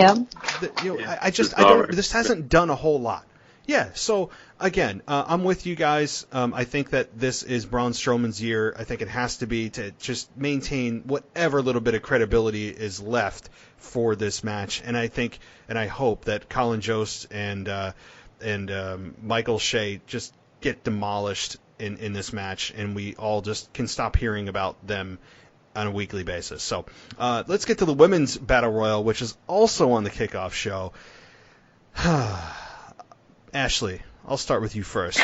hasn't done a whole lot. Yeah, so again, I'm with you guys. I think that this is Braun Strowman's year. I think it has to be to just maintain whatever little bit of credibility is left for this match, and I think and I hope that Colin Jost and Michael Shea just get demolished in this match, and we all just can stop hearing about them on a weekly basis. So let's get to the women's battle royal, which is also on the kickoff show. Ashley, I'll start with you first.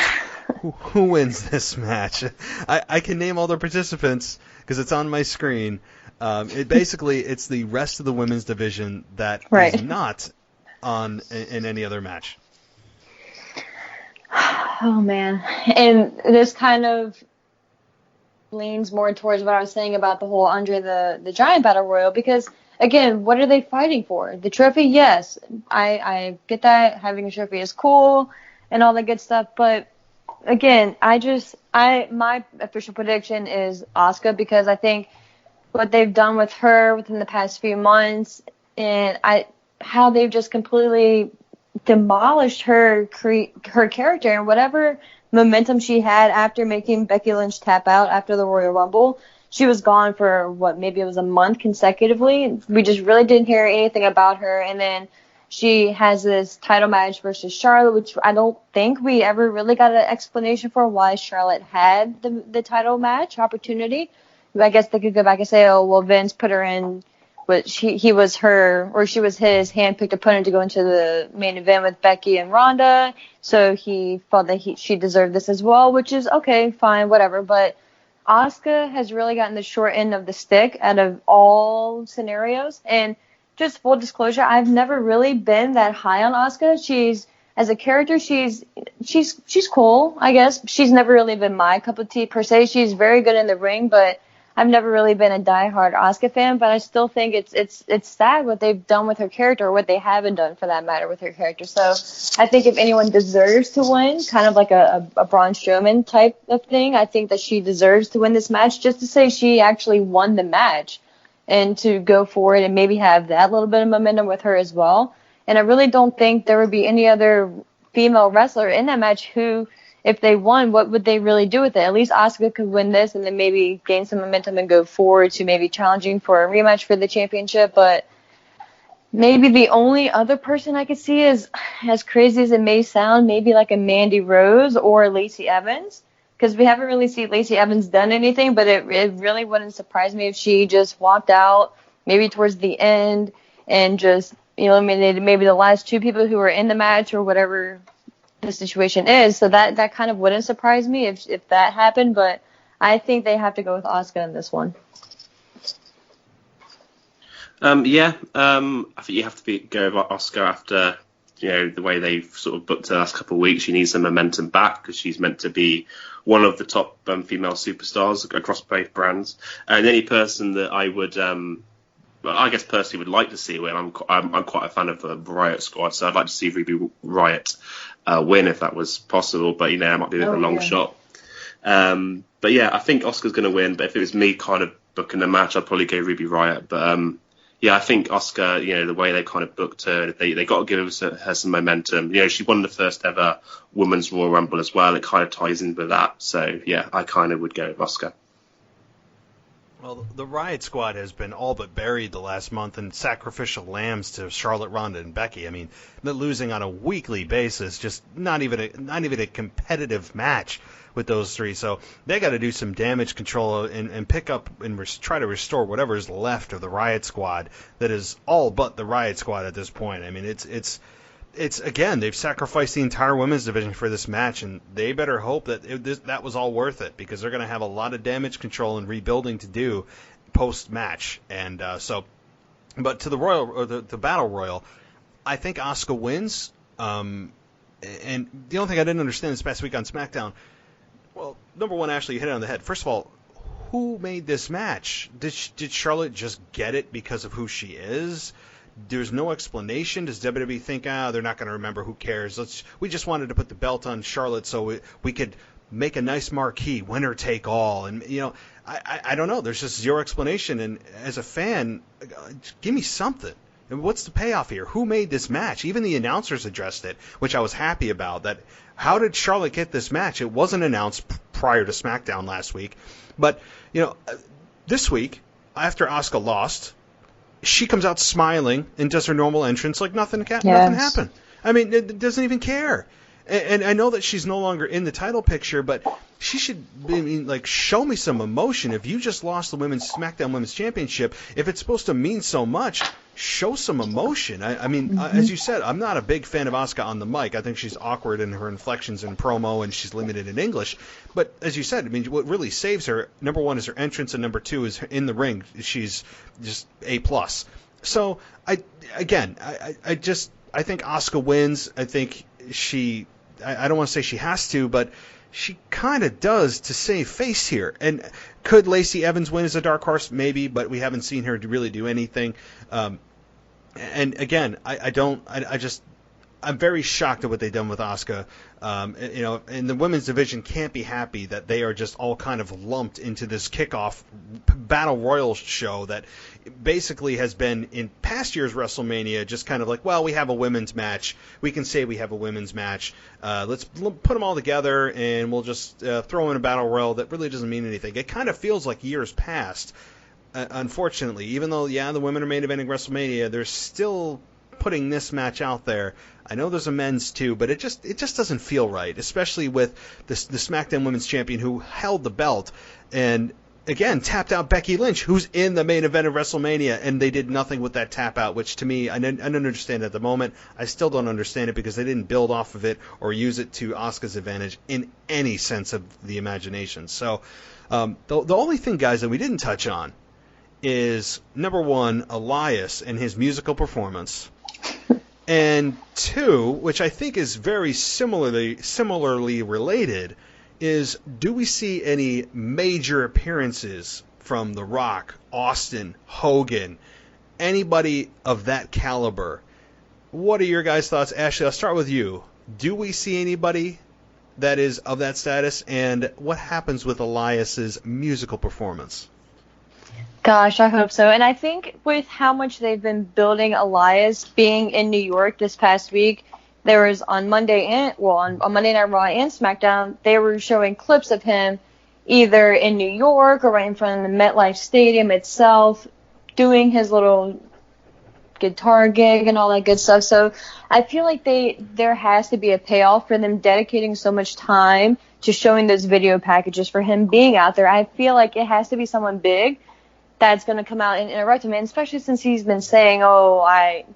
Who wins this match? I can name all the participants because it's on my screen. It's the rest of the women's division that is not in any other match. Oh, man. And this kind of leans more towards what I was saying about the whole Andre the Giant Battle Royal, because, again, what are they fighting for? The trophy, yes. I get that. Having a trophy is cool and all that good stuff. But, again, my official prediction is Asuka, because I think what they've done with her within the past few months and how they've just completely demolished her character, and whatever momentum she had after making Becky Lynch tap out after the Royal Rumble. She was gone for maybe it was a month consecutively. We just really didn't hear anything about her. And then she has this title match versus Charlotte, which I don't think we ever really got an explanation for why Charlotte had the title match opportunity. I guess they could go back and say, oh, well, Vince put her in, but she was his hand-picked opponent to go into the main event with Becky and Ronda. So he felt that she deserved this as well, which is okay, fine, whatever. But Asuka has really gotten the short end of the stick out of all scenarios. And just full disclosure, I've never really been that high on Asuka. As a character, she's cool, I guess. She's never really been my cup of tea per se. She's very good in the ring, but I've never really been a diehard Asuka fan, but I still think it's sad what they've done with her character, or what they haven't done for that matter with her character. So I think if anyone deserves to win, kind of like a Braun Strowman type of thing, I think that she deserves to win this match, just to say she actually won the match and to go forward and maybe have that little bit of momentum with her as well. And I really don't think there would be any other female wrestler in that match who, if they won, what would they really do with it? At least Asuka could win this and then maybe gain some momentum and go forward to maybe challenging for a rematch for the championship. But maybe the only other person I could see is, as crazy as it may sound, maybe like a Mandy Rose or Lacey Evans. Because we haven't really seen Lacey Evans done anything, but it really wouldn't surprise me if she just walked out maybe towards the end and just eliminated maybe the last two people who were in the match or whatever the situation is. So that kind of wouldn't surprise me if that happened, but I think they have to go with Asuka in this one. I think you have to go with Asuka after the way they've sort of booked her the last couple of weeks. She needs some momentum back because she's meant to be one of the top female superstars across both brands. And any person that I would, I guess personally would like to see win. I'm quite a fan of the Riot Squad, so I'd like to see Ruby Riot win if that was possible. But it might be a bit of a long shot. But yeah, I think Asuka's going to win. But if it was me kind of booking the match, I'd probably go Ruby Riot. But I think Asuka, the way they kind of booked her, they got to give her some momentum. She won the first ever Women's Royal Rumble as well. It kind of ties in with that. So yeah, I kind of would go with Asuka. Well, the Riot Squad has been all but buried the last month in sacrificial lambs to Charlotte, Ronda, and Becky. I mean, they're losing on a weekly basis, just not even a competitive match with those three. So they got to do some damage control and pick up and try to restore whatever is left of the Riot Squad that is all but the Riot Squad at this point. I mean, it's again, they've sacrificed the entire women's division for this match, and they better hope that that was all worth it, because they're going to have a lot of damage control and rebuilding to do post-match. And but to the Royal, or the Battle Royal, I think Asuka wins. And the only thing I didn't understand this past week on SmackDown, well, number one, Ashley, you hit it on the head. First of all, who made this match? Did Charlotte just get it because of who she is? There's no explanation. Does WWE think, they're not going to remember, who cares? We just wanted to put the belt on Charlotte so we could make a nice marquee, winner take all. And, I don't know. There's just zero explanation. And as a fan, give me something. And what's the payoff here? Who made this match? Even the announcers addressed it, which I was happy about. That how did Charlotte get this match? It wasn't announced prior to SmackDown last week. But, this week, after Asuka lost, she comes out smiling and does her normal entrance like nothing happened. I mean, it doesn't even care. And I know that she's no longer in the title picture, but she should show me some emotion. If you just lost the SmackDown Women's Championship, if it's supposed to mean so much, show some emotion. As you said, I'm not a big fan of Asuka on the mic. I think she's awkward in her inflections in promo, and she's limited in English. But as you said, what really saves her, number one, is her entrance, and number two is in the ring. She's just A+. So I think Asuka wins. I think I don't want to say she has to, but she kind of does to save face here. And could Lacey Evans win as a dark horse? Maybe, but we haven't seen her really do anything. And again, I'm very shocked at what they've done with Asuka. And the women's division can't be happy that they are just all kind of lumped into this kickoff battle royal show that basically has been in past years' WrestleMania just kind of like, well, we have a women's match. We can say we have a women's match. Let's put them all together and we'll just throw in a battle royal that really doesn't mean anything. It kind of feels like years past. Unfortunately, even though, the women are main eventing WrestleMania, they're still putting this match out there. I know there's a men's too, but it just doesn't feel right, especially with the SmackDown Women's Champion who held the belt and, again, tapped out Becky Lynch, who's in the main event of WrestleMania, and they did nothing with that tap out, which to me, I don't understand at the moment. I still don't understand it because they didn't build off of it or use it to Asuka's advantage in any sense of the imagination. So the only thing, guys, that we didn't touch on is, number one, Elias and his musical performance. And two, which I think is very similarly related, is do we see any major appearances from The Rock, Austin, Hogan, anybody of that caliber? What are your guys' thoughts? Ashley, I'll start with you. Do we see anybody that is of that status? And what happens with Elias's musical performance? Gosh, I hope so. And I think with how much they've been building Elias being in New York this past week, there was on Monday Night Raw and SmackDown, they were showing clips of him either in New York or right in front of the MetLife Stadium itself, doing his little guitar gig and all that good stuff. So I feel like there has to be a payoff for them dedicating so much time to showing those video packages for him being out there. I feel like it has to be someone big that's going to come out and interrupt him, and especially since he's been saying,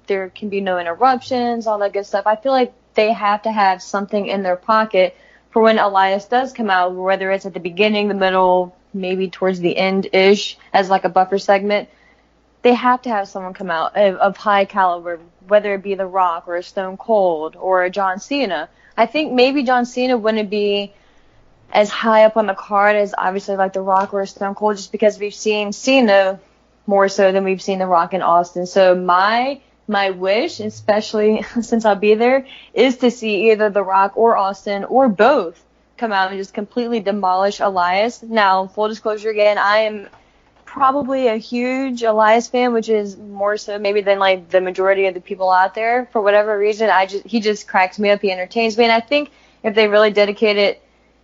there can be no interruptions, all that good stuff. I feel like they have to have something in their pocket for when Elias does come out, whether it's at the beginning, the middle, maybe towards the end-ish as like a buffer segment. They have to have someone come out of high caliber, whether it be The Rock or a Stone Cold or a John Cena. I think maybe John Cena wouldn't be as high up on the card as obviously like The Rock or Stone Cold, just because we've seen Cena more so than we've seen The Rock and Austin. So my wish, especially since I'll be there, is to see either The Rock or Austin or both come out and just completely demolish Elias. Now, full disclosure again, I am probably a huge Elias fan, which is more so maybe than like the majority of the people out there. For whatever reason, he just cracks me up. He entertains me, and I think if they really dedicated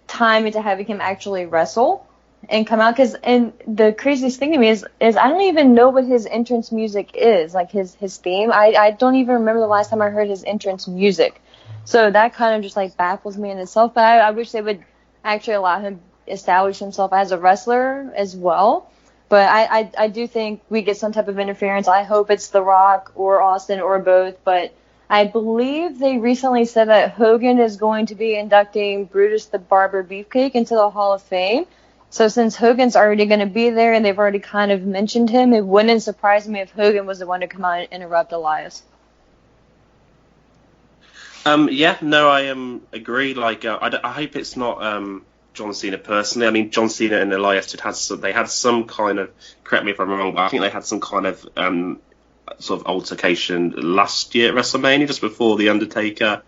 time into having him actually wrestle, and come out. And the craziest thing to me is I don't even know what his entrance music is, like his theme. I don't even remember the last time I heard his entrance music. So that kind of just like baffles me in itself. But I wish they would actually allow him establish himself as a wrestler as well. But I do think we get some type of interference. I hope it's The Rock or Austin or both. But I believe they recently said that Hogan is going to be inducting Brutus the Barber Beefcake into the Hall of Fame. So since Hogan's already going to be there and they've already kind of mentioned him, it wouldn't surprise me if Hogan was the one to come out and interrupt Elias. I agree. Like, I hope it's not John Cena personally. I mean, John Cena and Elias had some kind of, correct me if I'm wrong, but I think they had some kind of sort of altercation last year at WrestleMania, just before The Undertaker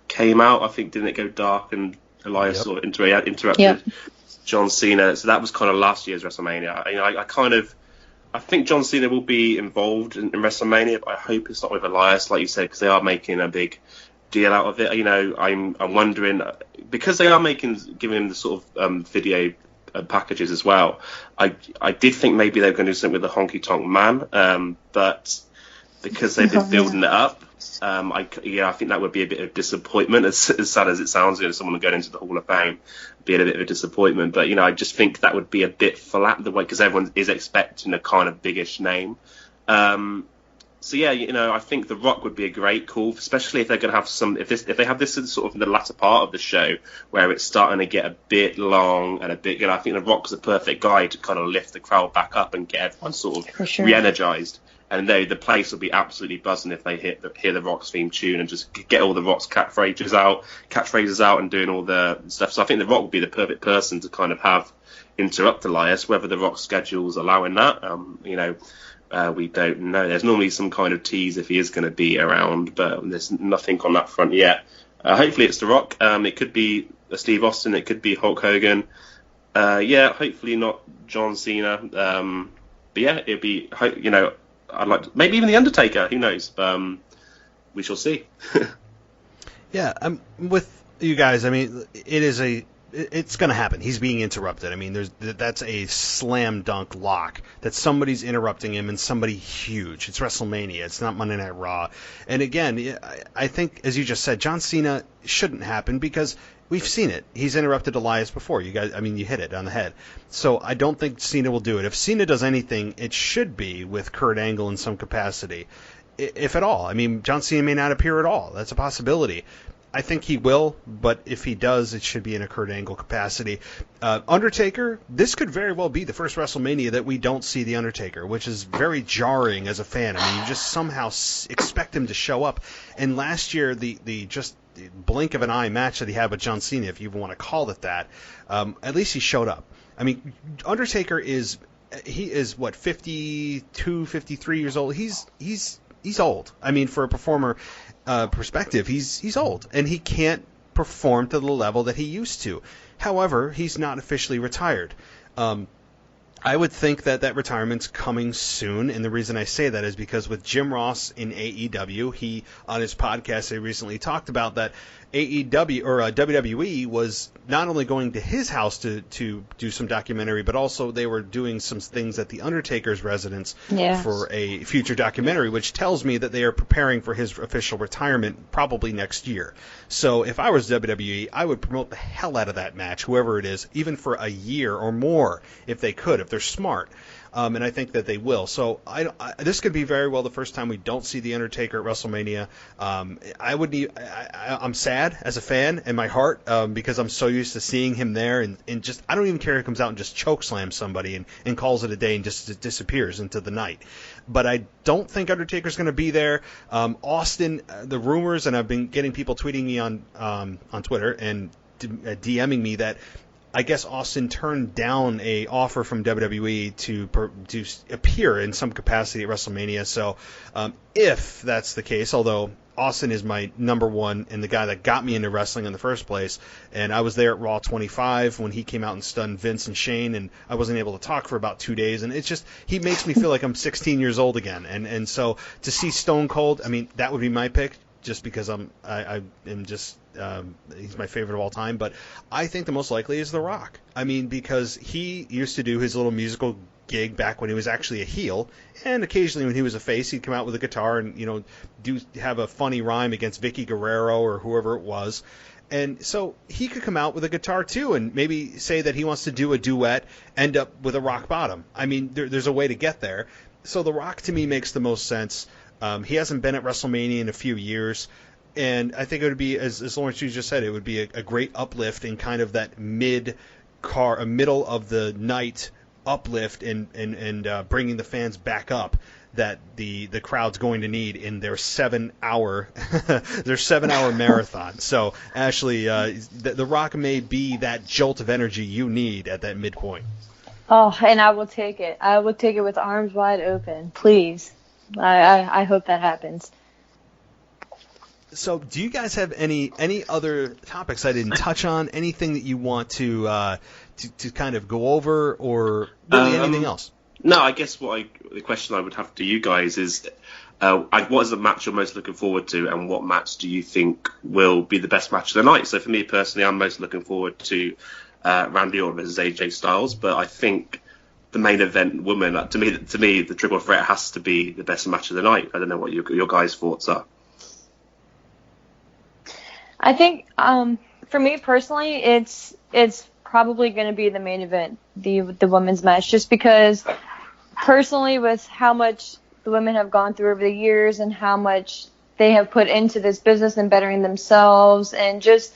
came out. I think, didn't it go dark and Elias sort of interrupted John Cena? So that was kind of last year's WrestleMania. I think John Cena will be involved in WrestleMania, but I hope it's not with Elias, like you said, because they are making a big deal out of it. You know, I'm wondering, because they are giving him the sort of video packages as well. I did think maybe they were going to do something with the Honky Tonk Man, but because they've been building it up, I think that would be a bit of disappointment. As sad as it sounds, someone going into the Hall of Fame being a bit of a disappointment. But I just think that would be a bit flat the way, because everyone is expecting a kind of biggish name. I think The Rock would be a great call, especially if they're going to have if they have this in sort of the latter part of the show where it's starting to get a bit long and a bit. I think The Rock's the perfect guy to kind of lift the crowd back up and get everyone sort of re-energized. And the place will be absolutely buzzing if they hear the Rock's theme tune and just get all the Rock's catchphrases out and doing all the stuff. So I think the Rock would be the perfect person to kind of have interrupt Elias, whether the Rock's schedule's allowing that. We don't know. There's normally some kind of tease if he is going to be around, but there's nothing on that front yet. Hopefully it's The Rock. It could be Steve Austin. It could be Hulk Hogan. Hopefully not John Cena. It'd be, I'd like to, maybe even The Undertaker. Who knows? We shall see. Yeah, I'm with you guys. I mean, it's going to happen. He's being interrupted. I mean, that's a slam dunk lock that somebody's interrupting him, and somebody huge. It's WrestleMania. It's not Monday Night Raw. And again, I think, as you just said, John Cena shouldn't happen because we've seen it. He's interrupted Elias before. You guys, I mean, you hit it on the head. So I don't think Cena will do it. If Cena does anything, it should be with Kurt Angle in some capacity, if at all. I mean, John Cena may not appear at all. That's a possibility. I think he will, but if he does, it should be in a Kurt Angle capacity. Undertaker, this could very well be the first WrestleMania that we don't see The Undertaker, which is very jarring as a fan. I mean, you just somehow expect him to show up. And last year, the blink of an eye match that he had with John Cena, if you even want to call it that, at least he showed up. I mean, Undertaker is 52, 53 years old. He's old. I mean, for a performer perspective, he's old, and he can't perform to the level that he used to. However, he's not officially retired. I would think that retirement's coming soon, and the reason I say that is because with Jim Ross in AEW, he, on his podcast, he recently talked about that AEW or WWE was not only going to his house to do some documentary, but also they were doing some things at the Undertaker's residence for a future documentary, which tells me that they are preparing for his official retirement probably next year. So if I was WWE, I would promote the hell out of that match, whoever it is, even for a year or more, if they could, if they're smart. And I think that they will. So this could be very well the first time we don't see The Undertaker at WrestleMania. I'm sad as a fan in my heart because I'm so used to seeing him there. And just I don't even care if he comes out and just chokeslams somebody and calls it a day and just disappears into the night. But I don't think Undertaker's going to be there. Austin, the rumors, and I've been getting people tweeting me on Twitter and DMing me that I guess Austin turned down a offer from WWE to appear in some capacity at WrestleMania. So if that's the case, although Austin is my number one and the guy that got me into wrestling in the first place, and I was there at Raw 25 when he came out and stunned Vince and Shane, and I wasn't able to talk for about 2 days, and it's just, he makes me feel like I'm 16 years old again. And so to see Stone Cold, I mean, that would be my pick. just because I am just he's my favorite of all time. But I think the most likely is The Rock. I mean, because he used to do his little musical gig back when he was actually a heel, and occasionally when he was a face, he'd come out with a guitar and do have a funny rhyme against Vicky Guerrero or whoever it was. And so he could come out with a guitar too and maybe say that he wants to do a duet, end up with a rock bottom. I mean, there's a way to get there. So The Rock to me makes the most sense. He hasn't been at WrestleMania in a few years, and I think it would be, as Lawrence just said, it would be a great uplift in kind of that middle of the night uplift and bringing the fans back up that the crowd's going to need in their 7-hour marathon. So Ashley, the Rock may be that jolt of energy you need at that midpoint. Oh, and I will take it. I will take it with arms wide open. Please. I hope that happens. So do you guys have any other topics I didn't touch on? Anything that you want to kind of go over, or really anything else? No, I guess the question I would have to you guys is, what is the match you're most looking forward to, and what match do you think will be the best match of the night? So for me personally, I'm most looking forward to Randy Orton versus AJ Styles, but I think the main event woman, to me, the triple threat has to be the best match of the night. I don't know what your guys' thoughts are. I think for me personally, it's probably going to be the main event, the women's match, just because personally, with how much the women have gone through over the years and how much they have put into this business and bettering themselves, and just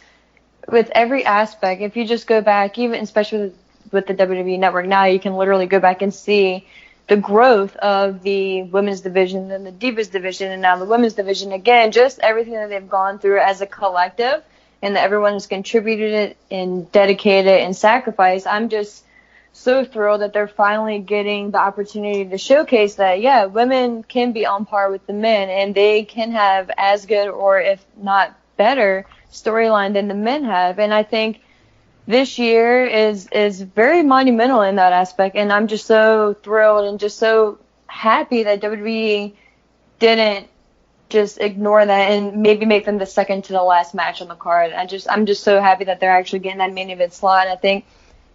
with every aspect, if you just go back, even especially with the WWE Network now, you can literally go back and see the growth of the women's division and the Divas division and now the women's division. Again, just everything that they've gone through as a collective, and that everyone has contributed it and dedicated and sacrificed. I'm just so thrilled that they're finally getting the opportunity to showcase that, yeah, women can be on par with the men, and they can have as good or if not better storyline than the men have. And I think this year is very monumental in that aspect, and I'm just so thrilled and just so happy that WWE didn't just ignore that and maybe make them the second to the last match on the card. I'm just so happy that they're actually getting that main event slot. I think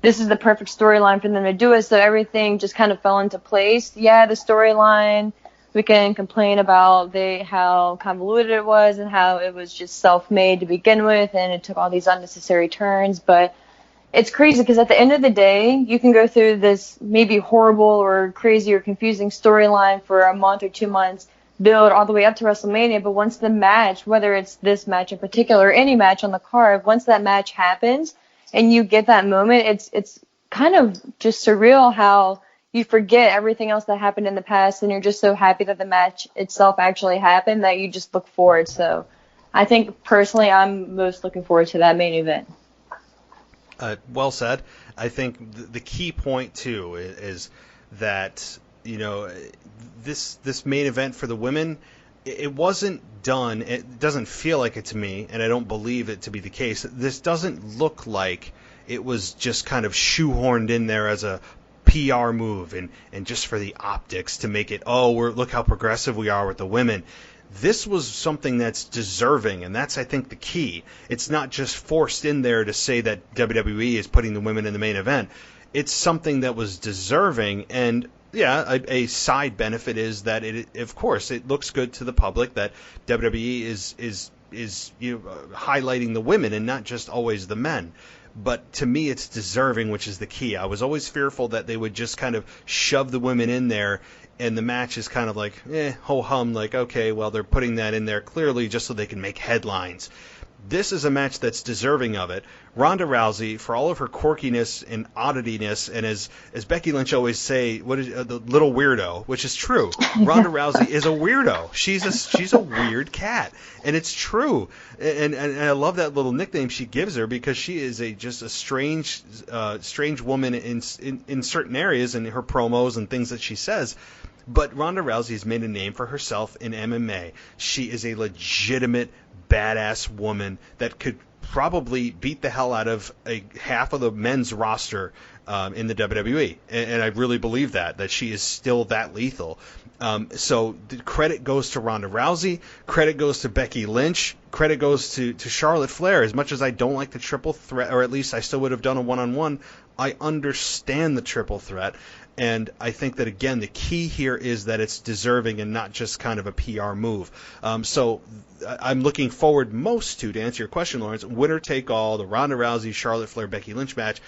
this is the perfect storyline for them to do it, so everything just kind of fell into place. Yeah, the storyline, we can complain about how convoluted it was and how it was just self-made to begin with, and it took all these unnecessary turns, but it's crazy because at the end of the day, you can go through this maybe horrible or crazy or confusing storyline for a month or 2 months, build all the way up to WrestleMania, but once the match, whether it's this match in particular or any match on the card, once that match happens and you get that moment, it's kind of just surreal how you forget everything else that happened in the past, and you're just so happy that the match itself actually happened that you just look forward. So I think personally I'm most looking forward to that main event. Well said. I think the key point too is that this main event for the women, it wasn't done. It doesn't feel like it to me, and I don't believe it to be the case. This doesn't look like it was just kind of shoehorned in there as a PR move and just for the optics to make it, look how progressive we are with the women. This was something that's deserving, and that's, I think, the key. It's not just forced in there to say that WWE is putting the women in the main event. It's something that was deserving, and yeah, a side benefit is that of course, it looks good to the public that WWE is highlighting the women and not just always the men. But to me, it's deserving, which is the key. I was always fearful that they would just kind of shove the women in there, and the match is kind of like, ho-hum, like, okay, well, they're putting that in there clearly just so they can make headlines. This is a match that's deserving of it. Ronda Rousey, for all of her quirkiness and oddityness, and as Becky Lynch always say, what is the little weirdo, which is true. Ronda Rousey is a weirdo. She's a weird cat, and it's true. And I love that little nickname she gives her because she is just a strange woman in certain areas in her promos and things that she says. But Ronda Rousey has made a name for herself in MMA. She is a legitimate badass woman that could probably beat the hell out of half of the men's roster in the WWE, and I really believe that she is still that lethal. So the credit goes to Ronda Rousey, credit goes to Becky Lynch, credit goes to Charlotte Flair. As much as I don't like the triple threat, or at least I still would have done a one-on-one, I understand the triple threat. And I think that, again, the key here is that it's deserving and not just kind of a PR move. So I'm looking forward most to answer your question, Lawrence, winner take all, the Ronda Rousey, Charlotte Flair, Becky Lynch match.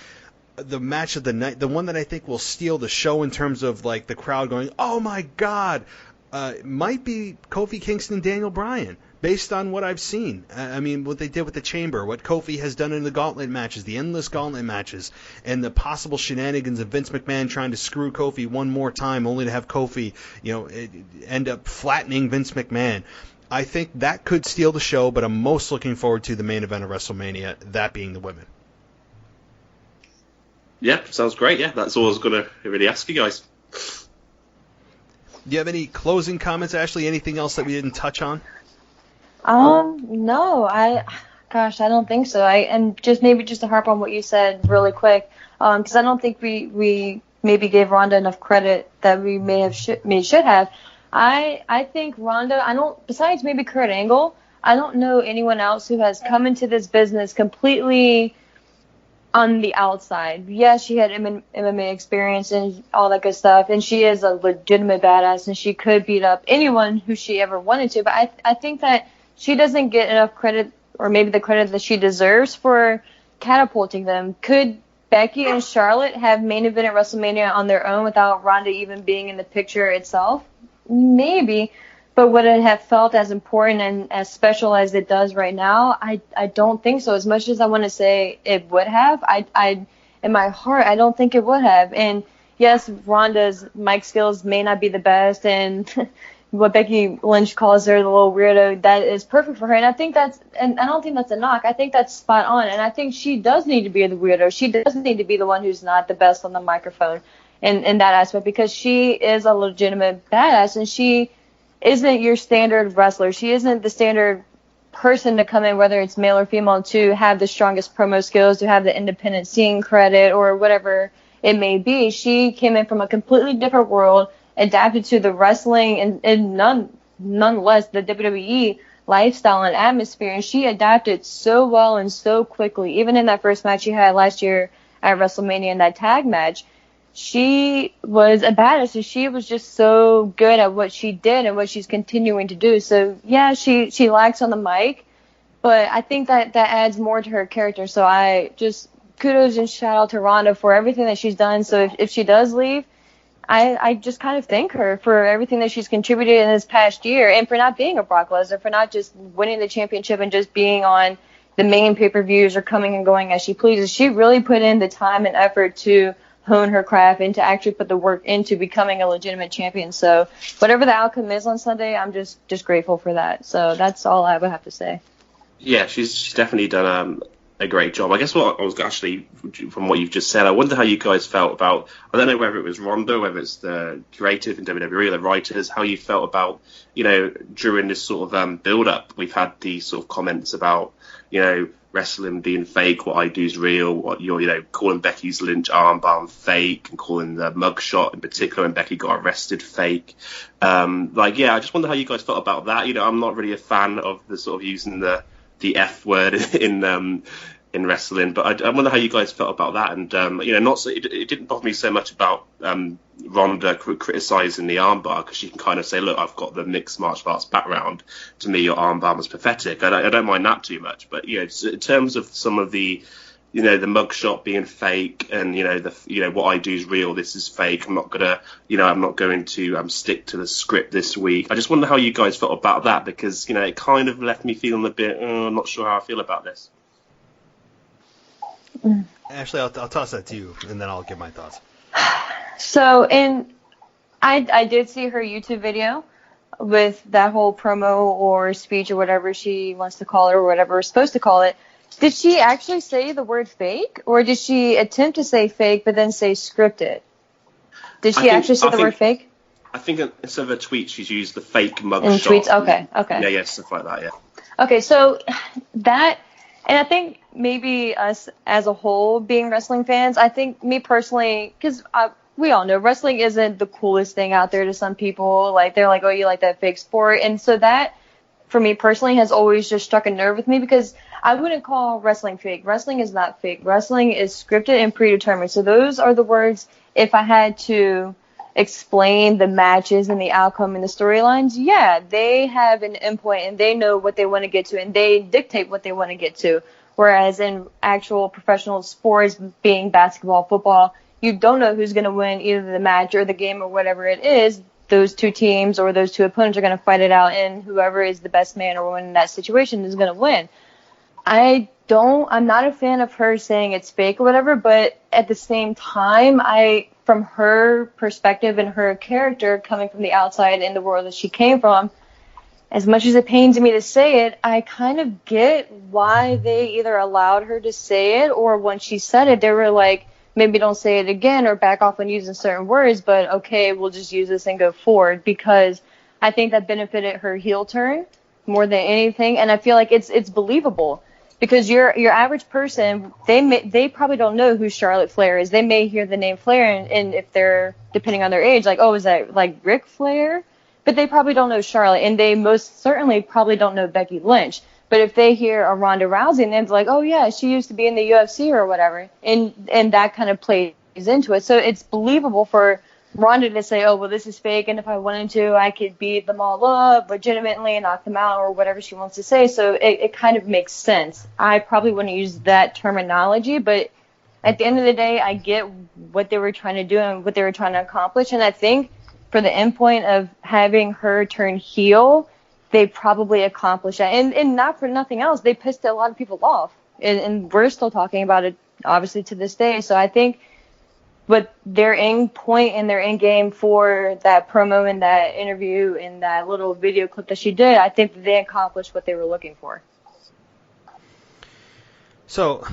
The match of the night, the one that I think will steal the show in terms of like the crowd going, oh my God, might be Kofi Kingston, Daniel Bryan, based on what I've seen. I mean, what they did with the Chamber, what Kofi has done in the gauntlet matches, the endless gauntlet matches, and the possible shenanigans of Vince McMahon trying to screw Kofi one more time, only to have Kofi, end up flattening Vince McMahon. I think that could steal the show, but I'm most looking forward to the main event of WrestleMania, that being the women. Yeah, sounds great. Yeah, that's all I was going to really ask you guys. Do you have any closing comments, Ashley? Anything else that we didn't touch on? No, I don't think so. And just to harp on what you said really quick, because I don't think we maybe gave Ronda enough credit that we should have. I think Ronda, besides maybe Kurt Angle, I don't know anyone else who has come into this business completely on the outside. Yes, she had MMA experience and all that good stuff, and she is a legitimate badass, and she could beat up anyone who she ever wanted to. But I think that she doesn't get enough credit, or maybe the credit that she deserves, for catapulting them. Could Becky and Charlotte have main event at WrestleMania on their own without Ronda even being in the picture itself? Maybe. But would it have felt as important and as special as it does right now? I don't think so. As much as I want to say it would have, I in my heart, I don't think it would have. And yes, Ronda's mic skills may not be the best, and what Becky Lynch calls her, the little weirdo, that is perfect for her. And I don't think that's a knock. I think that's spot on. And I think she does need to be the weirdo. She does need to be the one who's not the best on the microphone in that aspect, because she is a legitimate badass, and she isn't your standard wrestler. She isn't the standard person to come in, whether it's male or female, to have the strongest promo skills, to have the independent scene credit, or whatever it may be. She came in from a completely different world, adapted to the wrestling and nonetheless the WWE lifestyle and atmosphere, and she adapted so well and so quickly. Even in that first match she had last year at WrestleMania, in that tag match, she was a badass, and she was just so good at what she did and what she's continuing to do. So yeah, she lacks on the mic, but I think that adds more to her character. So I just kudos and shout out to Ronda for everything that she's done. So if she does leave, I just kind of thank her for everything that she's contributed in this past year, and for not being a Brock Lesnar, for not just winning the championship and just being on the main pay-per-views or coming and going as she pleases. She really put in the time and effort to hone her craft and to actually put the work into becoming a legitimate champion. So whatever the outcome is on Sunday, I'm just grateful for that. So that's all I would have to say. Yeah, she's definitely done a great job. I guess what I was actually, from what you've just said, I wonder how you guys felt about, I don't know whether it was Ronda, whether it's the creative in WWE, the writers, how you felt about, during this sort of build-up. We've had these sort of comments about, wrestling being fake, what I do is real, what you're, calling Becky's Lynch armband fake, and calling the mugshot in particular when Becky got arrested fake. I just wonder how you guys felt about that. I'm not really a fan of the sort of using the F word in wrestling, but I wonder how you guys felt about that. And it didn't bother me so much about Ronda criticizing the armbar, because she can kind of say, look, I've got the mixed martial arts background. To me, your armbar was pathetic. I don't mind that too much. But in terms of some of the the mugshot being fake, and what I do is real, this is fake, I'm not going to stick to the script this week. I just wonder how you guys felt about that, because it kind of left me feeling a bit, I'm not sure how I feel about this. Ashley, I'll toss that to you, and then I'll give my thoughts. So I did see her YouTube video with that whole promo or speech or whatever she wants to call it, or whatever we're supposed to call it. Did she actually say the word fake, or did she attempt to say fake but then say scripted? Did she actually say the word fake? I think instead of a tweet, she's used the fake mugshot. In tweets, okay. Yeah, stuff like that, yeah. Okay, so that, And I think maybe us as a whole being wrestling fans, I think me personally, because we all know wrestling isn't the coolest thing out there to some people. Like, they're like, oh, you like that fake sport. And so that, for me personally, has always just struck a nerve with me, because I wouldn't call wrestling fake. Wrestling is not fake. Wrestling is scripted and predetermined. So those are the words, if I had to explain the matches and the outcome and the storylines, yeah, they have an endpoint and they know what they want to get to and they dictate what they want to get to. Whereas in actual professional sports, being basketball, football, you don't know who's going to win either the match or the game or whatever it is. Those two teams or those two opponents are going to fight it out, and whoever is the best man or woman in that situation is going to win. I'm not a fan of her saying it's fake or whatever, but at the same time, from her perspective and her character coming from the outside in the world that she came from, as much as it pains me to say it, I kind of get why they either allowed her to say it, or when she said it, they were like, maybe don't say it again or back off on using certain words, but okay, we'll just use this and go forward, because I think that benefited her heel turn more than anything, and I feel like it's believable. Because your average person, they probably don't know who Charlotte Flair is. They may hear the name Flair, and if they're, depending on their age, like, oh, is that like Ric Flair? But they probably don't know Charlotte, and they most certainly probably don't know Becky Lynch. But if they hear a Ronda Rousey, and they're like, oh yeah, she used to be in the UFC or whatever, and that kind of plays into it. So it's believable for Ronda to say, oh, well, this is fake, and if I wanted to, I could beat them all up legitimately and knock them out, or whatever she wants to say. So it kind of makes sense. I probably wouldn't use that terminology, but at the end of the day, I get what they were trying to do and what they were trying to accomplish. And I think for the end point of having her turn heel, they probably accomplished that. And not for nothing else, they pissed a lot of people off. And we're still talking about it, obviously, to this day. So I think but their end point and their end game for that promo and that interview and that little video clip that she did, I think they accomplished what they were looking for. So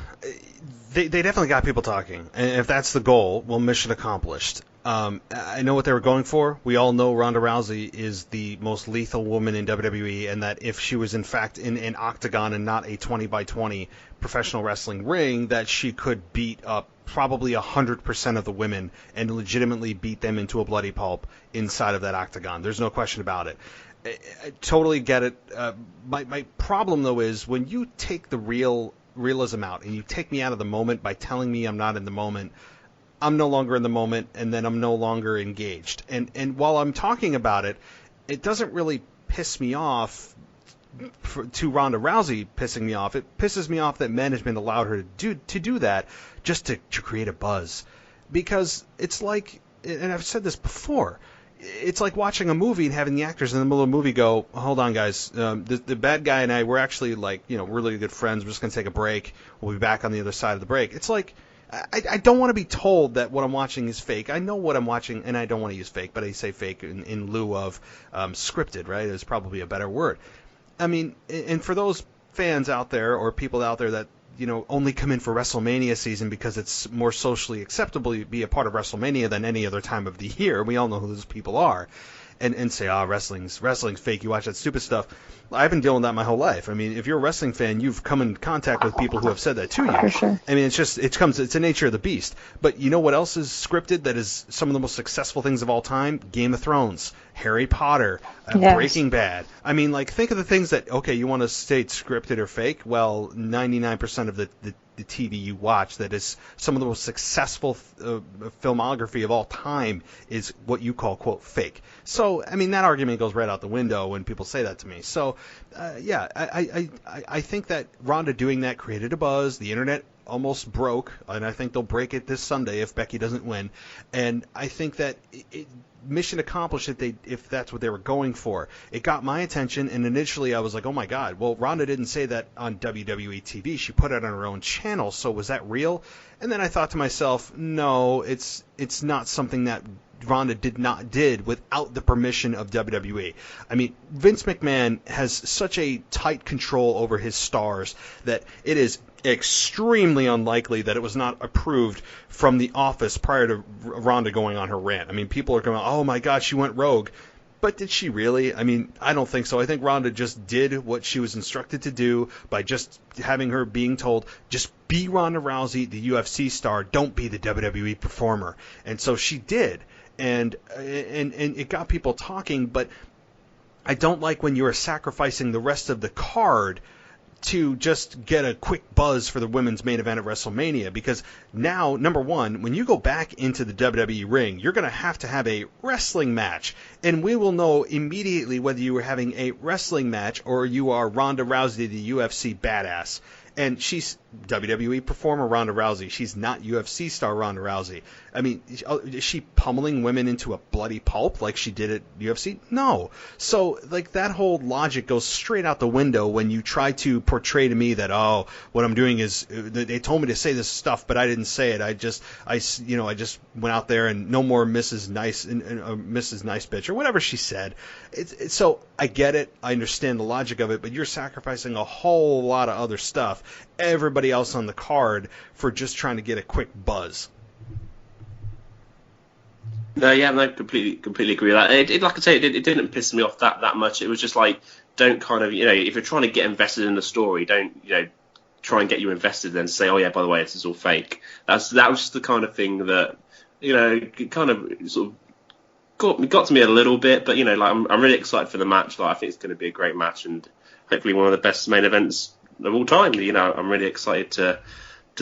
they definitely got people talking. And if that's the goal, well, mission accomplished. I know what they were going for. We all know Ronda Rousey is the most lethal woman in WWE, and that if she was in fact in an octagon and not a 20-by-20 professional wrestling ring, that she could beat up probably 100% of the women and legitimately beat them into a bloody pulp inside of that octagon. There's no question about it. I totally get it. My problem, though, is when you take the realism out and you take me out of the moment by telling me I'm not in the moment, I'm no longer in the moment, and then I'm no longer engaged. And while I'm talking about it, it doesn't really piss me off to Ronda Rousey pissing me off. It pisses me off that management allowed her to do that just to create a buzz. Because it's like, and I've said this before, it's like watching a movie and having the actors in the middle of the movie go, hold on, guys, the bad guy and I, we're actually really good friends. We're just going to take a break. We'll be back on the other side of the break. It's like, I don't want to be told that what I'm watching is fake. I know what I'm watching, and I don't want to use fake, but I say fake in lieu of scripted, right? Is probably a better word. I mean, and for those fans out there or people out there that, only come in for WrestleMania season because it's more socially acceptable to be a part of WrestleMania than any other time of the year, we all know who those people are, and say, wrestling's fake, you watch that stupid stuff. I've been dealing with that my whole life. I mean, if you're a wrestling fan, you've come in contact with people who have said that to you. For sure. I mean, it's the nature of the beast. But you know what else is scripted that is some of the most successful things of all time? Game of Thrones, Harry Potter, Yes. Breaking Bad. I mean, think of the things that, okay, you want to state scripted or fake? Well, 99% of the TV you watch that is some of the most successful filmography of all time is what you call, quote, fake. So, I mean, that argument goes right out the window when people say that to me. So, I think that Ronda doing that created a buzz. The internet almost broke, and I think they'll break it this Sunday if Becky doesn't win. And I think that mission accomplished if that's what they were going for. It got my attention, and initially I was like, oh my God, well, Ronda didn't say that on WWE TV. She put it on her own channel, so was that real? And then I thought to myself, no, it's not something that Ronda did without the permission of WWE. I mean, Vince McMahon has such a tight control over his stars that it is extremely unlikely that it was not approved from the office prior to Ronda going on her rant. I mean, people are going, oh my God, she went rogue. But did she really? I mean, I don't think so. I think Ronda just did what she was instructed to do by just having her being told, just be Ronda Rousey, the UFC star, don't be the WWE performer. And so she did. And it got people talking, but I don't like when you're sacrificing the rest of the card to just get a quick buzz for the women's main event at WrestleMania, because now, number one, when you go back into the WWE ring, you're going to have a wrestling match, and we will know immediately whether you are having a wrestling match or you are Ronda Rousey, the UFC badass. And she's WWE performer Ronda Rousey. She's not UFC star Ronda Rousey. I mean, is she pummeling women into a bloody pulp like she did at UFC? No. So, like, that whole logic goes straight out the window when you try to portray to me that, oh, what I'm doing is, they told me to say this stuff, but I didn't say it. I just went out there and no more Mrs. Nice bitch or whatever she said. So I get it. I understand the logic of it, but you're sacrificing a whole lot of other stuff, everybody else on the card, for just trying to get a quick buzz. No, completely agree with that. It like I say, it didn't piss me off that much. It was just like, don't kind of, if you're trying to get invested in the story, don't, try and get you invested and then say, oh yeah, by the way, this is all fake. That was just the kind of thing that, kind of sort of got to me a little bit, but I'm really excited for the match. Like, I think it's going to be a great match and hopefully one of the best main events of all time. I'm really excited to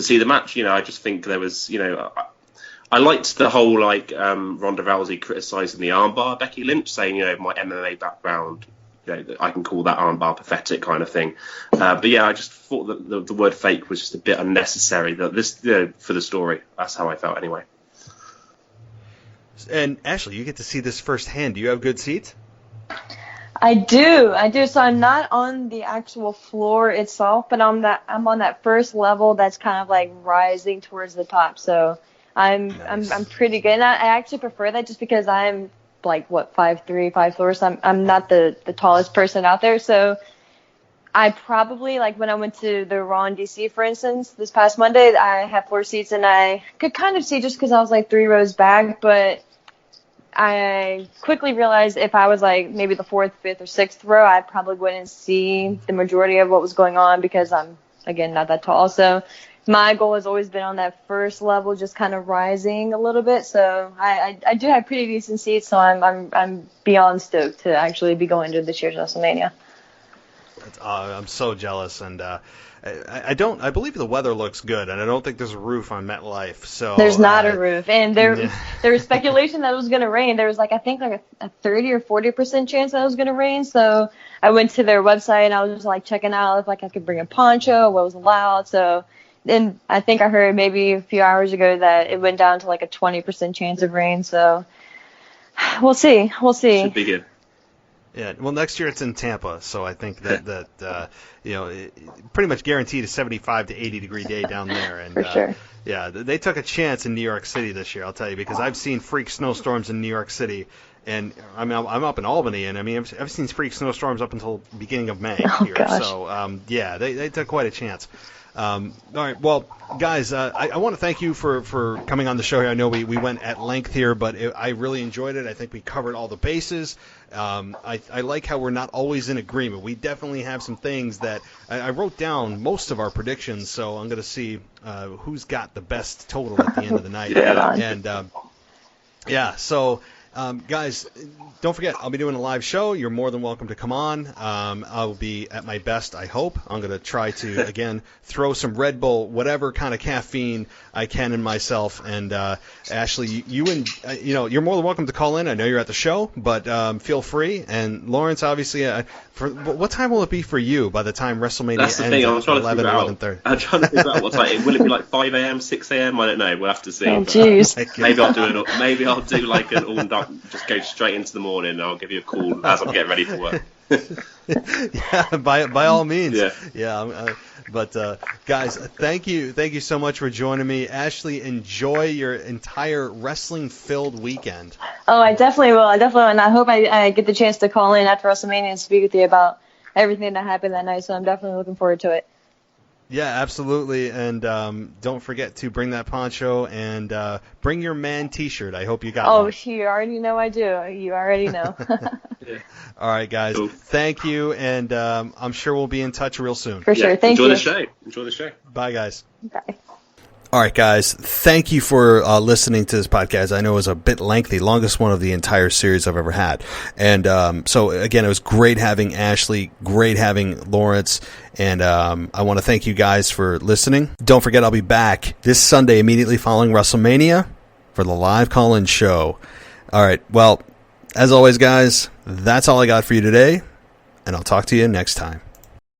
see the match. I just think there was, I liked the whole Ronda Rousey criticising the armbar, Becky Lynch, saying, my MMA background, I can call that armbar pathetic kind of thing. But yeah, I just thought that the word fake was just a bit unnecessary. That this, for the story, that's how I felt anyway. And Ashley, you get to see this firsthand. Do you have good seats? I do. So I'm not on the actual floor itself, but I'm on that first level that's kind of like rising towards the top. So I'm pretty good. And I actually prefer that just because I'm like 5'3", 5'4", so I'm not the tallest person out there. So I probably, like when I went to the Raw in DC, for instance, this past Monday, I had 4 seats and I could kind of see just because I was like 3 rows back, but I quickly realized if I was like maybe the 4th, 5th, or 6th row, I probably wouldn't see the majority of what was going on because I'm, again, not that tall. So my goal has always been on that first level, just kind of rising a little bit. So I do have pretty decent seats, so I'm beyond stoked to actually be going to this year's WrestleMania. I'm so jealous, and I believe the weather looks good, and I don't think there's a roof on MetLife. So there's not a roof, and there was speculation that it was going to rain. There was I think a 30 or 40% chance that it was going to rain. So I went to their website and I was just checking out if I could bring a poncho, what was allowed. So then I think I heard maybe a few hours ago that it went down to a 20% chance of rain. So we'll see. Should be good. Yeah, well, next year it's in Tampa, so I think that pretty much guaranteed a 75 to 80 degree day down there. And for sure. Yeah, they took a chance in New York City this year, I'll tell you, because I've seen freak snowstorms in New York City, and I mean I'm up in Albany, and I mean I've seen freak snowstorms up until beginning of May here. Gosh. So yeah, they took quite a chance. All right, well, guys, I want to thank you for coming on the show here. I know we went at length here, but I really enjoyed it. I think we covered all the bases. I like how we're not always in agreement. We definitely have some things that I wrote down most of our predictions, so I'm going to see who's got the best total at the end of the night. So guys, don't forget, I'll be doing a live show. You're more than welcome to come on. I'll be at my best, I hope. I'm going to try to, again, throw some Red Bull, whatever kind of caffeine I can in myself. And Ashley, you're more than welcome to call in. I know you're at the show, but feel free. And Lawrence, obviously, what time will it be for you by the time WrestleMania ends? That's the thing. I'm trying to figure out. 11:30? I'm trying to figure out what time. Will it be 5 a.m., 6 a.m.? I don't know. We'll have to see. Oh, jeez. Maybe I'll do like an all-night. Just go straight into the morning and I'll give you a call as I'm getting ready for work. Yeah, by all means. Yeah. But guys, thank you so much for joining me. Ashley, enjoy your entire wrestling-filled weekend. Oh, I definitely will. And I hope I get the chance to call in after WrestleMania and speak with you about everything that happened that night. So I'm definitely looking forward to it. Yeah, absolutely. And don't forget to bring that poncho and bring your man T-shirt. I hope you got one. You already know I do. You already know. Yeah. All right, guys. Cool. Thank you, and I'm sure we'll be in touch real soon. For sure. Thank you. Enjoy the show. Bye, guys. Bye. All right, guys. Thank you for listening to this podcast. I know it was a bit lengthy, longest one of the entire series I've ever had. And so, again, it was great having Ashley, great having Lawrence, and I want to thank you guys for listening. Don't forget, I'll be back this Sunday immediately following WrestleMania for the live call-in show. All right, well, as always, guys, that's all I got for you today, and I'll talk to you next time.